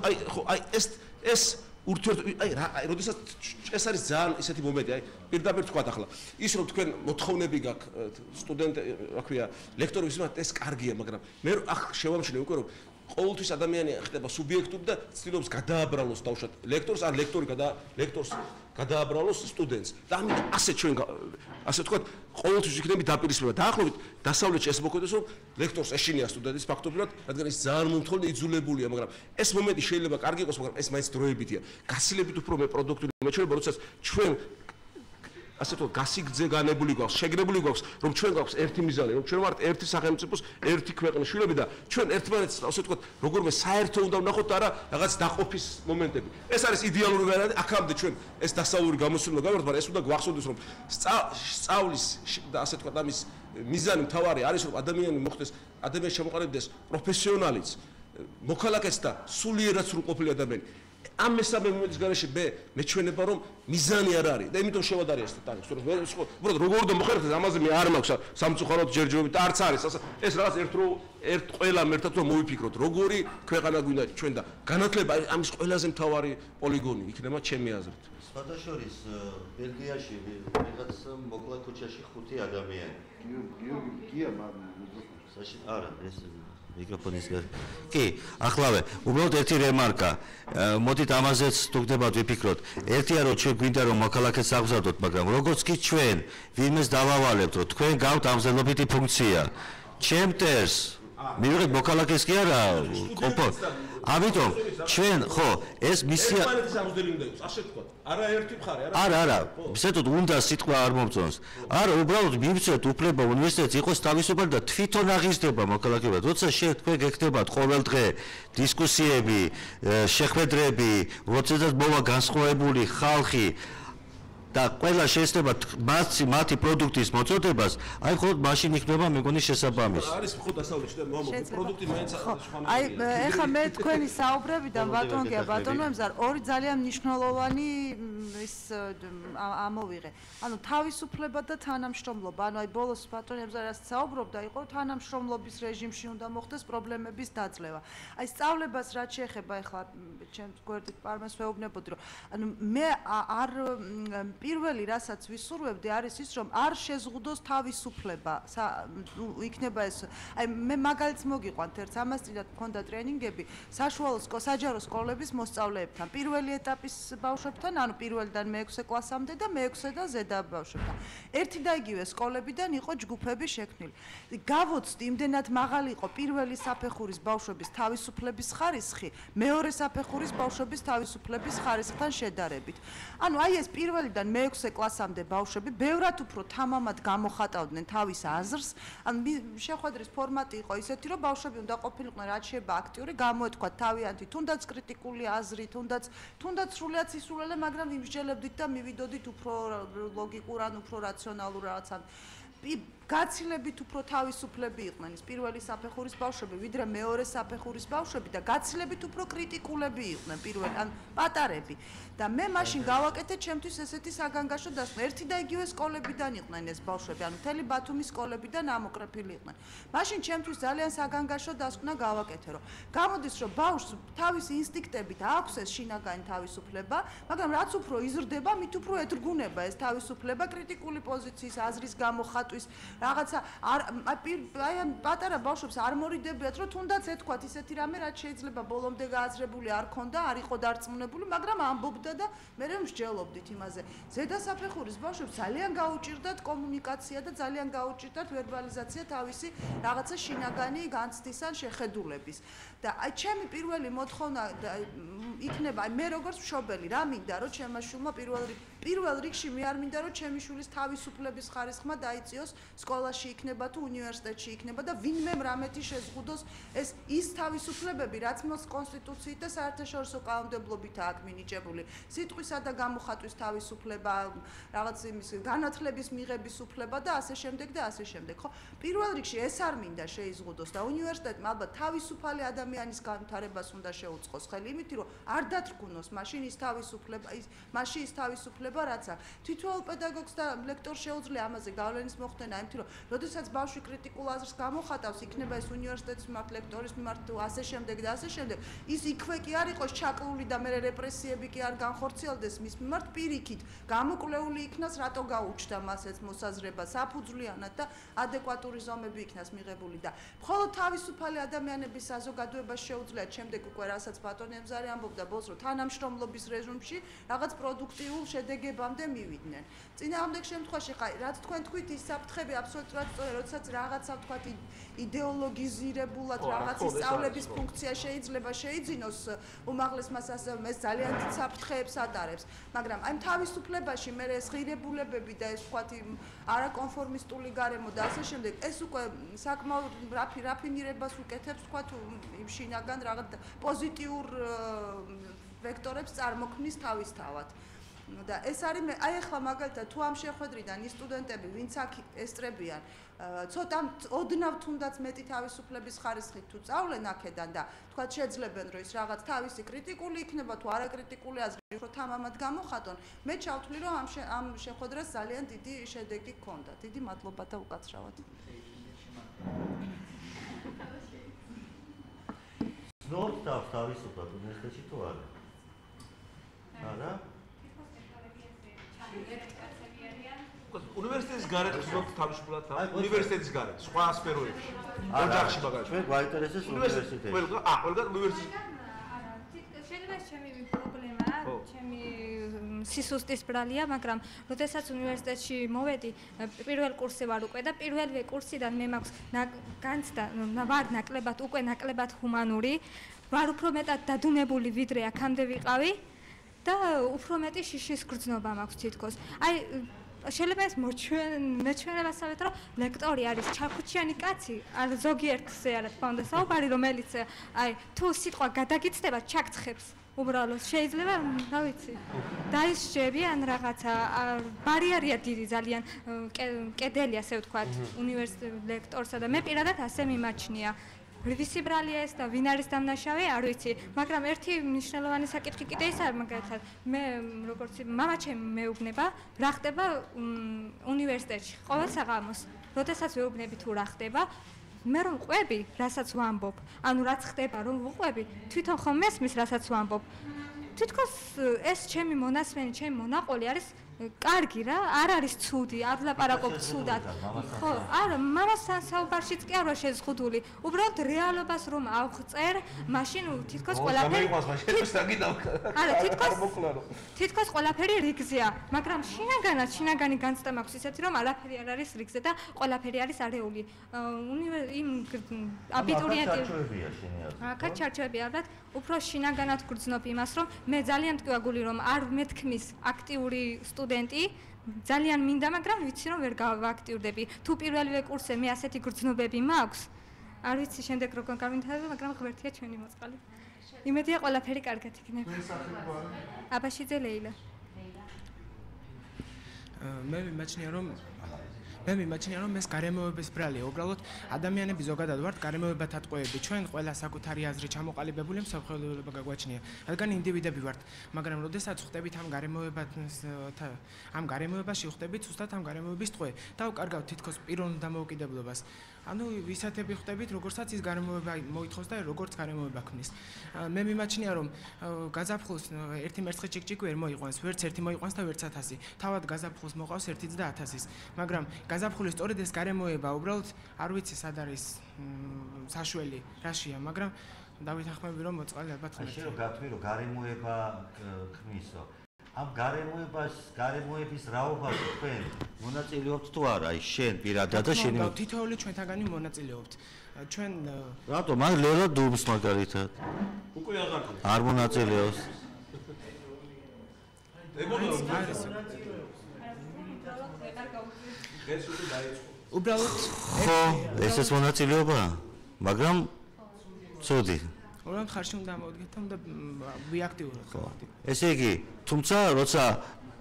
აი ხო, აი ეს ურთიერთობა, აი როდესაც ეს არის ძალიან ისეთი მომენტი, აი პირდაპირ თქვათ ახლა. ის რომ თქვენ მოთხოვნები გაქვთ სტუდენტ, რა ქვია, ლექტორების მიმართ ეს კარგია, მაგრამ მე ახ შევამჩნევ უკვე რომ ყოველთვის ადამიანი ხდება სუბიექტური და ცდილობს გადააბრალოს დავუშვათ ლექტორს ან ლექტორი ლექტორს გადააბრალოს სტუდენტს. და ამით ასე ჩვენ ასე ვთქვათ, ყოველთვის იქნები დაპირისპირება. დაახლოებით დასავლეთში ეს მოხდეს, რომ ლექტორს ეშინია სტუდენტის ფაქტობრივად, რადგან ის ძალიან მომთხოვნა იძულებულია, მაგრამ ეს მომენტი შეიძლება კარგი იყოს, მაგრამ ეს მაინც დროებითია. გასილებით უფრო მე პროდუქტიული მეჩვენება, როდესაც ჩვენ ასე თქო გასიგრძე განებული გვაქვს, შეგრებული გვაქვს, რომ ჩვენ გვაქვს ერთი მიზანი, რომ ჩვენ ვართ ერთი სახელმწიფოს, ერთი ქვეყნის შვილები და ჩვენ ერთმანეთს ასე თქო როგორმე საერთო უნდა ვნახოთ და არა რაღაც დაყოფის მომენტები. ეს არის იდეალური ვარიანტი, აქამდე ჩვენ ეს დასავლური გამოსვლება გავართ, მაგრამ ეს უნდა გვახსოვდეს, რომ სწავლის და ასე თქო ამის მიზანი მთავარი არის, რომ ადამიანი მოხდეს, ადამიანი შემოყალიბდეს პროფესიონალიც, მოქალაქეც და სულიერად სრულყოფილი ადამიანი. ამ მესამე მომენტის გარეშე მეჩვენება რომ მიზანი არ არის და იმიტომ შევადარი ეს ტანი. უბრალოდ როგორ უნდა მოხერხდეს ამაზე მე არ მაქვს სამწუხაროდ ჯერჯერობით და არც არის. ეს რაღაც ერთ ყველამ ერთად რომ მოვიფიქროთ, როგორი ქვეყანა გვინდა ჩვენ და განათლება ამის ყველაზე მთავარი პოლიგონი იქნება ჩემი აზრით. სხვადასხვა ბელგიაში ვიღაც მოკლა ქუჩაში 5 ადამიანი. გია მაგრამ არა ეს მიკროფონის გარე. კი, ახლავე, უბრალოდ ერთი რემარკა. მოდით ამაზეც თუ გდებათ ვიფიქროთ. ერთია რომ ჩვენ გვინდა რომ მოქალაქეს აღზარდოთ, მაგრამ როგორც კი ჩვენ ვინმეს დავავალებთ, რომ თქვენ გაქვთ ამზადებლობითი ფუნქცია. ჩემტერს მივიღეთ მოქალაქეს კი არა, ამიტომ ჩვენ ხო ეს მისია ერთმანეთის ამზდელი უნდა იყოს, ასე ვთქვათ. არა ერთი მხარე, არა, ისეთოდ უნდა სიტყვა არ მომწონს. არა, უბრალოდ მივცეთ უფლება უნივერსიტეტს იყოს თავისუფალი და თვითონ აღიზრდება მოქალაქეობა. როცა თქვენ გექნებათ ყოველ დღე დისკუსიები, შეხვედრები, როდესაც მოვა განსხვავებული ხალხი და ყველა შეესწრება მათი პროდუქტის მოწოდებას, აი ხოლმე მაშინ იქნება მეგონი შესაბამისი. არის ხო დასავლეთში და პროდუქტი მაინც სხვა. აი ეხლა მე თქვენი საუბრებიდან ბატონგია ბატონოემზარ ორი ძალიან მნიშვნელოვანი ის ამოვიღე. ანუ თავისუფლება და თანამშრომლობა. ანუ აი ბოლოს ბატონოემზარ რაც საუბრობდა, იყო თანამშრომლობის რეჟიმში უნდა მოხდეს პრობლემების დაძლევა. აი სწავლებას რაც შეეხება ეხლა ჩემს გვერდით პარმას ვეუბნებოდი, რომ ანუ მე არ პირველი რასაც ვისურვებდი არის ის რომ არ შეზღუდოს თავისუფლება იქნება ეს აი მე მაგალითს მოგიყვანთ ერთ ამას წინათ მქონდა ტრენინგები საშუალო საჯარო სკოლების მოსწავლეებთან პირველი ეტაპის ბავშვებთან ანუ პირველიდან მე-6 კლასამდე და მე-6 და ზედა ბავშვებთან ერთი და იგივე სკოლებიდან იყო ჯგუფები შექმნილი გავოცდი იმდენად მაღალი იყო პირველი საფეხურის ბავშვების თავისუფლების ხარისხი მეორე საფეხურის ბავშვების თავისუფლების ხარისხთან შედარებით ანუ აი ეს პირველიდან მე-6 კლასამდე ბავშვები ბევრად უფრო თამამად გამოხატავდნენ თავის აზრს ანუ შეხვედრის ფორმატი იყო ისეთი რომ ბავშვები უნდა ყოფილიყვნენ რაც შეიძლება აქტიური გამოეთქვათ თავიანთი თუნდაც კრიტიკული აზრი თუნდაც სრულიად სისულელე მაგრამ იმსჯელებდით და მივიდოდით უფრო ლოგიკურ ან უფრო რაციონალურ რაღაცად გაცილებით უფრო თავისუფლები იყვნენ ის პირველი საფეხურის ბავშვები ვიდრე მეორე საფეხურის ბავშვები და გაცილებით უფრო კრიტიკულები იყვნენ პირველი ან პატარები და მე მაშინ გავაკეთე ჩემთვის ესეთი საგანგაშო დასკვნა ერთი და იგივე სკოლებიდან იყვნენ ეს ბავშვები ანუ მთელი ბათუმის სკოლებიდან ამოკრეფილი იყვნენ მაშინ ჩემთვის ძალიან საგანგაშო დასკვნა გავაკეთე რომ გამოდის რომ ბავშვს თავისი ინსტინქტებით აქვს ეს შინაგანი თავისუფლება მაგრამ რაც უფრო იზრდება მით უფრო ეთრგუნება ეს თავისუფლება კრიტიკული პოზიციის აზრის გამოხატვის რაღაცა აი ამ პატარა ბავშვებს არ მორიდებიათ რომ თუნდაც ეთქვათ ისეთი რამე რაც შეიძლება ბოლომდე გააზრებული არ ქონდა არ იყო დარწმუნებული მაგრამ ამბობდა და მე მსჯელობდით იმაზე ზედა საფეხურის ბავშვებს ძალიან გაუჭირდათ კომუნიკაცია და ძალიან გაუჭირდათ ვერბალიზაცია თავისი რაღაცა შინაგანი განცდის ან შეხედულების და აი ჩემი პირველი მოთხოვნა იქნება აი მე როგორც მშობელი რა მინდა რომ ჩემმა შვილმა პირველ რიგში მე არ მინდა რომ ჩემი შვილის თავისუფლების ხარისხმა დაიწიოს სკოლაში იქნება თუ უნივერსიტეტში იქნება და ვინმე რამეთი შეზღუდოს ეს ის თავისუფლებები რაც მას კონსტიტუციით და საერთაშორისო კანონმდებლობით აქვს მინიჭებული სიტყვისა და გამოხატვის თავისუფლება რაღაც იმის განათლების მიღების უფლება და ასე შემდეგ და ასე შემდეგ ხო პირველ რიგში ეს არ მინდა შეიზღუდოს და უნივერსიტეტმა ალბათ თავისუფალი ადამიანის განვითარებას უნდა შეუწყოს ხელი იმით რომ არ დათრგუნოს მაშინ ის თავისუფლება რაც აქვს თითოეულ პედაგოგს და ლექტორს შეუძლია ამაზე გავლენის მოხდენა იმით რომ როდესაც ბავშვი კრიტიკულ აზრს გამოხატავს იქნება ეს უნივერსიტეტის მიმართ ლექტორის მიმართ ასე შემდეგ და ასე შემდეგ ის იქვე კი არ იყოს ჩაკლული და მე რეპრესიები კი არ განხორციელდეს მის მიმართ პირიქით გამოკვლეული იქნას რატო გაუჩნდა მას ეს მოსაზრება საფუძვლიანად და ადეკვატური ზომები იქნას მიღებული და მხოლოდ თავისუფალი ადამიანების საზოგადოებას შეუძლიათ შემდეგ უკვე რასაც ბატონი ემზარი ამბობდა ბოლოს რომ თანამშრომლობის რეჟიმში რაღაც პროდუქტიულ შედეგებამდე მივიდნენ წინააღმდეგ შემთხვევაში ხა რაც თქვენ თქვით ის საფრთხები აბსოლუტურად სწორია როდესაც რაღაცა თქვათ იდეოლოგიზირებულად რაღაცის სწავლების ფუნქცია შეიძლება შეიძინოს უმაღლეს მასწავლებლებს ეს ძალიან დიდ საფრთხეებს ატარებს მაგრამ აი თავისუფლებაში მე ეს ღირებულებები და ეს თქვათ არაკონფორმისტული გარემო და ასე შემდეგ ეს უკვე საკმაოდ რაფინირებას უკეთებს თქვათ იმ შინაგან რაღაც პოზიტიურ ვექტორებს წარმოქმნის თავისთავად და ეს არის აი ახლა მაგალითად თუ ამ შეხვედრიდან ის სტუდენტები ვინც აქ ესწრებიან ცოტა ოდნავ თუნდაც მეტი თავისუფლების ხარისხით თუ წავლენ აქედან და თქვათ შეძლებენ რომ ის რაღაც თავისი კრიტიკული იქნება თუ არაკრიტიკული აზრი უფრო თამამად გამოხატონ მე ჩავთვლი რომ ამ შეხვედრას ძალიან დიდი შედეგი ჰქონდა დიდი მადლობა და უკაცრავად ნორთ თავისუფლად უნივერსიტეტში თუ არა არა უნივერსიტეტის გარეთ ხსოვთ თავისუფლად უნივერსიტეტის გარეთ სხვა სფეროებში ოჯახში მაგალითად ჩვენ გვაინტერესებს უნივერსიტეტი ყველგან უნივერსიტეტი შეიძლება ჩემი პრობლემაა ჩემი სისუსტის ბრალია მაგრამ როდესაც უნივერსიტეტში მოვედი პირველ კურსზე ვარ უკვე და პირველივე კურსიდან მე მაქვს განცდა ვარ ნაკლებად უკვე ნაკლებად ჰუმანური ვარ უფრო მეტად დადუნებული ვიდრე აქამდე ვიყავი და უფრო მეტი შიშის გრძნობა მაქვს თითქოს აი შეიძლება ეს მეჩვენებასავეთ რომ ლექტორი არის ჩაქუჩიანი კაცი არ ზოგიერთზე არა თქმა უნდა საუბარი რომელიც აი თუ სიტყვა გადაგიცდება ჩაქცხებს უბრალოდ შეიძლება რა ვიცი დაისჯები ან რაღაცა ბარიერია დიდი ძალიან კედელი ასე ვთქვათ უნივერსიტეტ ლექტორსა და მე პირადად ასე მიმაჩნია რისი ბრალია ეს და ვინ არის დამნაშავე არ ვიცი მაგრამ ერთი მნიშვნელოვანი საკითხი კიდე ის არის მაგალითად მე როგორც მამაჩემი მეუბნება რა ხდება უნივერსიტეტში ყოველ საღამოს როდესაც ვეუბნები თუ რა ხდება მე რომ ყვები რასაც ვამბობ ანუ რაც ხდება რომ ვუყვები თვითონ ხომ მესმის რასაც ვამბობ თითქოს ეს ჩემი მონასმენი ჩემი მონაყოლი არის კარგი რა, არ არის ცუდი, არ ვლაპარაკობ ცუდად. ხო, არა, მამასთან საუბარშიც კი არ ვარ შეზღუდული. უბრალოდ რეალობას რომ ავღწერ, მაშინ თითქოს ყველაფერი არა, თითქოს ყველაფერი რიგზეა, მაგრამ შინაგანი განცდა მაქვს ისეთი რომ არაფერი არ არის რიგზე და ყველაფერი არის არეული. იმ აბიტურიენტებია შინაგანი. აქაც ჩარჩოები ალბათ უფრო შინაგანად გრძნობ იმას რომ მე ძალიან მტკივაგული რომ არ მეთქმის აქტიური სტუდენტი ძალიან მინდა, მაგრამ ვიცი რომ ვერ გავაქტიურდები. თუ პირველივე კურსზე მე ასეთი გრძნობები მაქვს, არ ვიცი შემდეგ როგორ გავინთავებ, მაგრამ ღმერთია ჩვენი მოწყალე. იმედია ყველაფერი კარგად იქნება. აბაშიძე ლეილა. მე მიმაჩნია რომ ეს გარემოების ბრალია. უბრალოდ ადამიანები ზოგადად ვართ გარემოებათა ტყვეები. ჩვენ ყველა საკუთარი აზრი ჩამოყალიბებული მსოფლმხედველობა გაგვაჩნია. რადგან ინდივიდები ვართ, მაგრამ როდესაც ხვდებით ამ გარემოებაში ხვდებით ზუსტად ამ გარემოების ტყვე და ვკარგავთ თითქოს პიროვნულ დამოუკიდებლობას. ანუ ვისათები ხვდებით, როგორცაც ის გარემოება მოითხოვს და როგორც გარემოება ქმნის. მე მიმაჩნია რომ გაზაფხულს ერთი მერცხი ჭიკჭიკი ვერ მოიყვანს, ვერც ერთი მოიყვანს და ვერც 1000. თავად გაზაფხულს მოყავს 1 და 1000-ის. მაგრამ გაზაფხულის სწორედ ეს გარემოება უბრალოდ არ ვიცი სად არის საშველი, რაშია, მაგრამ დავით ახმები რომ მოწყალე ალბათ ხმეთ. შენ რო გათვლი რომ გარემოება ქმნისო. ამ გარემოების რაობაში თქვენ მონაწილეობთ თუ არა? აი შენ პირადად და შენი თითოეული ჩვენთაგანი მონაწილეობთ. ჩვენ რატო მაგ ლელა დუბს მაგალითად? უკვე არ მონაწილეობს. უბრალოდ ხო, ესეც მონაწილეობაა, მაგრამ ცუდი. უბრალოდ ხარში უნდა მოვდგეთ და უნდა ვიაქტიუროთ. ესე იგი, თუმცა როცა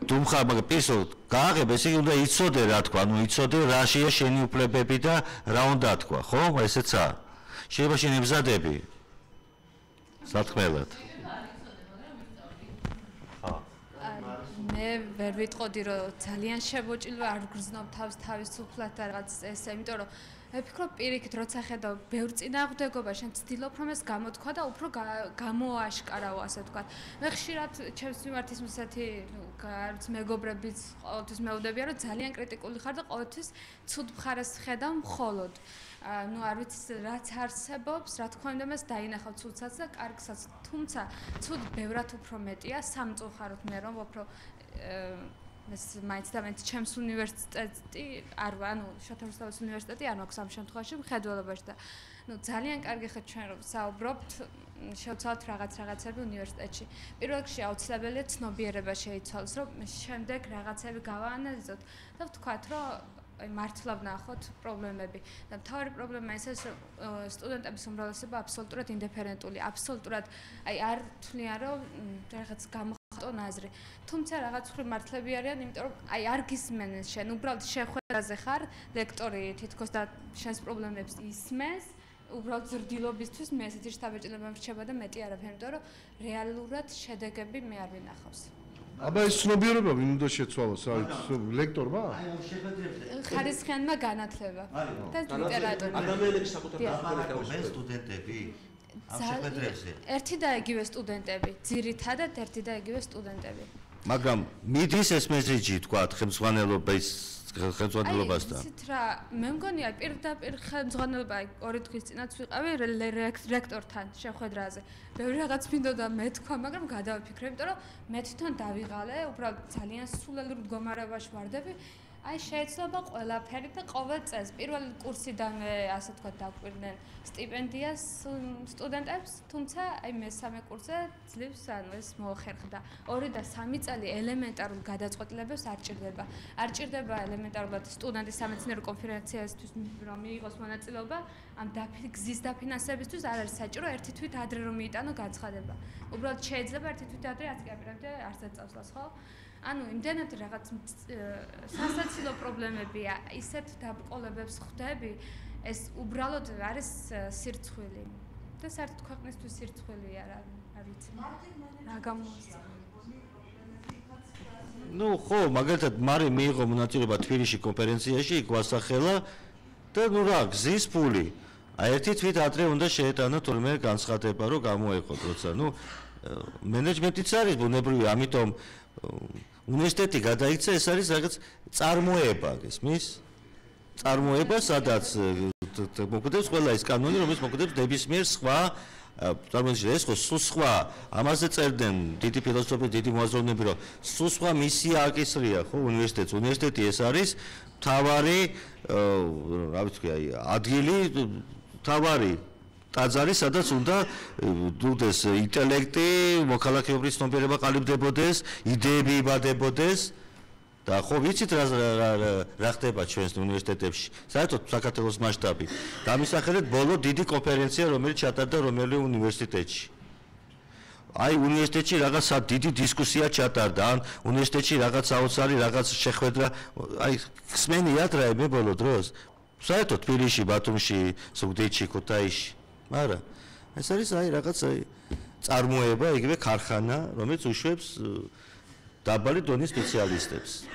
დუმხარ, მაგრამ პირსო გააღებ, ესე იგი უნდა იცოდე რა თქვა, ანუ იცოდე რაშია შენი უფლებები და რა უნდა თქვა, ხო? ესეცა. შეიძლება შენ ემზადები. სათქმელად. მე ვერ ვიტყოდი რომ ძალიან შებოჭილვა არ გრძნობ თავისუფლად და რაღაც ესე, იმიტომ რომ მე ვფიქრობ პირიქით როცა ხედავ ბევრ წინააღმდეგობა, შენ ცდილობ რომ ეს გამოთქვა და უფრო გამოაშკარავ, ასე ვთქვათ. მე ხშირად ჩემს მიმართ ის ისეთი გარც მეგობრებიც ყოველთვის მეუბნებიან რომ ძალიან კრიტიკული ხარ და ყოველთვის ცუდ მხარეს ხედავ მხოლოდ. ну არ ვიცი რაც არსებობს, რა თქმა უნდა მას დაინახავ ცუდსაც და კარგსაც, თუმცა ცუდ ბევრად უფრო მეტია სამწუხაროდ მე რომ უფრო ეს მაინც და მაინც ჩემს უნივერსიტეტი არ ვარ, ანუ შოთა რუსთაველის უნივერსიტეტი არ მაქვს ამ შემთხვევაში მხედველობაში და ну ძალიან კარგი ხარ ჩვენ რომ საუბრობთ, შევცვალთ რაღაცები უნივერსიტეტში. პირველ რიგში აუცილებელია ცნობიერება შეიცვალოს, რომ შემდეგ რაღაცები გავაანალიზოთ და ვთქვათ, რომ აი მართლა ვნახოთ პრობლემები და მთავარი პრობლემა ის რომ სტუდენტების უმრავლესობა აბსოლუტურად ინდიფერენტული, აბსოლუტურად აი არ თვლიან რომ რაღაც გამოხატონ აზრი. თუმცა რაღაც ხრი მართლები არიან, იმიტომ რომ აი არ გისმენენ შენ, უბრალოდ შეხვედრაზე ხარ, ლექტორი თითქოს და შენს პრობლემებს ისმენს, უბრალოდ ზრდილობისთვის მე ესეთი შთაბეჭდილება მრჩება და მეტი არაფერი, იმიტომ რომ რეალურად შედეგები მე არ ვინახავს. აბა ეს ცნობიერება ვინ უნდა შეცვალოს, აი ლექტორმა? ხარისხიანმა განათლება და ლიტერატურა. ადამიანების საკუთარ მე სტუდენტები ამ შეხვედრებზე. ერთი და იგივე სტუდენტები, ძირითადად ერთი და იგივე სტუდენტები. მაგრამ მიდის ეს მესეჯი თქვა ხელმძღვანელობასთან. იცით რა, მე მგონი აი პირდაპირ ხელმძღვანელობა აი 2 დღის წინაც ვიყავი რექტორთან შეხვედრაზე. ბევრი რაღაც მინდოდა მეთქვა, მაგრამ გადავიფიქრე, იმიტომ რომ მე თვითონ დავიღალე, უბრალოდ ძალიან სულელურ მდგომარეობაში ვარდები. აი შეიძლება ყველაფერი და ყოველ წელს პირველ კურსიდანვე ასე თქვა დაგვირდნენ სტიპენდიას სტუდენტებს, თუმცა აი მესამე კურსზე ძლივს ანუ ეს მოხერხდა. 2 და 3 წელი ელემენტარულ გადაწყვეტილებებს არ ჭირდება. არ ჭირდება ელემენტარულად სტუდენტის სამეცნიერო კონფერენციასთვის რომ მიიღოს მონაწილეობა, ამ გზის დაფინანსებისთვის არ არის საჭირო ერთი თვით ადრე რომ მიიტანო განცხადება. უბრალოდ შეიძლება ერთი თვით ადრე რაც კი აპირებდა არცად წავსლას, ხო? ანუ იმდენად რაღაც სასაცილო პრობლემებია, ისეთ დაბრკოლებებს ხვდები, ეს უბრალოდ არის სირცხვილი. და საერთოდ ქვეყნისთვის სირცხვილია რა, არ ვიცი. რა გამოიწვია? ну ხო, მაგალითად მარი მიიღო მონაწილეობა თბილისში კონფერენციაში, იქ ვასახელა და ну რა, გზის ფული. აი ერთი თვით ადრე უნდა შეეტანო თურმე განცხადება, რომ გამოეყოთ, როცა ну მენეჯმენტიც არის ბუნებრივი, ამიტომ უნივერსიტეტი გადაიქცა, ეს არის რაღაც წარმოება, გესმის? წარმოება, სადაც მოგვდებს ყველა ის კანონი, რომელიც მოგვდებს ნებისმიერ სხვა წარმოიდგინეთ ეს ხო სულ სხვა ამაზე წერდნენ დიდი ფილოსოფები, დიდი მოაზროვნეები, რომ სულ სხვა მისია აკისრია ხო უნივერსიტეტს. უნივერსიტეტი ეს არის მთავარი, რა ვიცი, აი ადგილი, მთავარი ტაძარი, სადაც უნდა დუდეს ინტელექტი, მოქალაქეობის ცნობიერება ყალიბდებოდეს, იდეები იბადებოდეს. და ხო ვიცით რა ხდება ჩვენს უნივერსიტეტებში, საერთოდ საქართველოს მასშტაბით. დამისახელეთ ბოლო დიდი კონფერენცია, რომელიც ჩატარდა რომელი უნივერსიტეტში. აი უნივერსიტეტში რაღაც დიდი დისკუსია ჩატარდა, ან უნივერსიტეტში რაღაც საოცარი რაღაც შეხვედრა, აი ხსმენიათ რა მე ბოლო დროს. საერთოდ თბილისში, ბათუმში, ზუგდიდში, ქუთაისში. მაგრამ ეს არის აი რაღაც წარმოება, იგივე ქარხანა, რომელიც უშვებს დაბალი დონის სპეციალისტებს.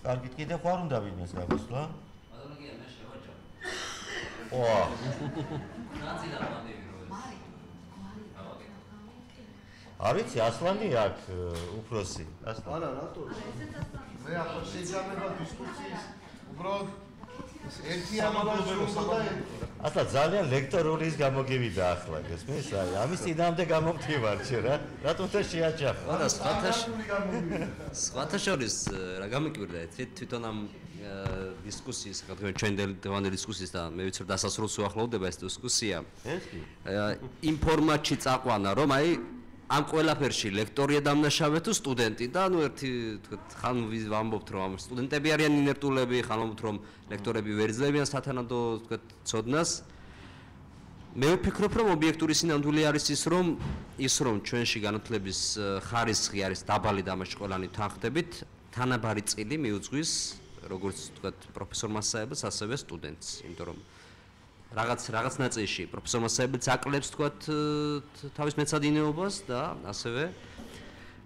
კარგით, კიდე ხარ უნდა ვინმეს გამოსვლა? ბატონია, მე შევაჭამ. ვა. ნაცი და მანდები რო ეს. არ ვიცი, ასლანი აქ უფროსი. ასლანი. არა, რატო? მე ახლა შეჯამება დისკუსიის უბრალოდ ასლა ძალიან ლექტორული ის გამოგივიდა ახლა, გესმის? აი, ამის წინამდე გამომთივარ შე რა. რატომ და შეაჭახა? არა, სხვათა შორის რა გამიკვირდა თვითონ ამ დისკუსიის, რა თქმა უნდა, ჩვენ დღევანდელი დისკუსიის და მე ვიცი რომ დასასრულს უახლოვდება ეს დისკუსია. ეს კი. იმ ფორმატში წაყვანა, რომ აი ამ ყველაფერში ლექტორია დამნაშავე თუ სტუდენტი და ანუ ერთი თქვათ ხან ვამბობთ რომ ამ სტუდენტები არიან ინერტულები, ხან ვამბობთ რომ ლექტორები ვერ იძლევიან სათანადო თქვათ ცოდნას. მე ვფიქრობ რომ ობიექტური სინამდვილე არის ის რომ ჩვენში განათლების ხარისხი არის დაბალი და ამაში ყველანი თანხდებით, თანაბარი წილი მიუძღვის როგორც თქვათ პროფესორ მასწავლებელს, ასევე სტუდენტს, იმიტომ რომ რაღაც ნაწილში პროფესორ მასწავლებელს აკლებს თქვათ თავის მეცადინეობას და ასევე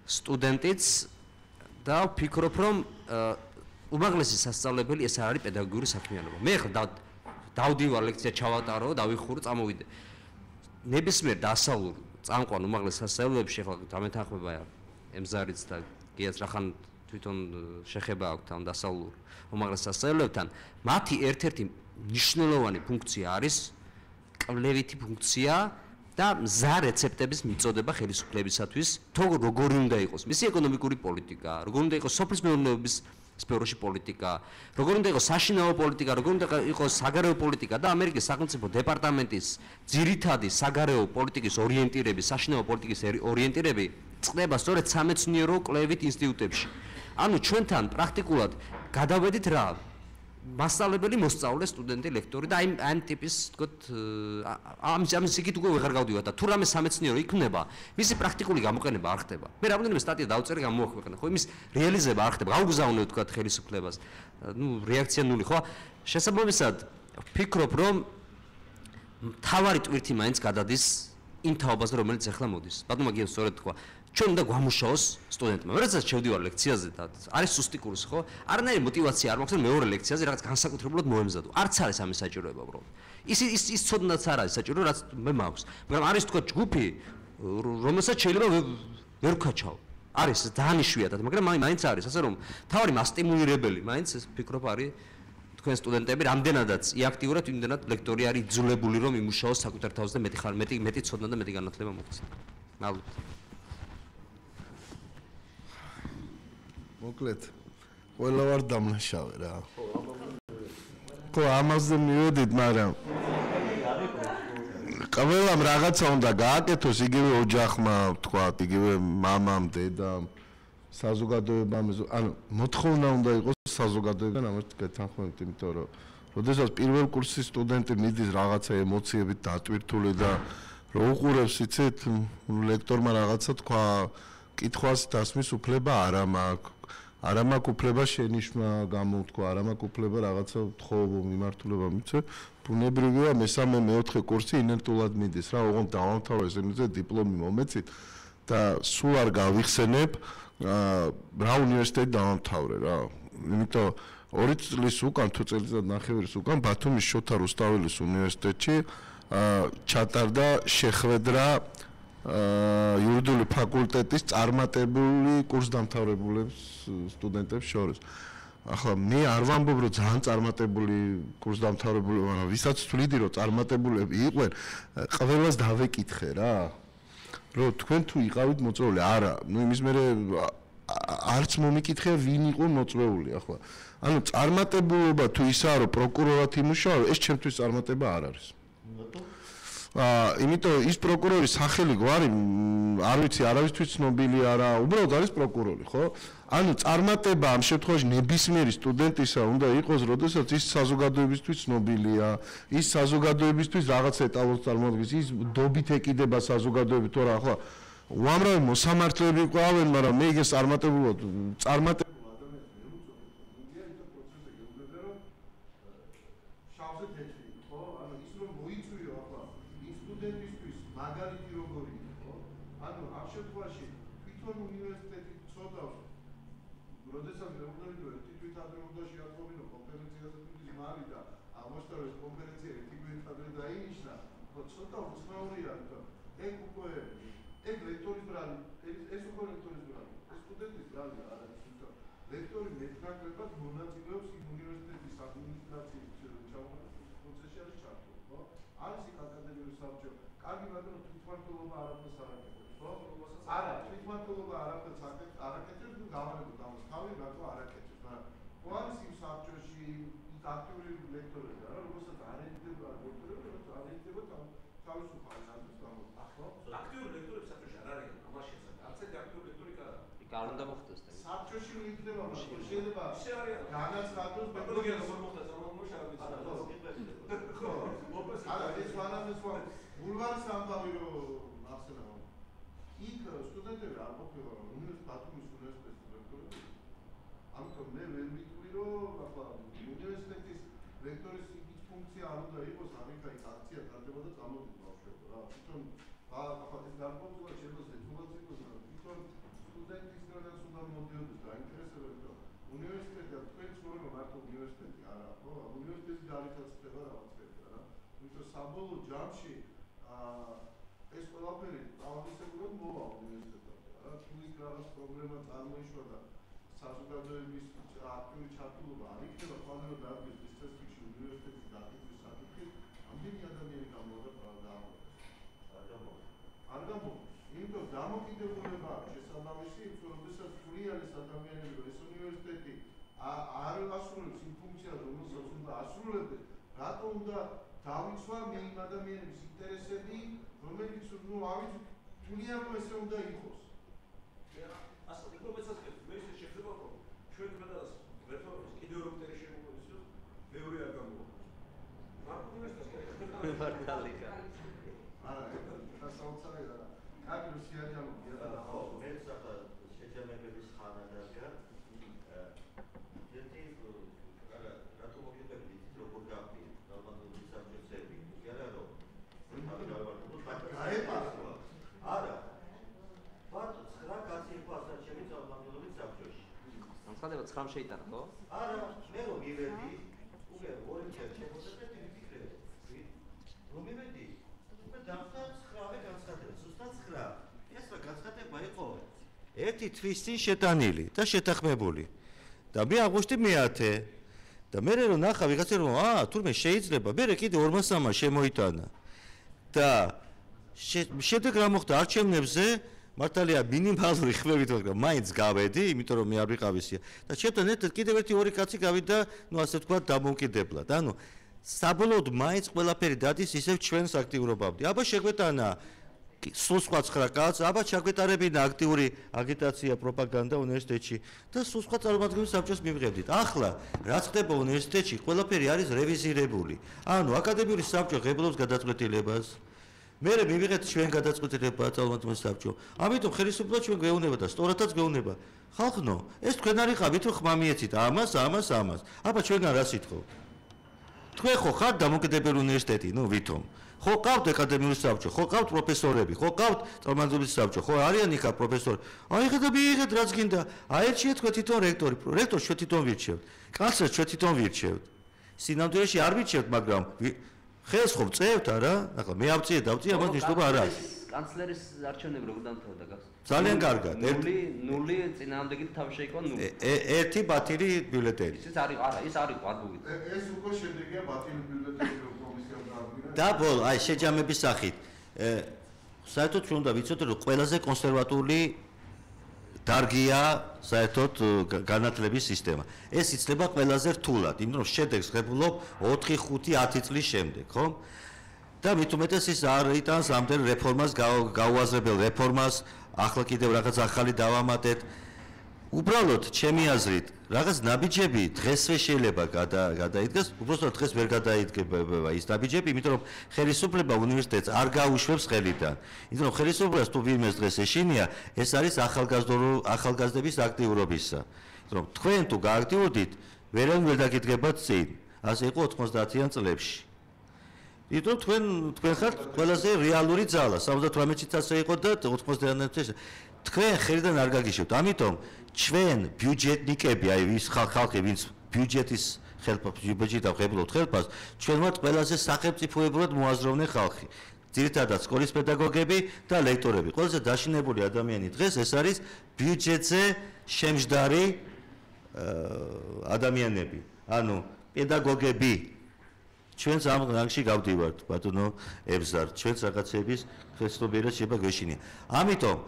სტუდენტიც და ვფიქრობ რომ უმაღლესი სასწავლებელი ეს არ არის პედაგოგიური საქმიანობა. მე ხა დავდივარ ლექცია ჩავატარო, დავიხურო, წამოვიდე. ნებისმიერ დასავლურ წამყვან უმაღლეს სასწავლებლებში ხა დამეთანხმება ემზარიც და გიაც რახან თვითონ შეხება აქვთ ამ დასავლურ უმაღლეს სასწავლებლებთან, მათი ერთ-ერთი მნიშვნელოვანი ფუნქცია არის კვლევითი ფუნქცია და მზა რეცეპტების მიწოდება ხელისუფლებისათვის, თუ როგორი უნდა იყოს მისი ეკონომიკური პოლიტიკა, როგორი უნდა იყოს სოფლის მეურნეობის სფეროში პოლიტიკა, როგორი უნდა იყოს საშინაო პოლიტიკა, როგორი უნდა იყოს საგარეო პოლიტიკა და ამერიკის სახელმწიფო დეპარტამენტის ძირითადი საგარეო პოლიტიკის ორიენტირები, საშინაო პოლიტიკის ორიენტირები წყდება სწორედ სამეცნიერო კვლევით ინსტიტუტებში. ანუ ჩვენთან პრაქტიკულად გადავედით რა მასწავლებელი, მოსწავლე, სტუდენტი, ლექტორი და ამ ტიპის თქოთ ამის იქით უკვე ვეღარ გავდივართ და თუ რამე სამეცნიერო იქნება, მისი პრაქტიკული გამოყენება არ ხდება. მე რამდენიმე სტატია დავწერე, გამოვაქვეყნე, ხო, იმის რეალიზება არ ხდება. გაუგზავნე თქოთ ხელისუფლებას. ნუ რეაქცია ნული, ხო? შესაბამისად, ვფიქრობ, რომ მთავარი ტვირთი მაინც გადადის იმ თაობაზე, რომელიც ახლა მოდის. ბატონმა გიო სწორედ თქვა. ჩვენ უნდა გვამუშაოს სტუდენტმა. როდესაც შევდივარ ლექციაზე და არის სუსტი კურსი, ხო? არანაირი мотиваცია არ მაქვს, რომ მეორე ლექციაზე რაღაც განსაკუთრებულად მოემზადო. არც არის ამის საჭიროება უბრალოდ. ის ცოდნაც არ არის საჭირო, რაც მე მაქვს. მაგრამ არის თქო ჯგუფი, რომელსაც შეიძლება ვერ ვქაჩავ. არის ძალიან იშვიათად, მაგრამ მაინც არის, ასე რომ თავი მასტიმულირებელი, მაინც ეს ფიქრობ არის თქვენ სტუდენტები რამდენადაც იაქტიურად, იმდენად ლექტორი არის იძულებული რომ იმუშაოს საკუთარ თავზე და მეტი ცოდნა და მეტი განათლება მოქცეთ. მადლობთ. მოკლედ ყველა ვარ დამნაშავე რა. ხო, ამაზე მივედით, მაგრამ ყველამ რაღაცა უნდა გააკეთოს, იგივე ოჯახმა, თქვათ, იგივე მამამ, დედამ, საზოგადოებამ, ანუ მოთხოვნა უნდა იყოს საზოგადოებიდან ამას გეთანხმებით, იმიტომ რომ როდესაც პირველ კურსის სტუდენტი მიდის რაღაცა ემოციებით დატვირთული და რო უყურებს, იცით, ლექტორმა რაღაცა თქვა, კითხვას დასმის უფლება არ მაქვს. არა მაქვს უფლება შენიშვნა გამოთქვა, არა მაქვს უფლება რაღაცა თხოვო მიმართულება მიცე, ბუნებრივია მესამე მეოთხე კურსი ინერტულად მიდის რა, ოღონდ დავამთავრე ესენზე დიპლომი მომეცით და სულ არ გავიხსენებ რა უნივერსიტეტი დავამთავრე რა. იმიტომ 2 წლის უკან, თუ წელიწად ნახევრის უკან ბათუმის შოთა რუსთაველის უნივერსიტეტში ჩატარდა შეხვედრა იურიდიული ფაკულტეტის წარმატებული კურსდამთავრებულებს სტუდენტებს შორის. ახლა მე არ ვამბობ რომ ძალიან წარმატებული კურსდამთავრებული, მაგრამ ვისაც თვლიდი რომ წარმატებულები იყვნენ, ყველას დავეკითხე რა. რომ თქვენ თუ იყავით მოწვეული, არა, ნუ იმის მერე არც მომიკითხია ვინ იყო მოწვეული ახლა. ანუ წარმატებულობა თუ ისაა რომ პროკურორად იმუშავა, ეს ჩემთვის წარმატება არ არის. იმიტომ ის პროკურორის სახელი გვარი არ ვიცი არავისთვის ცნობილი არა, უბრალოდ არის პროკურორი, ხო? ანუ წარმატება ამ შემთხვევაში ნებისმიერი სტუდენტისა უნდა იყოს, როდესაც ის საზოგადოებისთვის ცნობილია, ის საზოგადოებისთვის რაღაც ეტალონს წარმოადგენს, ის დობით ეკიდება საზოგადოებით, თორე ახლა უამრავი მოსამართლეები ყავენ, მაგრამ მე ეს წარმატებულად ხამ შეიტანა ხო? არა, მე რომ მივედი, უკვე ორი წელი შემოწმეთ ვიფიქრე. რომ მივედი, უკვე დამხა 9-ე განცხადება, ზუსტად 9. ეს რა განცხადება იყო? ერთი თვის წინ შეტანილი და შეთანხმებული. და მე აგვისტო მე-10 და მე რომ ნახა ვიღაცა რომ თურმე შეიძლება, მე კიდე 200-300 შემოიტანა. და შედეგი რა მოხდა არჩევნებზე? მართალია მინიმალური ხმებით მაგრამ მაინც გავედი, იმიტომ რომ მე არ ვიყავისია და ჩემთან ერთად კიდევ ერთი ორი კაცი გავიდა, ну ასე ვთქვათ, დამოუკიდებლად. ანუ საბოლოოდ მაინც ყველაფერი დადის ისევ ჩვენს აქტიურობამდე. აბა შეგვეტანა სულ სხვა 9 კაცს, აბა ჩაგვეტარებინა აქტიური აგიტაცია, პროპაგანდა უნივერსიტეტში და სულ სხვა წარმომადგენლებს საბჭოს მივღებდით. ახლა რაც ხდება უნივერსიტეტში, ყველაფერი არის რევიზირებული. ანუ აკადემიური საბჭო ღებულობს გადაწყვეტილებას. მე მივიღეთ ჩვენ გადაწყვეტილება წარმომადგენლთა საბჭო. ამიტომ ხელისუფლება ჩვენ გვეუბნება და სწორადაც გვეუბნება. ხალხო, ეს თქვენ არ იყავით რომ ხმა მიეცით ამას. აბა ჩვენგან რა სიტყვით? თქვენ ხო ხართ დამოუკიდებელი უნივერსიტეტი, ნუ ვითომ. ხო ყავთ აკადემიური საბჭო, ხო ყავთ პროფესორები, ხო ყავთ წარმომადგენლთა საბჭო, ხო არიან იქა პროფესორი. აიღეთ და მიიღეთ რაც გინდა. აერჩიეთ თქვენ თვითონ რექტორი. რექტორს ჩვენ თვითონ ვირჩევთ. კანცლერს ჩვენ თვითონ ვირჩევთ. სინამდვილეში არ ვირჩევთ, მაგრამ ხელს ხო წევთ არა? ახლა მე ავწიე, ამას ნიშნობა არ აქვს. კანცლერის არჩევნები როგორ დამთავრდა გახსოვთ? ძალიან კარგად. 0 წინააღმდეგით თავი შეიკვა 0. ერთი ბათილი ბიულეტენი. ის არის არა, ის არის ადვილი. ეს უკვე შემდეგია ბათილი ბიულეტენის კომისიამ დაადგინა. და ბოლო, აი შეჯამების სახით. საერთოდ ჩვენ უნდა ვიცოდეთ, რომ ყველაზე კონსერვატული დარგია საერთოდ განათლების სისტემა. ეს იცლება ყველაზე რთულად, იმიტომ რომ შედეგს ღებულობ 4, 5, 10 წლის შემდეგ, ხო? და მით უმეტეს ის არ იტანს ამდენ რეფორმას, გაუაზრებელ რეფორმას, ახლა კიდევ რაღაც ახალი დავამატეთ. უბრალოდ ჩემი აზრით, რაღაც ნაბიჯები დღესვე შეიძლება გადაიდგეს, უბრალოდ დღეს ვერ გადაიდგება ის ნაბიჯები, იმიტომ რომ ხელისუფლება უნივერსიტეტს არ გაუშვებს ხელიდან. იმიტომ რომ ხელისუფლებას თუ ვინმეს დღეს ეშინია, ეს არის ახალგაზრდების აქტიურობისა. იმიტომ რომ თქვენ თუ გააქტიურდით, ვერავინ ვერ დაგიდგებათ წინ. ასე იყო 90-იან წლებში. იმიტომ თქვენ ხართ ყველაზე რეალური ძალა, 78-ში ასე იყო და 90-იანებში. თქვენ ხელიდან არ გაგიშევთ. ამიტომ ჩვენ ბიუჯეტნიკები, აი ვის ხალხი, ვინც ბიუჯეტის ბიუჯეტიდან ღებულობთ ხელფას, ჩვენ ვართ ყველაზე სახელმწიფოებრივად მოაზროვნე ხალხი. ძირითადად სკოლის პედაგოგები და ლექტორები. ყველაზე დაშინებული ადამიანი დღეს ეს არის ბიუჯეტზე შემჯდარი ადამიანები. ანუ პედაგოგები. ჩვენს ამ რანგში გავდივართ, ბატონო ებზარ, ჩვენს რაღაცების ხესტობიერად შეიძლება გვეშინია. ამიტომ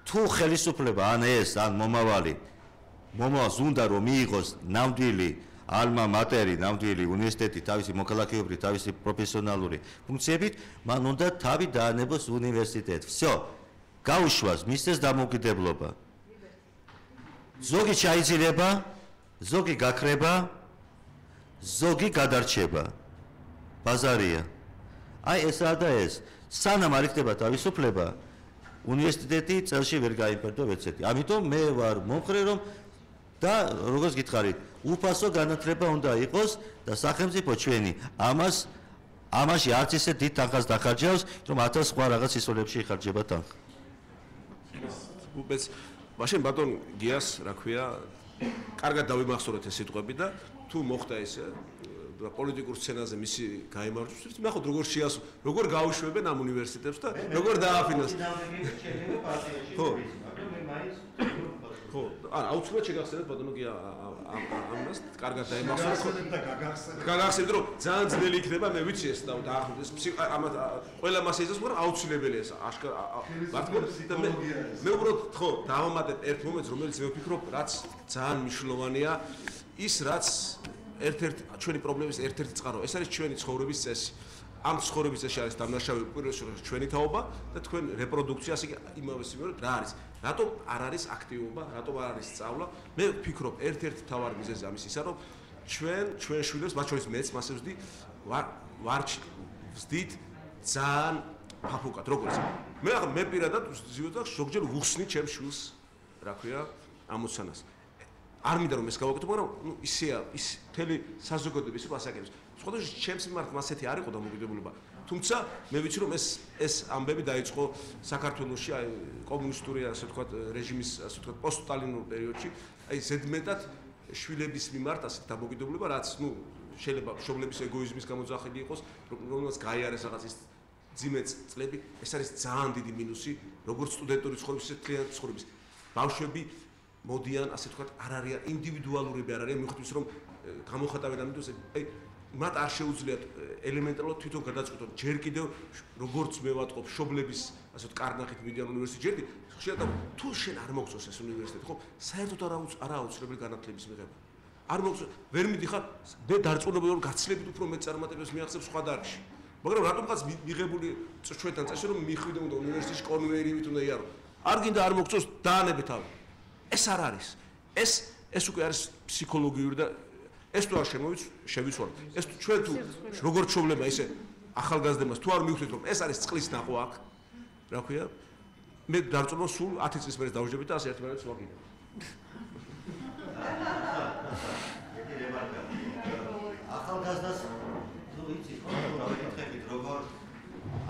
თუ ხელისუფლება ან ეს ან მომავალს უნდა რომ მიიღოს ნამდვილი ალმა მატერი, ნამდვილი უნივერსიტეტი თავისი მოქალაქეობრივი, თავისი პროფესიონალური ფუნქციებით, მან უნდა თავი დაანებოს უნივერსიტეტს. всё, გაუშვას მისცეს დამოუკიდებლობა. ზოგი ჩაიძირება, ზოგი გაქრება, ზოგი გადარჩება. ბაზარია. აი ესაა და ეს. სანამ არ იქნება თავისუფლება, უნივერსიტეტი წელში ვერ გაიმეფება ვერცერთი. ამიტომ მე ვარ მომხრე რომ და როგორც გითხარით, უფასო განათლება უნდა იყოს და სახელმწიფო ჩვენი ამაში არც ისე დიდ თანხას დახარჯავს, რომ 1000 სხვა რაღაც სისხლებში იხარჯება თანხა. უპეს მაშინ ბატონ გიას, რა ქვია, კარგად დავიმახსოვრეთ ეს სიტყვები და თუ მოხდა ესე პოლიტიკურ სცენაზე მისი გაიმარჯვება, ნახოთ როგორ როგორ გაუშვებენ ამ უნივერსიტეტებს და როგორ დააფინანსებენ. ხო, არა, აუცილებლად შეგახსენებთ ბატონო გია ამას კარგად დაიმახსოვრეთ. გაგახსენებთ რომ ძალიან ძნელი იქნება, მე ვიცი ეს და დაახმარდეს ამათ ყველა მას ეძებს, მაგრამ აუცილებელია ეს მართლა და მე უბრალოდ ხო დავამატებ ერთ მომენტს, რომელიც მე ვფიქრობ, რაც ძალიან მნიშვნელოვანია, ის რაც ერთ-ერთი ჩვენი პრობლემის ერთ-ერთი წყარო, ეს არის ჩვენი ცხოვრების წესი. ამ ცხოვრების წესში არის დამნაშავე უპირველეს შორის ჩვენი თაობა და თქვენ რეპროდუქცია, ასე იმავე სიმბოლოდ რა არის? რატომ არ არის აქტივობა, რატომ არ არის სწავლა? მე ვფიქრობ, ერთ-ერთი მთავარი მიზეზი ამის ისა, რომ ჩვენ შვილებს, მათ შორის მეც მასე ვზდი, ვზდით ძალიან ფაფუკად, როგორც მე პირადად ვზივოთ და ზოგჯერ ვუხსნით ჩემს შვილს, რა ქვია, ამოცანას. არ მინდა რომ ეს გავაკეთო, მაგრამ ისეა, ის მთელი საზოგადოების რო ასაკებს. სხვადასხვა ჩემს მიმართ მასეთი არ იყო დამოკიდებულება. თუმცა მე ვიცი რომ ეს ამბები დაიწყო საქართველოში, აი კომუნისტური ასე ვთქვათ რეჟიმის ასე ვთქვათ პოსტსტალინურ პერიოდში, აი ზედმეტად შვილების მიმართ ასე დამოკიდებულება, რაც შეიძლება მშობლების ეგოიზმის გამოძახილი იყოს, რომელსაც გაიარეს რაღაც ის ძიმე წლები, ეს არის ძალიან დიდი მინუსი, როგორც სტუდენტური ცხოვრების, ისე კლიენტის ცხოვრების. ბავშვები მოდიან, ასე ვთქვათ, არ არიან ინდივიდუალურები, არ არიან მიუხედავად რომ გამოხატავენ ამიტომ აი მათ არ შეუძლიათ ელემენტარულად თვითონ გადაწყვიტონ ჯერ კიდევ როგორც მე ვატყობ მშობლების ასე ვთქვათ კარნახით მიდიან უნივერსიტეტში, ხშირად თუ შენ არ მოგწონს ეს უნივერსიტეტი, ხო, საერთოდ არა აუცილებელი განათლების მიღება. არ მოგწონს, ვერ მიდიხარ, მე დარწმუნებული ვარ გაცილებით უფრო მეტ წარმატებებს მიაღწევ სხვა დარგში. მაგრამ რატომღაც მიღებული ჩვენთან წესი რომ მიხვიდე უნდა უნივერსიტეტში კონვეიერით უნდა იარო. არ გინდა არ მოგწონს დაანებე თავი. ეს არ არის. ეს უკვე არის ფსიქოლოგიური და ეს თუ არ შევიცვალოთ. ეს ჩვენ თუ როგორ ჩობლება ისე ახალგაზრდებას თუ არ მივხვდით რომ ეს არის წყლის ნახვა აქ, რა ქვია? მე დარწმუნებული სულ 10 წლის მერე დავუჯდებით და ასე ერთმანეთს ვაგინებ. ახალგაზრდას თუ იცი ხო, გავიკითხებით როგორ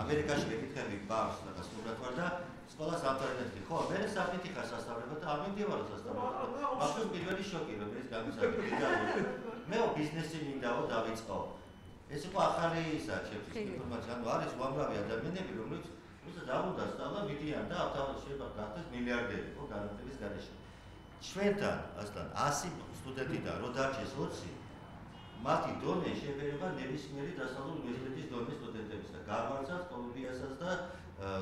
ამერიკაში მეკითხები ბავშვს და სწავლად ვარ და სკოლას ამთავრებდი, ხო, მე საფრთხე ხარ სასწავლებლად და არ მიდევარო სასწავლებლად. მაშინ პირველი შოკი რომ ეს გამისაგები. მე ბიზნესი მინდაო დავიწყო. ეს იყო ახალი ისა ჩემთვის ინფორმაცია, ანუ არის უამრავი ადამიანები, რომლებიც თუმცა დაბრუნდა სწავლა მიდიან და შეიძლება გახდეს მილიარდერი ხო განათლების გარეშე. ჩვენთან ასთან 100 სტუდენტიდან რო დარჩეს 20 მათი დონე შეფერება ნებისმიერი დასავლური უნივერსიტეტის დონეს სტუდენტების და გამარჯვებას კოლუმბიასაც და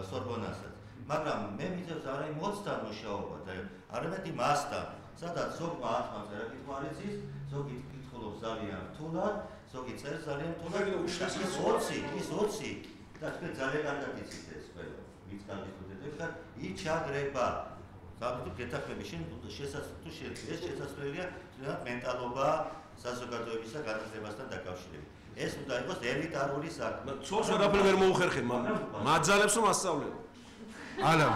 სორბონასაც. მაგრამ მე მიწევს არა იმ 20-თან მუშაობა და არამედ იმასთან, სადაც ზოგმა ათმა წერა კითხვა არ იცის, ზოგი კითხულობს ძალიან რთულად, ზოგი წერს ძალიან რთულად. ის 20 და თქვენ ძალიან კარგად იცით ეს ყველა, ვინც კარგი სტუდენტები ხარ, იჩაგრება. საბუთო გეთახმები შენ შესაძლოა ეს შესაძლებელია თუნდაც მენტალობა საზოგადოებისა განათლებასთან დაკავშირებით. ეს უნდა იყოს ელიტარული საქმე. ცოლს ვერაფერ ვერ მოუხერხე, მაძალებს რომ ასწავლო. არა.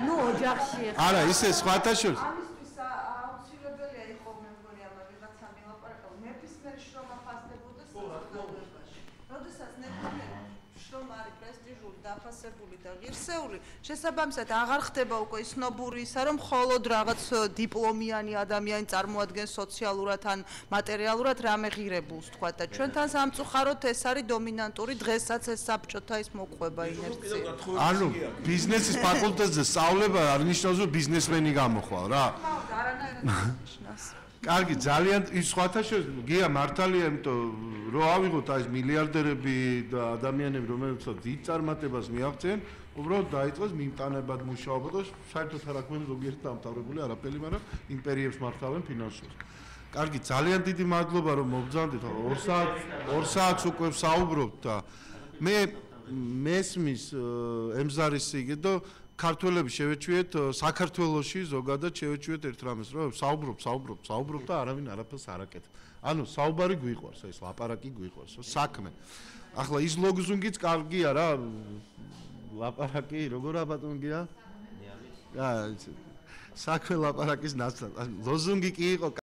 ნუ ოჯახში. არა, ისე სხვათა შორის. ამისთვის აუცილებელია იყო მე მგონი ამ რაღაცა მილაპარაკო. ნებისმიერ შრომა ფასდებოდეს საზოგადოებაში. როდესაც ნებისმიერ შრომა არის პრესტიჟული, დაფასებული და ღირსეული, შესაბამისად აღარ ხდება უკვე ის ნობური ისა, რომ მხოლოდ რაღაც დიპლომიანი ადამიანი წარმოადგენს სოციალურად ან მატერიალურად რამე ღირებულს თქვა და ჩვენთან სამწუხაროდ ეს არის დომინანტური დღესაც ეს საბჭოთა ის მოყვება ინერცია. ანუ ბიზნესის ფაკულტეტზე სწავლება არ ნიშნავს რომ ბიზნესმენი გამოხვალ რა. არანაირად ნიშნავს. კარგი, ძალიან ის სხვათა შორის გია მართალია, იმიტომ რომ ავიღოთ აი ეს მილიარდერები და ადამიანები, რომელთაც დიდ წარმატებას მიაღწიენ, უბრალოდ დაიწყეს მიმტანებად მუშაობა და საერთოდ არ აქვს ზოგიერთი დამთავრებული არაფერი, მაგრამ იმპერიებს მართავენ ფინანსურად. კარგი, ძალიან დიდი მადლობა რომ მოგძანდით, 2 საათს უკვე ვსაუბრობთ და მე მესმის ემზარის იგე და ქართველები შევეჩვიეთ საქართველოში ზოგადად შევეჩვიეთ ერთ რამეს რომ საუბრობ და არავინ არაფერს არ აკეთებს. ანუ საუბარი გვიყვარს, ეს ლაპარაკი გვიყვარს, საქმე. ახლა ის ლოგზუნგიც კარგია რა. ლაპარაკი როგორ აბატონგია? საქმე ლაპარაკის ნაცვლად. ლოზუნგი კი იყო